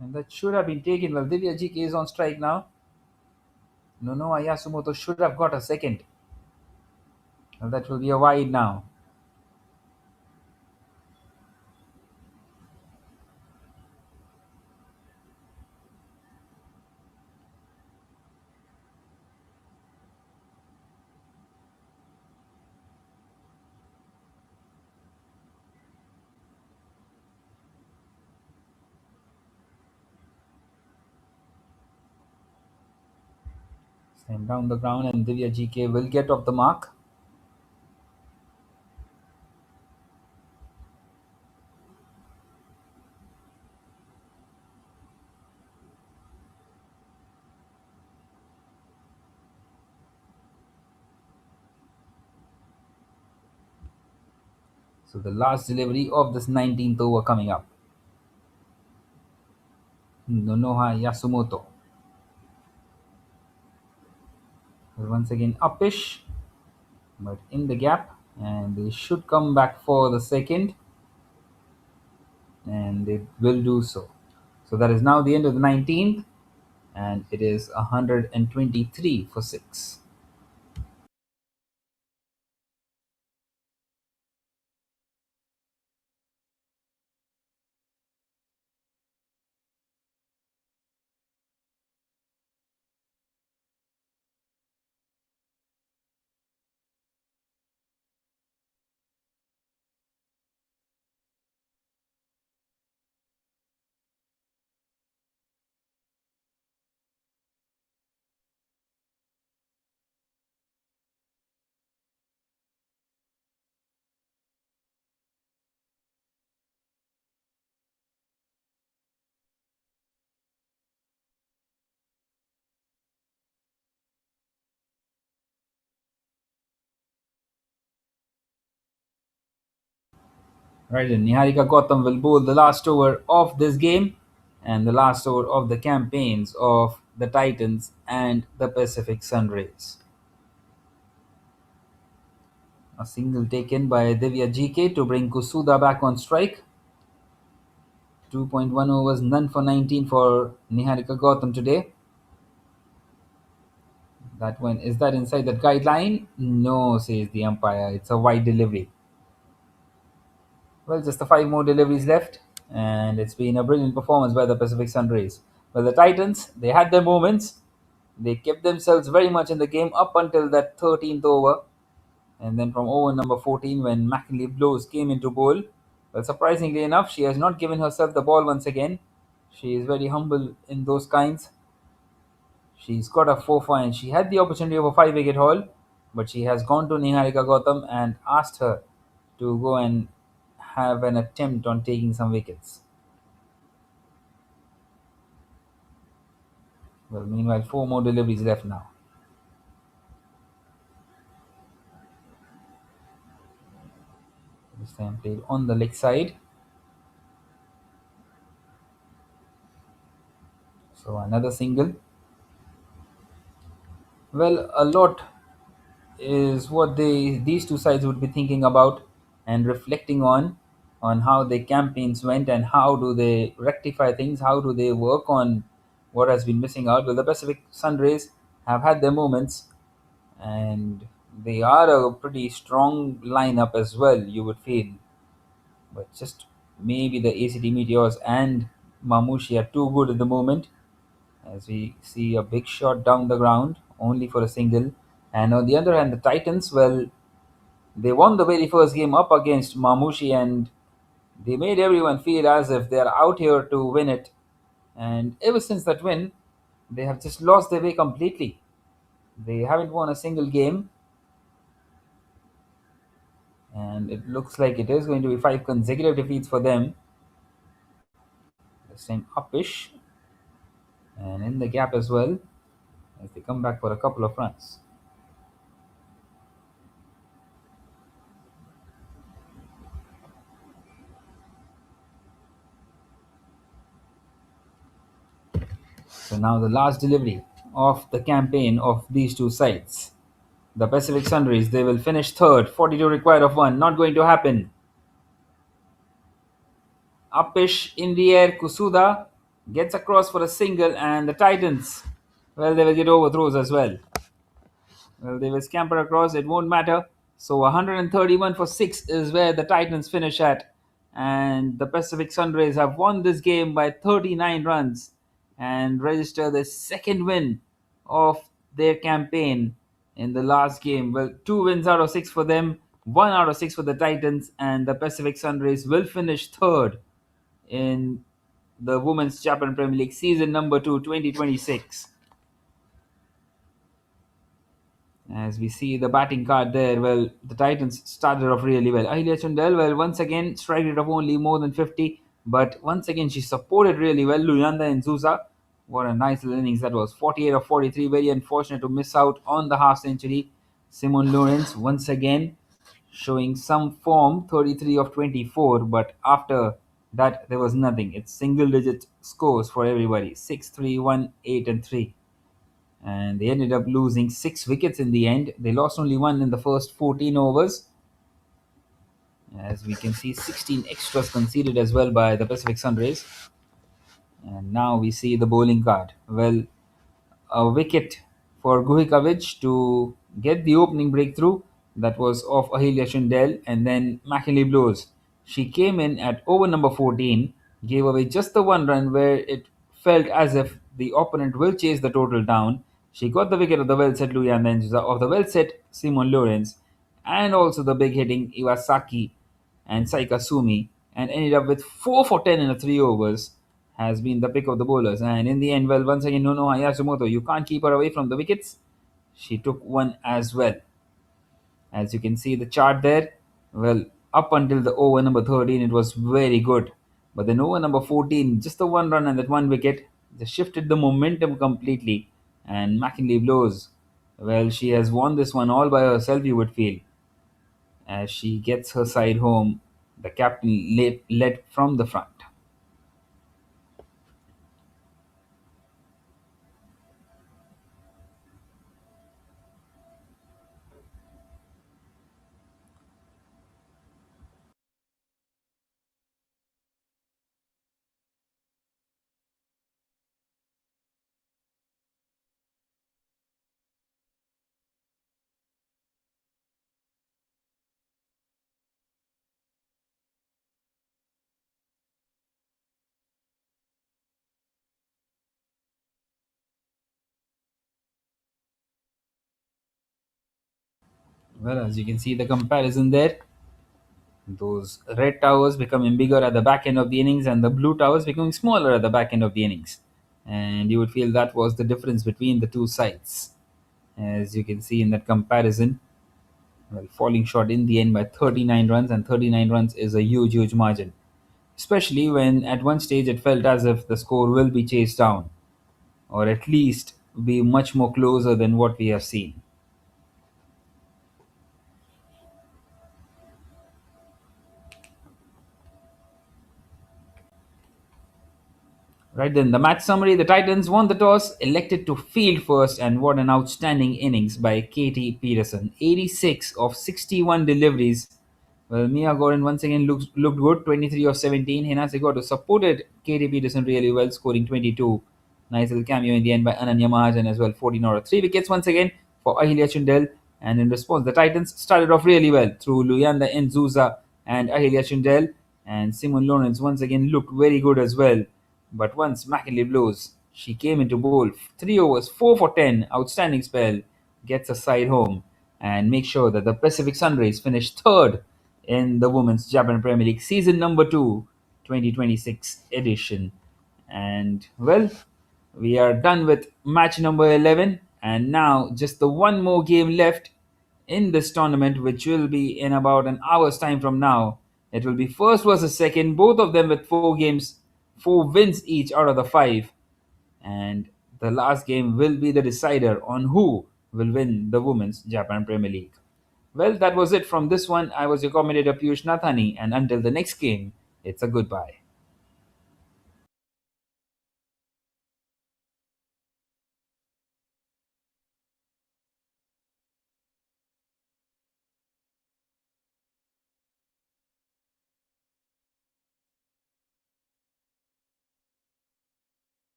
And that should have been taken. Well, Divya GK is on strike now. Nonoha Yasumoto should have got a second. Well, that will be a wide now. Send down the ground, and Divya GK will get off the mark. So the last delivery of this 19th over coming up. Nonoha Yasumoto. Once again uppish, but in the gap, and they should come back for the second, and they will do so. So that is now the end of the 19th, and it is 123 for 6. Right, and Niharika Gautam will bowl the last over of this game and the last over of the campaigns of the Titans and the Pacific Sunrays. A single taken by Divya GK to bring Kusuda back on strike 2.1 overs, none for 19 for Niharika Gautam today. That one, is that inside that guideline? No, says the umpire. It's a wide delivery. Well, just the 5 more deliveries left, and it's been a brilliant performance by the Pacific Sunrays. Well, the Titans, they had their moments. They kept themselves very much in the game up until that 13th over. And then from over number 14, when McKinley Blows came into bowl, well, surprisingly enough, she has not given herself the ball once again. She is very humble in those kinds. She's got a 4 and she had the opportunity of a 5 wicket haul, but she has gone to Niharika Gautam and asked her to go and have an attempt on taking some wickets. Well, meanwhile, 4 more deliveries left now. This time played on the leg side. So another single. Well, a lot is what these two sides would be thinking about and reflecting on how their campaigns went and how do they rectify things, how do they work on what has been missing out. Well, the Pacific Sunrays have had their moments, and they are a pretty strong lineup as well, you would feel. But just maybe the ACT Meteors and Mamushi are too good at the moment, as we see a big shot down the ground only for a single. And on the other hand, the Titans, well, they won the very first game up against Mamushi, and they made everyone feel as if they're out here to win it. And ever since that win, they have just lost their way completely. They haven't won a single game, and it looks like it is going to be 5 consecutive defeats for them. This time upish, and in the gap as well, as they come back for a couple of runs. So now the last delivery of the campaign of these two sides. The Pacific Sunrays, they will finish third, 42 required of 1, not going to happen. Upish in the air, Kusuda gets across for a single, and the Titans, well, they will get overthrows as well. Well, they will scamper across, it won't matter. So 131 for 6 is where the Titans finish at. And the Pacific Sunrays have won this game by 39 runs and register the second win of their campaign in the last game. Well, 2 wins out of 6 for them, 1 out of 6 for the Titans, and the Pacific Sunrays will finish third in the Women's Japan Premier League season number 2, 2026. As we see the batting card there, well, the Titans started off really well. Ahilya Chundel, well, once again, strike rate of only more than 50, but once again, she supported really well Luyanda and Zuza. What a nice little innings that was. 48 of 43, very unfortunate to miss out on the half century. Simon Lawrence, once again, showing some form, 33 of 24, but after that, there was nothing. It's single digit scores for everybody 6, 3, 1, 8, and 3. And they ended up losing 6 wickets in the end. They lost only 1 in the first 14 overs. As we can see, 16 extras conceded as well by the Pacific Sunrays. And now we see the bowling card. Well, a wicket for Guhikovic to get the opening breakthrough. That was of Ahilya Shindel, and then McKinley Blows. She came in at over number 14, gave away just the 1 run where it felt as if the opponent will chase the total down. She got the wicket of the well set Luyan Nenjuza, of the well set Simon Lawrence, and also the big hitting Iwasaki and Saika Sumi, and ended up with 4 for 10 in the 3 overs. Has been the pick of the bowlers. And in the end, well, once again, Nono Hayashimoto, you can't keep her away from the wickets. She took 1 as well. As you can see the chart there, well, up until the over number 13, it was very good. But then over number 14, just the 1 run and that 1 wicket, just shifted the momentum completely. And McKinley Blows, well, she has won this one all by herself, you would feel. As she gets her side home, the captain led from the front. Well, as you can see the comparison there, those red towers becoming bigger at the back end of the innings and the blue towers becoming smaller at the back end of the innings. And you would feel that was the difference between the two sides. As you can see in that comparison, well, falling short in the end by 39 runs, and 39 runs is a huge, huge margin. Especially when at one stage it felt as if the score will be chased down, or at least be much more closer than what we have seen. Right then, the match summary: the Titans won the toss, elected to field first, and what an outstanding innings by Katie Peterson. 86 of 61 deliveries. Well, Mia Gordon once again looked good, 23 of 17. Hina Segoto supported Katie Peterson really well, scoring 22. Nice little cameo in the end by Ananya Mahajan as well, 14 out of 3 wickets once again for Ahilya Chundel. And in response, the Titans started off really well through Luyanda Nzuza and Ahilya Chundel. And Simon Lawrence once again looked very good as well. But once McKinley blows, she came into bowl. 3 overs, 4 for 10, outstanding spell, gets a side home, and makes sure that the Pacific Sunrays finish third in the Women's Japan Premier League season number 2, 2026 edition. And well, we are done with match number 11, and now just the one more game left in this tournament, which will be in about an hour's time from now. It will be first versus second, both of them with 4 games, 4 wins each out of the 5. And the last game will be the decider on who will win the Women's Japan Premier League. Well, that was it from this one. I was your commentator Piyush Nathani, and until the next game, it's a goodbye.